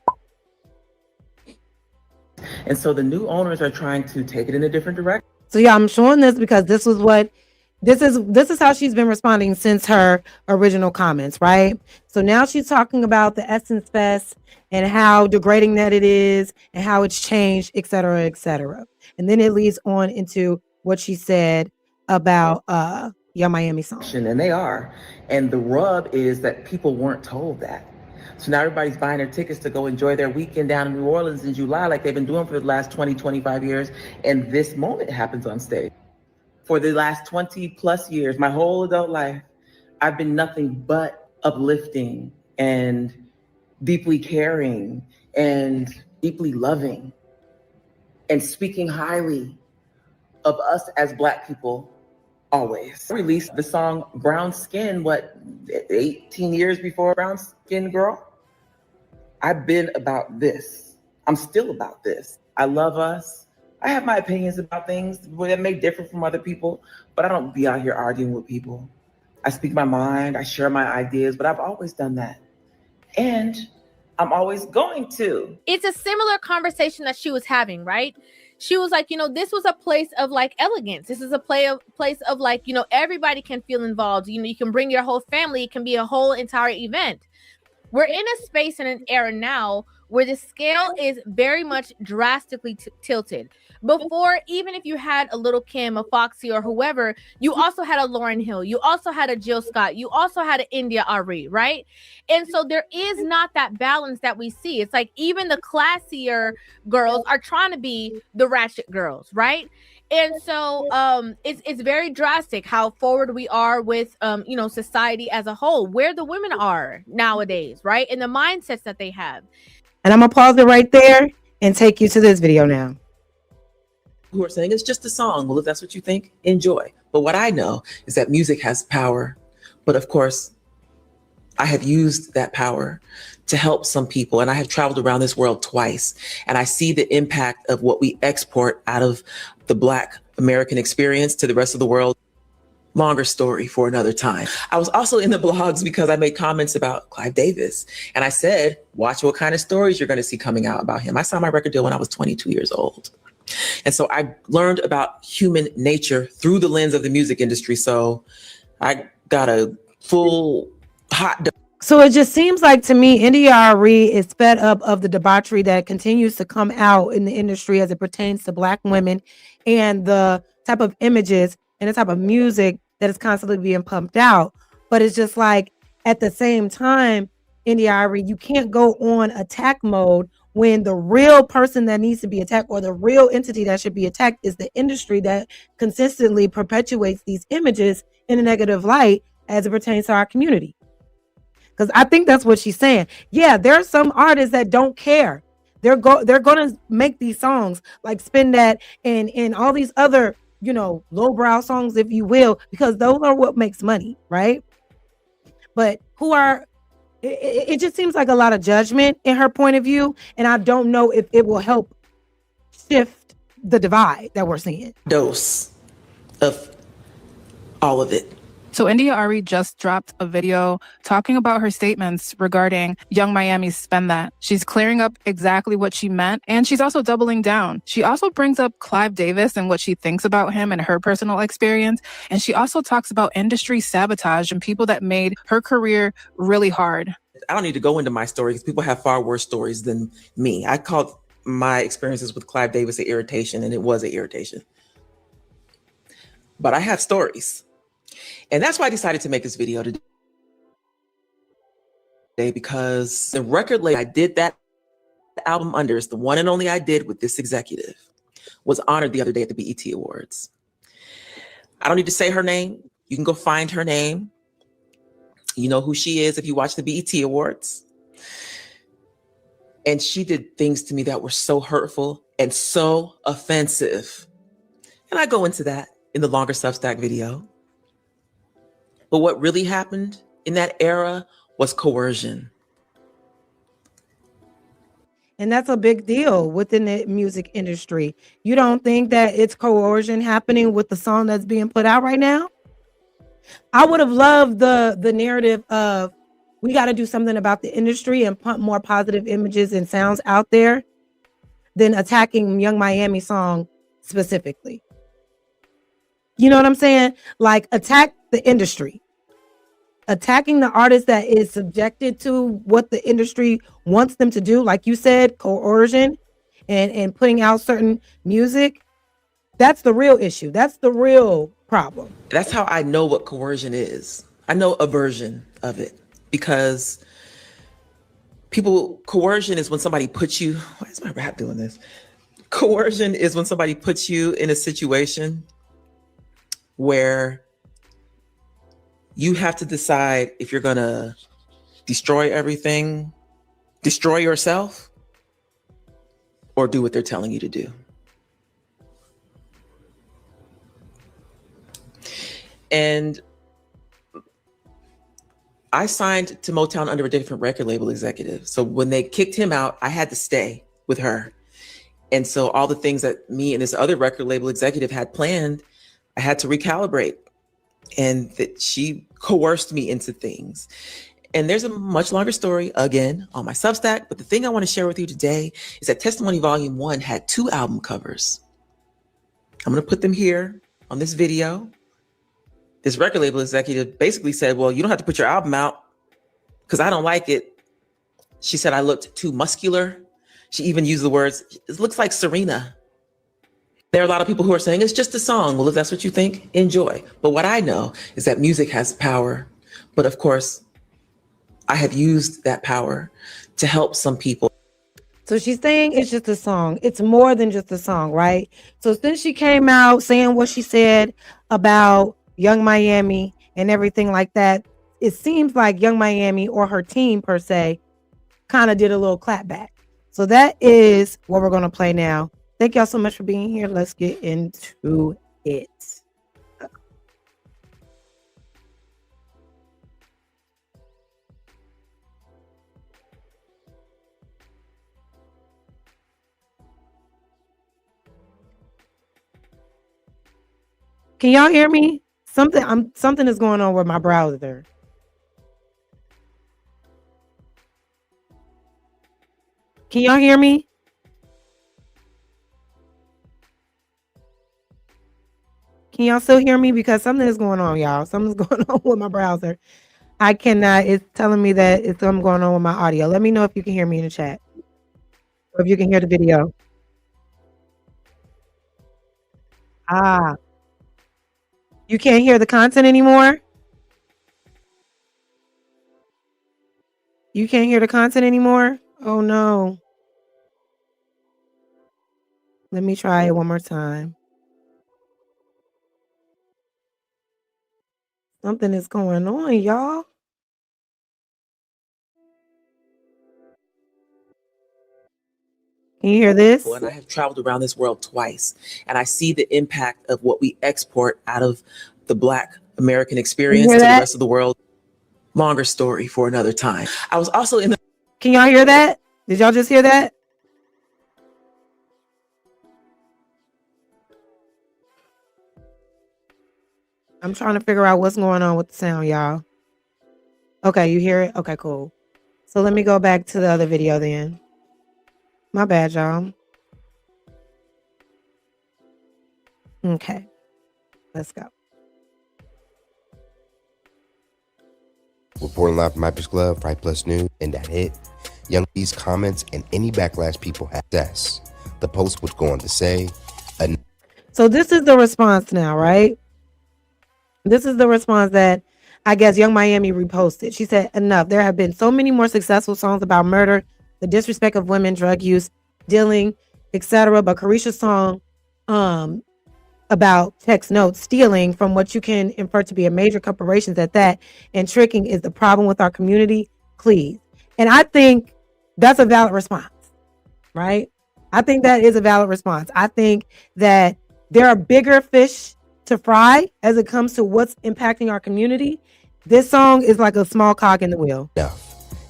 And so the new owners are trying to take it in a different direction. So yeah, I'm showing this because this is how she's been responding since her original comments, right? So now she's talking about the Essence Fest and how degrading that it is and how it's changed, et cetera, et cetera. And then it leads on into what she said about Young Miami song. And they are. And the rub is that people weren't told that. So now everybody's buying their tickets to go enjoy their weekend down in New Orleans in July like they've been doing for the last 20, 25 years. And this moment happens on stage. For the last 20 plus years, my whole adult life, I've been nothing but uplifting and deeply caring and deeply loving and speaking highly of us as Black people always. I released the song Brown Skin, 18 years before Brown Skin Girl? I've been about this. I'm still about this. I love us. I have my opinions about things that may differ from other people, but I don't be out here arguing with people. I speak my mind, I share my ideas, but I've always done that. And I'm always going to. It's a similar conversation that she was having, right? She was like, this was a place of like elegance. This is a place of like, everybody can feel involved. You can bring your whole family. It can be a whole entire event. We're in a space and an era now where the scale is very much drastically tilted. Before, even if you had a Little Kim, a Foxy, or whoever, you also had a Lauryn Hill. You also had a Jill Scott. You also had an India Arie, right? And so there is not that balance that we see. It's like even the classier girls are trying to be the ratchet girls, right? And so it's very drastic how forward we are with society as a whole, where the women are nowadays, right? And the mindsets that they have. And I'm gonna pause it right there and take you to this video now. Who are saying it's just a song. Well, if that's what you think, enjoy. But what I know is that music has power. But of course, I have used that power to help some people. And I have traveled around this world twice. And I see the impact of what we export out of the Black American experience to the rest of the world. Longer story for another time. I was also in the blogs because I made comments about Clive Davis. And I said, watch what kind of stories you're going to see coming out about him. I signed my record deal when I was 22 years old. And so I learned about human nature through the lens of the music industry. So I got a full hot dog. So it just seems like to me, India Arie is fed up of the debauchery that continues to come out in the industry as it pertains to Black women and the type of images and the type of music that is constantly being pumped out. But it's just like at the same time, India Arie, you can't go on attack mode when the real person that needs to be attacked or the real entity that should be attacked is the industry that consistently perpetuates these images in a negative light as it pertains to our community. Because I think that's what she's saying. Yeah, there are some artists that don't care. They're gonna make these songs like Spin That and all these other, lowbrow songs, if you will, because those are what makes money, right? But it just seems like a lot of judgment in her point of view, and I don't know if it will help shift the divide that we're seeing. Dose of all of it. So India Arie just dropped a video talking about her statements regarding Young Miami's Spend That. She's clearing up exactly what she meant, and she's also doubling down. She also brings up Clive Davis and what she thinks about him and her personal experience. And she also talks about industry sabotage and people that made her career really hard. I don't need to go into my story because people have far worse stories than me. I called my experiences with Clive Davis an irritation, and it was an irritation. But I have stories. And that's why I decided to make this video today, because the record label I did that album under, is the one and only I did with this executive, was honored the other day at the BET Awards. I don't need to say her name. You can go find her name. You know who she is if you watch the BET Awards. And she did things to me that were so hurtful and so offensive. And I go into that in the longer Substack video. But what really happened in that era was coercion. And that's a big deal within the music industry. You don't think that it's coercion happening with the song that's being put out right now? I would have loved the narrative of we got to do something about the industry and pump more positive images and sounds out there than attacking Young Miami song specifically. You know what I'm saying? Like, attack the industry. Attacking the artist that is subjected to what the industry wants them to do, like you said, coercion and putting out certain music. That's the real issue. That's the real problem. That's how I know what coercion is. I know a version of it, because coercion is when somebody puts you, why is my rap doing this? Coercion is when somebody puts you in a situation where you have to decide if you're gonna destroy everything, destroy yourself, or do what they're telling you to do. And I signed to Motown under a different record label executive. So when they kicked him out, I had to stay with her. And so all the things that me and this other record label executive had planned, I had to recalibrate. And that she coerced me into things. And there's a much longer story, again, on my Substack. But the thing I want to share with you today is that Testimony Volume 1 had 2 album covers. I'm going to put them here on this video. This record label executive basically said, well, you don't have to put your album out because I don't like it. She said I looked too muscular. She even used the words, it looks like Serena. There are a lot of people who are saying it's just a song. Well, if that's what you think, enjoy. But what I know is that music has power. But of course, I have used that power to help some people. So she's saying it's just a song. It's more than just a song, right? So since she came out saying what she said about Young Miami and everything like that, it seems like Young Miami, or her team per se, kind of did a little clapback. So that is what we're going to play now. Thank y'all so much for being here. Let's get into it. Can y'all hear me? Something is going on with my browser. Can y'all hear me? Can y'all still hear me? Because something is going on, y'all. Something's going on with my browser. I cannot. It's telling me that it's something going on with my audio. Let me know if you can hear me in the chat. Or if you can hear the video. Ah. You can't hear the content anymore? You can't hear the content anymore? Oh no. Let me try it one more time. Something is going on, y'all. Can you hear this? And I have traveled around this world twice, and I see the impact of what we export out of the Black American experience to the rest of the world. Longer story for another time. I was also in the. Can y'all hear that? Did y'all just hear that? I'm trying to figure out what's going on with the sound, y'all. Okay, you hear it? Okay, cool. So let me go back to the other video then. My bad, y'all. Okay, let's go. Reporting live from Hypers Club, Fright Plus News, and that hit. Young B's comments and any backlash people had. The post would go on to say, so this is the response now, right? This is the response that I guess Young Miami reposted. She said, enough. There have been so many more successful songs about murder, the disrespect of women, drug use, dealing, etc. But Carisha's song about text notes, stealing from what you can infer to be a major corporations at that, and tricking is the problem with our community, please. And I think that's a valid response, right? I think that is a valid response. I think that there are bigger fish to fry as it comes to what's impacting our community. This song is like a small cog in the wheel.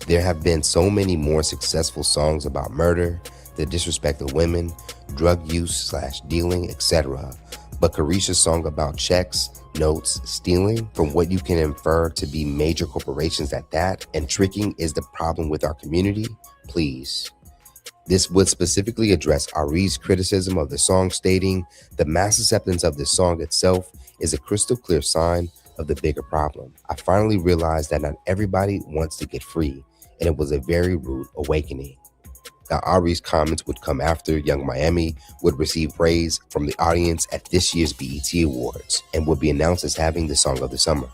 There have been so many more successful songs about murder, the disrespect of women, drug use / dealing, etc. But Carisha's song about checks, notes, stealing from what you can infer to be major corporations at that, and tricking is the problem with our community, please. This would specifically address Arie's criticism of the song, stating the mass acceptance of this song itself is a crystal clear sign of the bigger problem. I finally realized that not everybody wants to get free, and it was a very rude awakening. Now, Arie's comments would come after Young Miami would receive praise from the audience at this year's BET Awards and would be announced as having the Song of the Summer.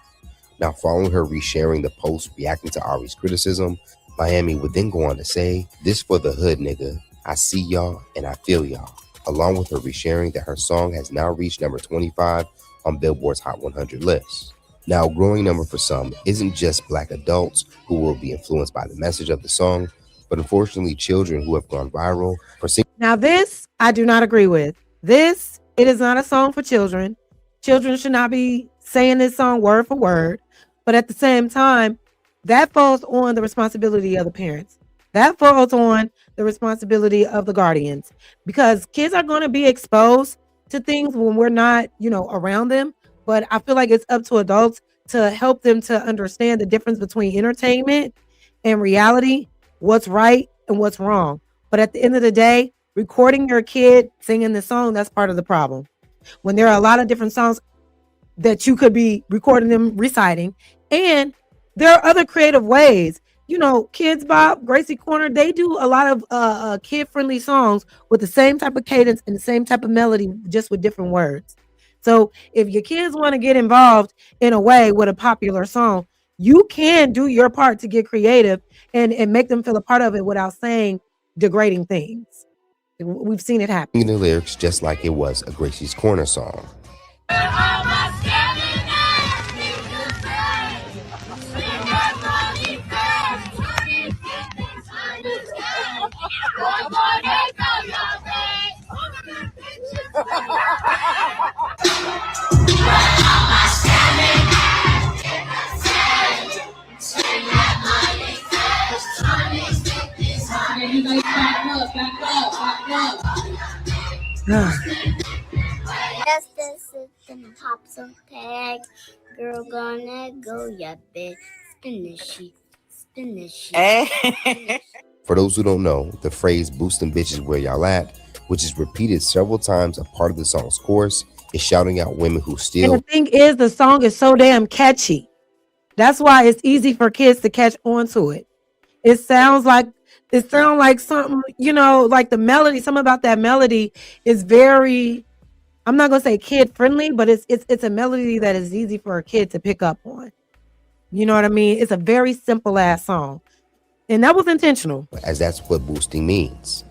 Now, following her resharing the post reacting to Arie's criticism, Miami would then go on to say, this for the hood, nigga. I see y'all and I feel y'all. Along with her resharing that her song has now reached number 25 on Billboard's Hot 100 list. Now, a growing number for some isn't just Black adults who will be influenced by the message of the song, but unfortunately children who have gone viral for singing. Now this, I do not agree with. This, it is not a song for children. Children should not be saying this song word for word. But at the same time, that falls on the responsibility of the parents. That falls on the responsibility of the guardians, because kids are going to be exposed to things when we're not, around them. But I feel like it's up to adults to help them to understand the difference between entertainment and reality, what's right and what's wrong. But at the end of the day, recording your kid singing the song, that's part of the problem. When there are a lot of different songs that you could be recording them reciting, and there are other creative ways. Kids Bop, Gracie Corner, they do a lot of kid-friendly songs with the same type of cadence and the same type of melody, just with different words. So if your kids want to get involved in a way with a popular song, you can do your part to get creative and make them feel a part of it without saying degrading things. We've seen it happen. Singing the lyrics just like it was a Gracie's Corner song. Just a sip and pop some peg. Girl gonna go, yeah, bitch. Spin the sheet. Spin the sheet. For those who don't know, the phrase boosting bitches where y'all at, which is repeated several times a part of the song's chorus, is shouting out women who And the steal. thing is, the song is so damn catchy. That's why it's easy for kids to catch onto it. It sounds like something, like the melody, something about that melody is very, I'm not gonna say kid friendly, but it's a melody that is easy for a kid to pick up on. You know what I mean? It's a very simple ass song. And that was intentional. As that's what boosting means.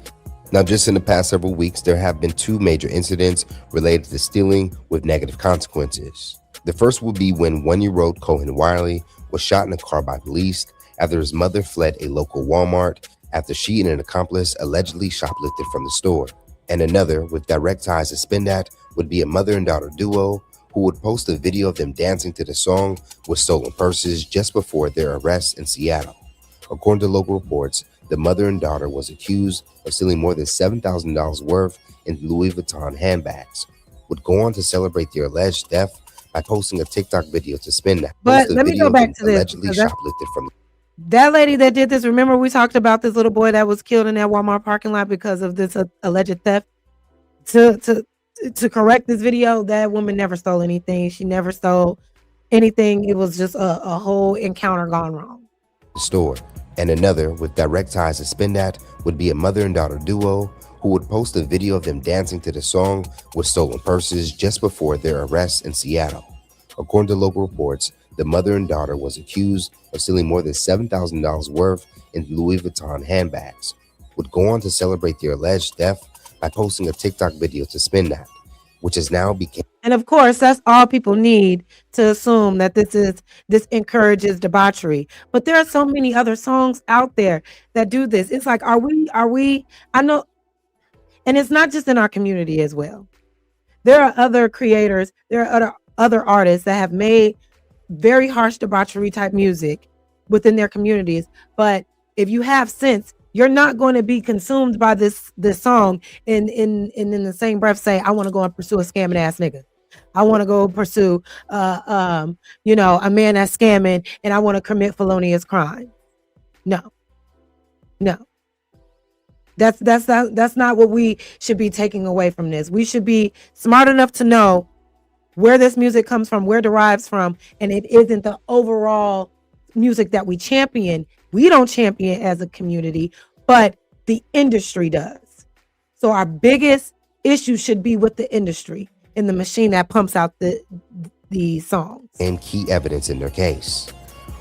Now, just in the past several weeks, there have been 2 major incidents related to stealing with negative consequences. The first will be when 1-year-old Cohen Wiley was shot in a car by police after his mother fled a local Walmart after she and an accomplice allegedly shoplifted from the store. And another, with direct ties to Spendat, would be a mother and daughter duo who would post a video of them dancing to the song with stolen purses just before their arrest in Seattle. According to local reports, the mother and daughter was accused of stealing more than $7,000 worth in Louis Vuitton handbags, would go on to celebrate their alleged theft by posting a TikTok video to spin that. But let me go back to this. Allegedly shoplifted from that lady that did this, remember we talked about this little boy that was killed in that Walmart parking lot because of this alleged theft? To correct this video, that woman never stole anything. She never stole anything. It was just a whole encounter gone wrong. the store. And another, with direct ties to Spendat, would be a mother and daughter duo who would post a video of them dancing to the song with stolen purses just before their arrest in Seattle. According to local reports, the mother and daughter was accused of stealing more than $7,000 worth in Louis Vuitton handbags, would go on to celebrate their alleged theft by posting a TikTok video to spin that, which has now become. And of course, that's all people need to assume that this encourages debauchery. But there are so many other songs out there that do this. It's like, are we, I know, and it's not just in our community as well. There are other creators, there are other artists that have made very harsh debauchery type music within their communities. But if you have sense, you're not going to be consumed by this song and in the same breath say, I want to go and pursue a scamming ass nigga. I want to go pursue a man that's scamming and I want to commit felonious crime. No. That's not what we should be taking away from this. We should be smart enough to know where this music comes from, where it derives from, and it isn't the overall music that we champion. We don't champion as a community, but the industry does. So our biggest issue should be with the industry and the machine that pumps out the songs. And key evidence in their case.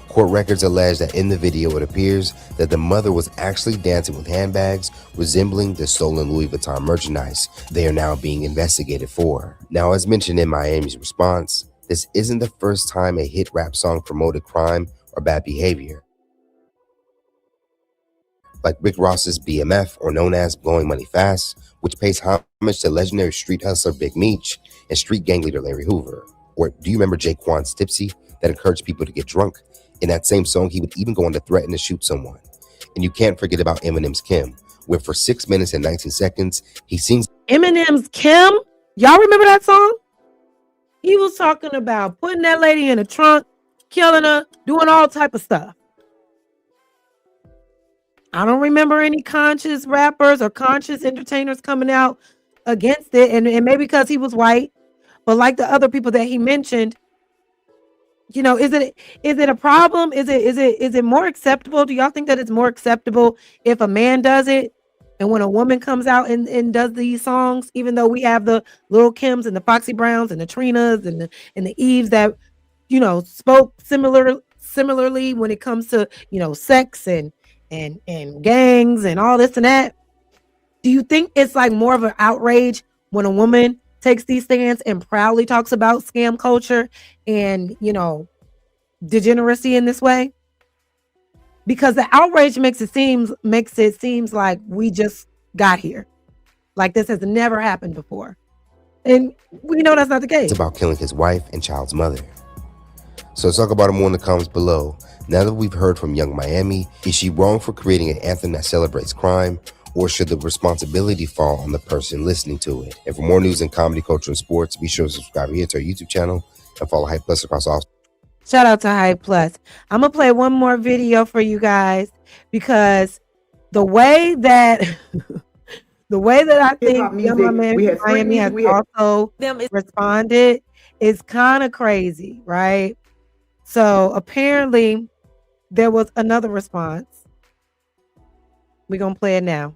Court records allege that in the video it appears that the mother was actually dancing with handbags resembling the stolen Louis Vuitton merchandise they are now being investigated for. Now, as mentioned in Miami's response, this isn't the first time a hit rap song promoted crime or bad behavior. Like Rick Ross's BMF, or known as Blowing Money Fast, which pays homage to legendary street hustler Big Meech and street gang leader Larry Hoover. Or do you remember Jaquan's Tipsy that encouraged people to get drunk? In that same song, he would even go on to threaten to shoot someone. And you can't forget about Eminem's Kim, where for 6 minutes and 19 seconds, he sings Eminem's Kim? Y'all remember that song? He was talking about putting that lady in a trunk, killing her, doing all type of stuff. I don't remember any conscious rappers or conscious entertainers coming out against it. And maybe because he was white, but like the other people that he mentioned, is it a problem? Is it more acceptable? Do y'all think that it's more acceptable if a man does it and when a woman comes out and does these songs, even though we have the Lil' Kims and the Foxy Browns and the Trinas and the Eves that, spoke similarly when it comes to, sex and gangs and all this and that? Do you think it's like more of an outrage when a woman takes these stands and proudly talks about scam culture and, degeneracy in this way? Because the outrage makes it seems like we just got here. Like this has never happened before. And we know that's not the case. It's about killing his wife and child's mother. So let's talk about it more in the comments below. Now that we've heard from Young Miami, is she wrong for creating an anthem that celebrates crime? Or should the responsibility fall on the person listening to it? And for more news in comedy, culture, and sports, be sure to subscribe here to our YouTube channel and follow Hype Plus across all. Shout out to Hype Plus. I'm going to play one more video for you guys because the way that the way that I think Hip-hop Young music, we had street Miami has music, we had also responded is kind of crazy, right? So apparently there was another response. We're gonna play it now.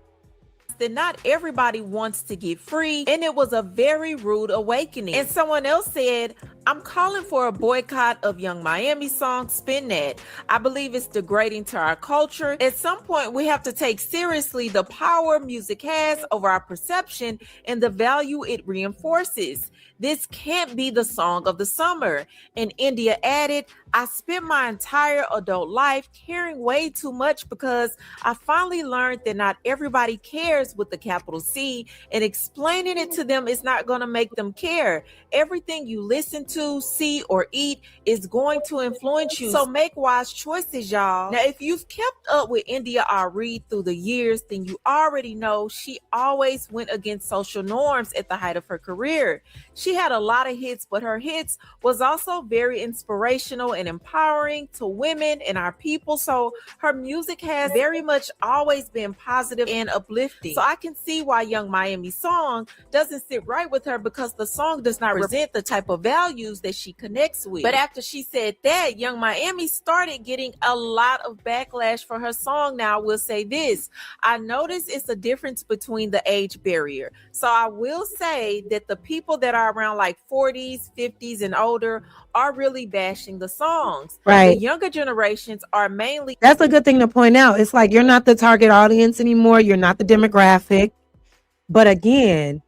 That not everybody wants to get free, and it was a very rude awakening. And someone else said, I'm calling for a boycott of Young Miami's song Spin That. I believe it's degrading to our culture. At some point, we have to take seriously the power music has over our perception and the value it reinforces. This can't be the song of the summer. And India added, I spent my entire adult life caring way too much because I finally learned that not everybody cares with the capital C, and explaining it to them is not going to make them care. Everything you listen to, see, or eat is going to influence you. So make wise choices, y'all. Now, if you've kept up with India Arie through the years, then you already know she always went against social norms at the height of her career. She had a lot of hits, but her hits was also very inspirational and empowering to women and our people. So her music has very much always been positive and uplifting. So I can see why Young Miami's song doesn't sit right with her, because the song does not represent the type of values that she connects with. But after she said that, Young Miami started getting a lot of backlash for her song. Now I will say this, I noticed it's a difference between the age barrier. So I will say that the people that are around like 40s, 50s, and older are really bashing the songs. Right. The younger generations are mainly. That's a good thing to point out. It's like you're not the target audience anymore. You're not the demographic. But again,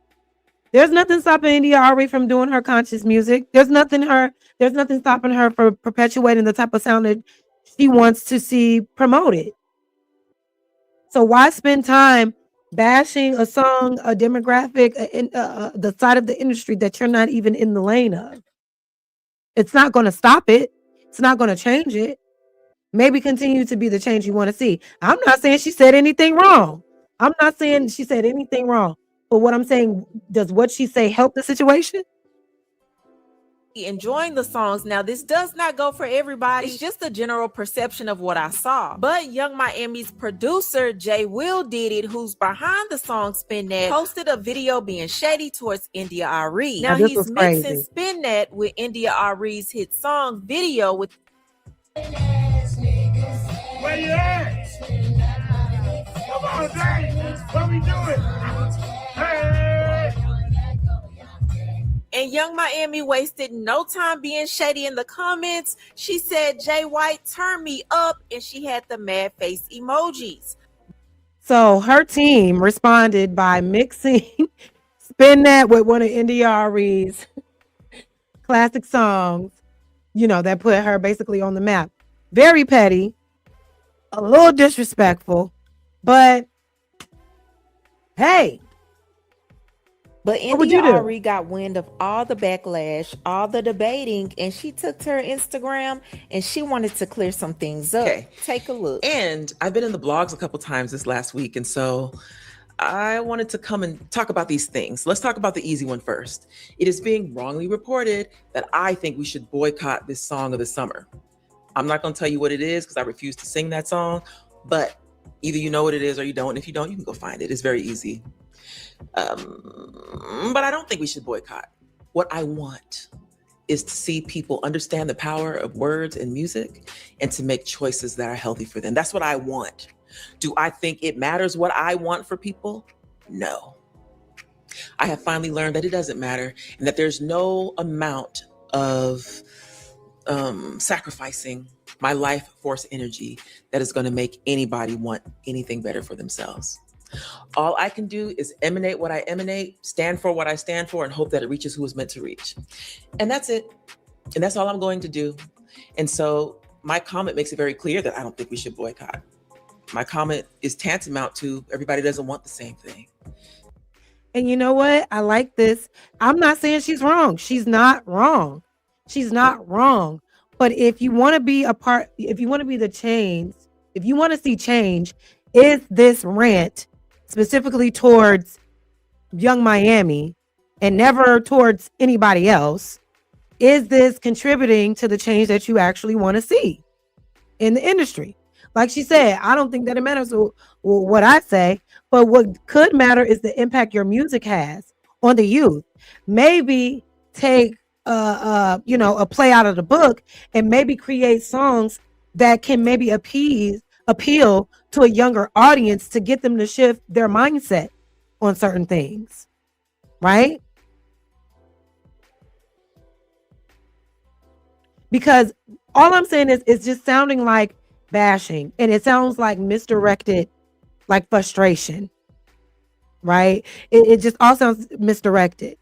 there's nothing stopping India Arie from doing her conscious music. There's nothing stopping her from perpetuating the type of sound that she wants to see promoted. So why spend time bashing a song, a demographic, the side of the industry that you're not even in the lane of? It's not going to stop it. It's not going to change it. Maybe continue to be the change you want to see. I'm not saying she said anything wrong. I'm not saying she said anything wrong. But what I'm saying, does what she say help the situation? Enjoying the songs. Now, this does not go for everybody. It's just a general perception of what I saw. But Young Miami's producer, Jay Will Did It, who's behind the song Spin That, posted a video being shady towards India Arie. Now, this he's was mixing crazy. Spin That with India Arie's hit song video with. Where you at? Come on, Jay. What we doing? Hey! And Young Miami wasted no time being shady in the comments. She said, Jay White, turn me up, and she had the mad face emojis. So her team responded by mixing Spin That with one of India Arie's classic songs, that put her basically on the map. Very petty, a little disrespectful, but hey. But India Arie got wind of all the backlash, all the debating, and she took to her Instagram and she wanted to clear some things up. Okay. Take a look. And I've been in the blogs a couple times this last week, and so I wanted to come and talk about these things. Let's talk about the easy one first. It is being wrongly reported that I think we should boycott this song of the summer. I'm not going to tell you what it is because I refuse to sing that song, but either you know what it is or you don't. And if you don't, you can go find it. It's very easy. But I don't think we should boycott. What I want is to see people understand the power of words and music and to make choices that are healthy for them. That's what I want. Do I think it matters what I want for people? No. I have finally learned that it doesn't matter and that there's no amount of sacrificing my life force energy that is going to make anybody want anything better for themselves. All I can do is emanate what I emanate, stand for what I stand for, and hope that it reaches who it's meant to reach. And that's it. And that's all I'm going to do. And so my comment makes it very clear that I don't think we should boycott. My comment is tantamount to everybody doesn't want the same thing. And you know what? I like this. I'm not saying she's wrong. She's not wrong. She's not wrong. But if you want to be a part, if you want to be the change, if you want to see change, is this rant specifically towards Young Miami and never towards anybody else? Is this contributing to the change that you actually want to see in the industry? Like she said, I don't think that it matters what I say, but what could matter is the impact your music has on the youth. Maybe take a play out of the book and maybe create songs that can maybe appeal to a younger audience to get them to shift their mindset on certain things, right? Because all I'm saying is it's just sounding like bashing, and it sounds like misdirected, like frustration, right? It just all sounds misdirected.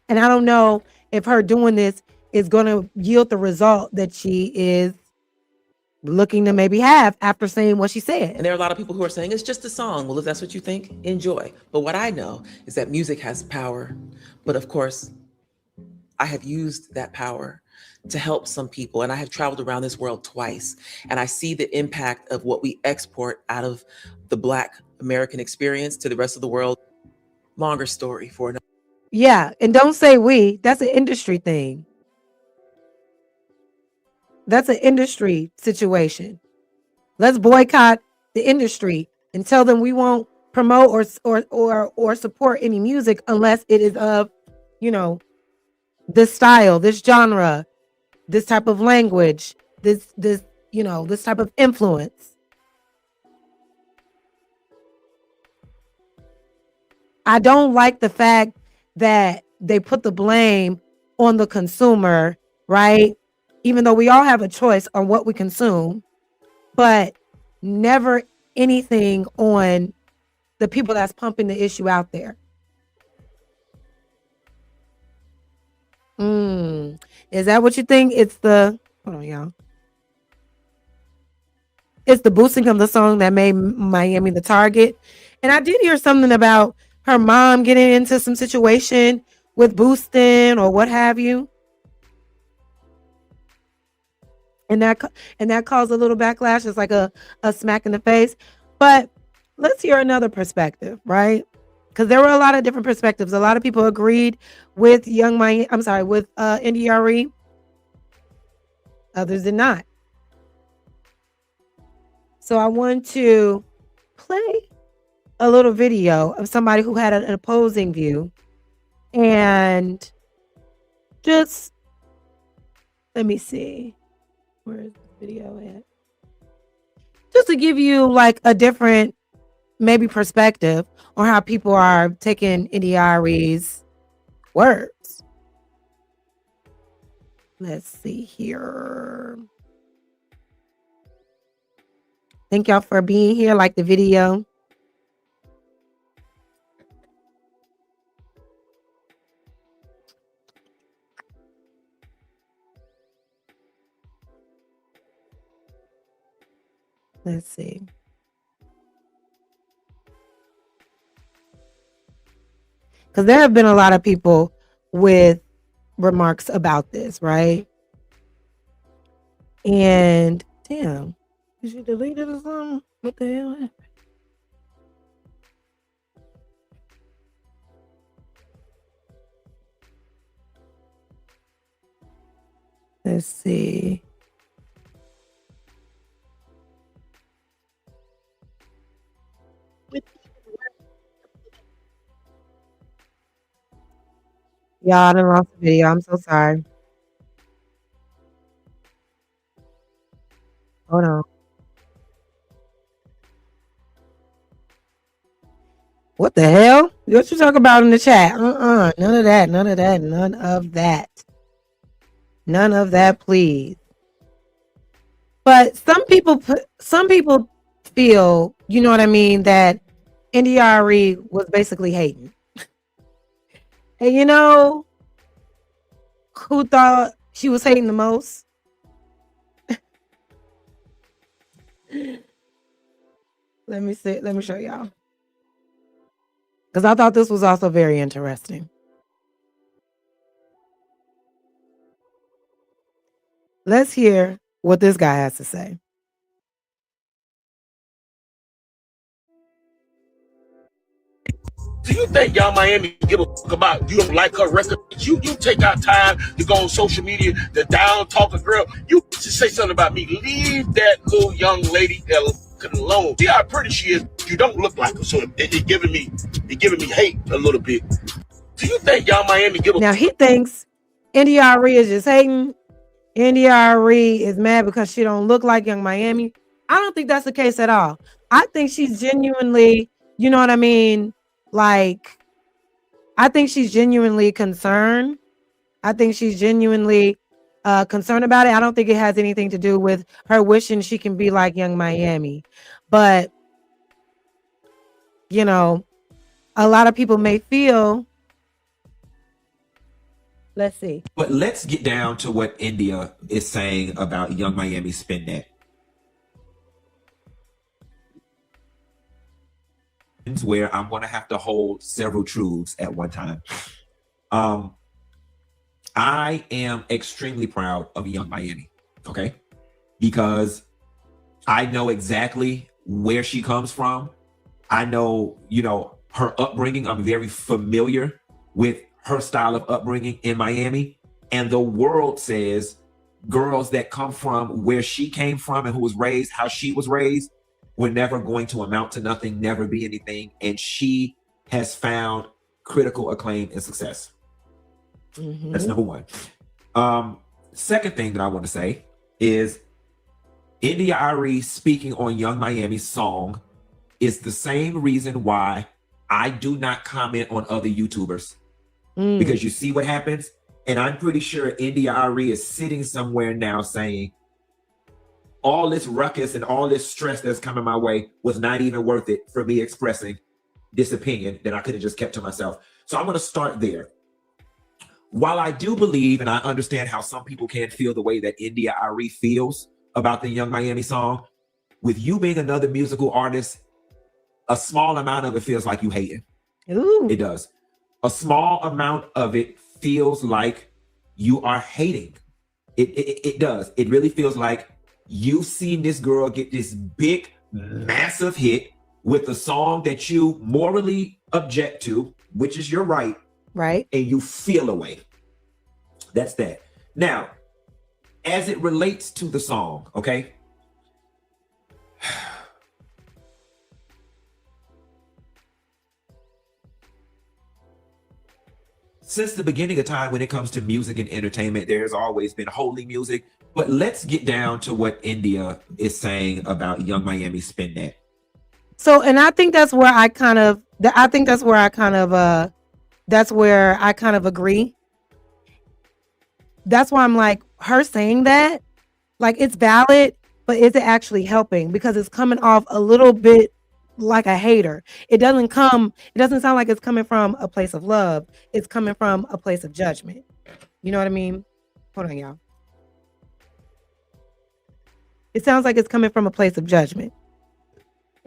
And I don't know if her doing this is going to yield the result that she is looking to maybe have after saying what she said. And there are a lot of people who are saying it's just a song. Well, if that's what you think, enjoy. But what I know is that music has power. But of course, I have used that power to help some people. And I have traveled around this world twice. And I see the impact of what we export out of the Black American experience to the rest of the world. Longer story for another. Yeah. And don't say we. That's an industry thing. That's an industry situation. Let's boycott the industry and tell them we won't promote or support any music unless it is of, this style, this genre, this type of language, this type of influence. I don't like the fact that they put the blame on the consumer, right? Even though we all have a choice on what we consume, but never anything on the people that's pumping the issue out there. Is that what you think? It's the hold on, y'all. It's the boosting of the song that made Miami the target. And I did hear something about her mom getting into some situation with boosting or what have you. And that caused a little backlash. It's like a smack in the face. But let's hear another perspective, right? Because there were a lot of different perspectives. A lot of people agreed with India Arie. Others did not. So I want to play a little video of somebody who had an opposing view. And just let me see. Where's the video at? Just to give you like a different maybe perspective on how people are taking India Arie's words. Let's see here. Thank y'all for being here. Like the video. Let's see. Because there have been a lot of people with remarks about this, right? And damn, did you delete it or something? What the hell happened? Let's see. Y'all, I done lost the video. I'm so sorry. Hold on. What the hell? What you talk about in the chat? None of that. None of that. None of that. None of that, please. But some people feel, you know what I mean, that India Arie was basically hating. And you know who thought she was hating the most? Let me see. Let me show y'all. Because I thought this was also very interesting. Let's hear what this guy has to say. Do you think Young Miami give a fuck about you don't like her record? You take out time to go on social media to down talk a girl. You just say something about me. Leave that little young lady alone. See how pretty she is. You don't look like her, so it giving me hate a little bit. Do you think Young Miami give a Now he thinks Arie is just hating. Arie is mad because she don't look like Young Miami. I don't think that's the case at all. I think she's genuinely, you know what I mean? Like, I think she's genuinely concerned. I think she's genuinely concerned about it. I don't think it has anything to do with her wishing she can be like Young Miami. But, you know, a lot of people may feel, let's see. But let's get down to what India is saying about Young Miami Spin That. Where I'm going to have to hold several truths at one time. I am extremely proud of Young Miami, okay? Because I know exactly where she comes from. I know, you know, her upbringing. I'm very familiar with her style of upbringing in Miami. And the world says girls that come from where she came from and who was raised, how she was raised, were never going to amount to nothing, never be anything. And she has found critical acclaim and success. Mm-hmm. That's number one. Second thing that I want to say is Arie speaking on Young Miami's song is the same reason why I do not comment on other YouTubers. Because you see what happens. And I'm pretty sure Arie is sitting somewhere now saying, all this ruckus and all this stress that's coming my way was not even worth it for me expressing this opinion that I could have just kept to myself. So I'm going to start there. While I do believe and I understand how some people can feel the way that Arie feels about the Young Miami song, with you being another musical artist, a small amount of it feels like you hating. Ooh. It does. A small amount of it feels like you are hating. It does. It really feels like you've seen this girl get this big, massive hit with a song that you morally object to, which is your right. Right. And you feel away. That's that. Now, as it relates to the song, okay? Since the beginning of time, when it comes to music and entertainment, there's always been holy music. But let's get down to what India is saying about Young Miami Spin That. So, and I think that's where I kind of agree. That's why I'm like, her saying that, like, it's valid, but is it actually helping? Because it's coming off a little bit like a hater. It doesn't sound like it's coming from a place of love. It's coming from a place of judgment. You know what I mean? Hold on, y'all. It sounds like it's coming from a place of judgment.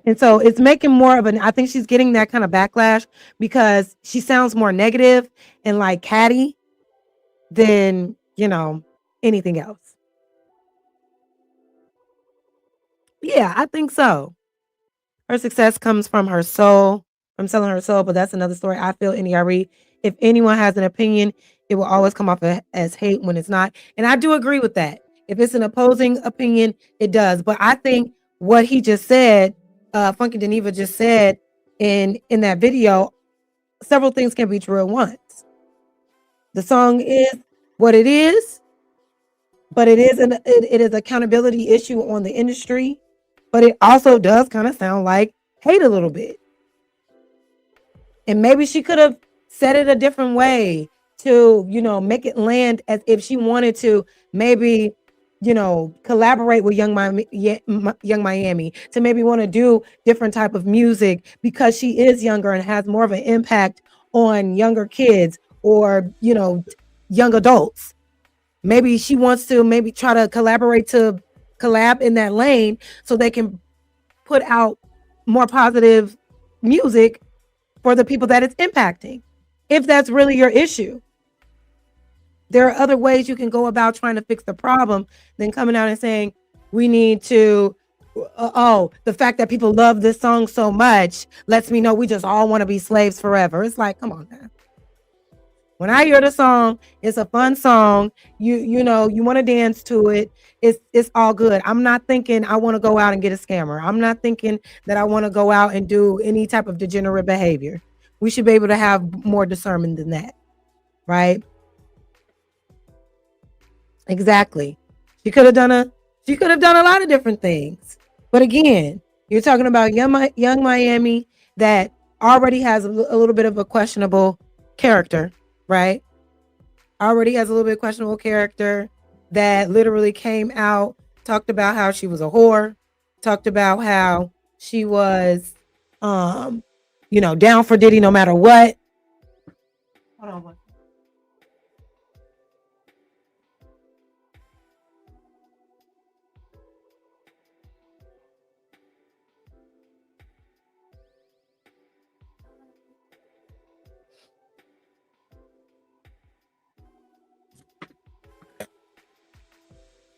And so it's making more of I think she's getting that kind of backlash because she sounds more negative and like catty than, you know, anything else. Yeah, I think so. Her success comes from her soul, from selling her soul, but that's another story. I feel Arie, if anyone has an opinion, it will always come off as hate when it's not. And I do agree with that. If it's an opposing opinion, it does. But I think what he just said, Funky Geneva just said in that video, several things can be true at once. The song is what it is, but it is accountability issue on the industry. But it also does kind of sound like hate a little bit. And maybe she could have said it a different way to, you know, make it land as if she wanted to maybe, you know, collaborate with Young Miami to maybe want to do different type of music because she is younger and has more of an impact on younger kids or, you know, young adults. Maybe she wants to maybe try to collab in that lane so they can put out more positive music for the people that it's impacting. If that's really your issue, there are other ways you can go about trying to fix the problem than coming out and saying we need to oh, the fact that people love this song so much lets me know we just all want to be slaves forever. It's like, come on now. When I hear the song, it's a fun song. You know, you want to dance to it. It's all good. I'm not thinking I want to go out and get a scammer. I'm not thinking that I want to go out and do any type of degenerate behavior. We should be able to have more discernment than that, right? Exactly. She could have done a lot of different things. But again, you're talking about young Miami that already has a little bit of a questionable character, right? Already has a little bit of questionable character that literally came out, talked about how she was a whore, talked about how she was down for Diddy no matter what. Hold on one.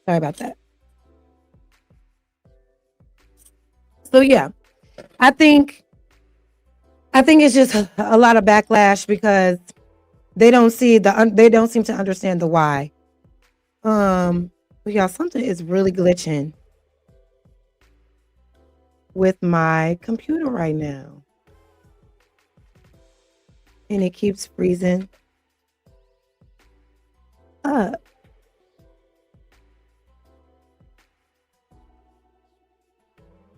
Sorry about that. So yeah, I think it's just a lot of backlash because they don't seem to understand the why. But y'all, something is really glitching with my computer right now, and it keeps freezing up.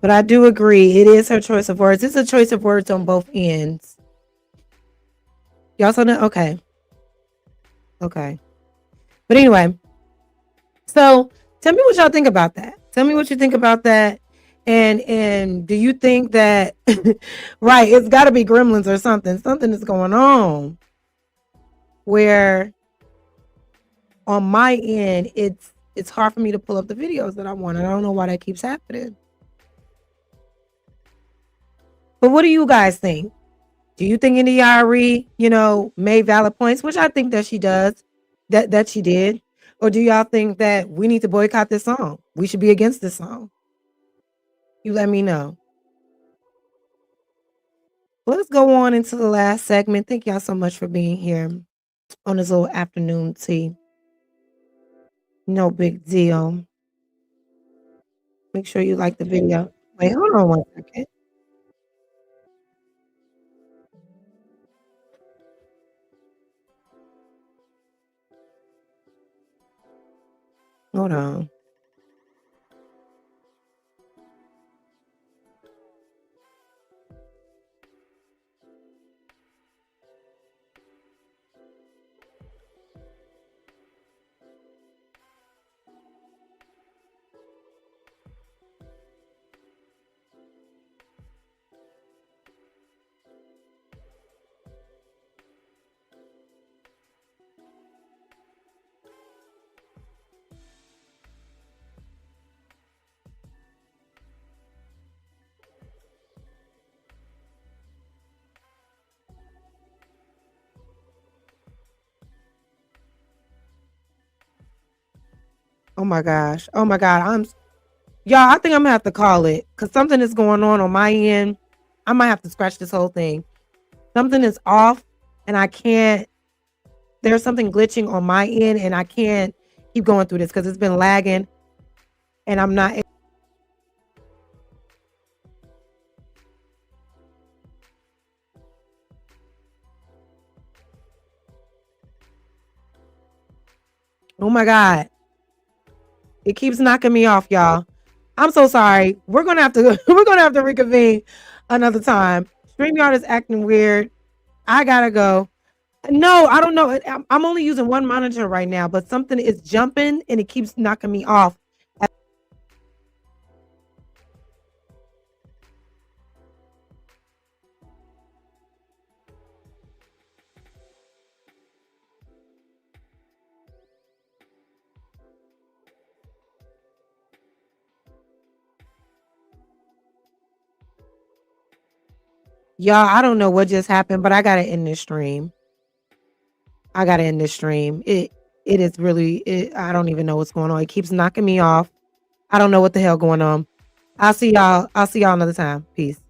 But I do agree, it is her choice of words. It's a choice of words on both ends. Y'all saw that? Okay. But anyway, so tell me what y'all think about that. Tell me what you think about that. And do you think that right, it's got to be gremlins or something. Something is going on where on my end it's hard for me to pull up the videos that I want. I don't know why that keeps happening. But what do you guys think? Do you think Arie, made valid points, which I think that she does, that she did? Or do y'all think that we need to boycott this song? We should be against this song? You let me know. Let's go on into the last segment. Thank y'all so much for being here on this little afternoon tea. No big deal. Make sure you like the video. Wait, hold on one second. Hold on. Oh my gosh. Oh my God. Y'all, I think I'm gonna have to call it because something is going on my end. I might have to scratch this whole thing. Something is off and I can't, there's something glitching on my end and I can't keep going through this because it's been lagging and I'm not. Oh my God. It keeps knocking me off, y'all. I'm so sorry. We're gonna have to reconvene another time. StreamYard is acting weird. I gotta go. No, I don't know. I'm only using one monitor right now, but something is jumping and it keeps knocking me off. Y'all, I don't know what just happened, but I gotta end this stream. It is really, I don't even know what's going on. It keeps knocking me off. I don't know what the hell going on. I'll see y'all another time. Peace.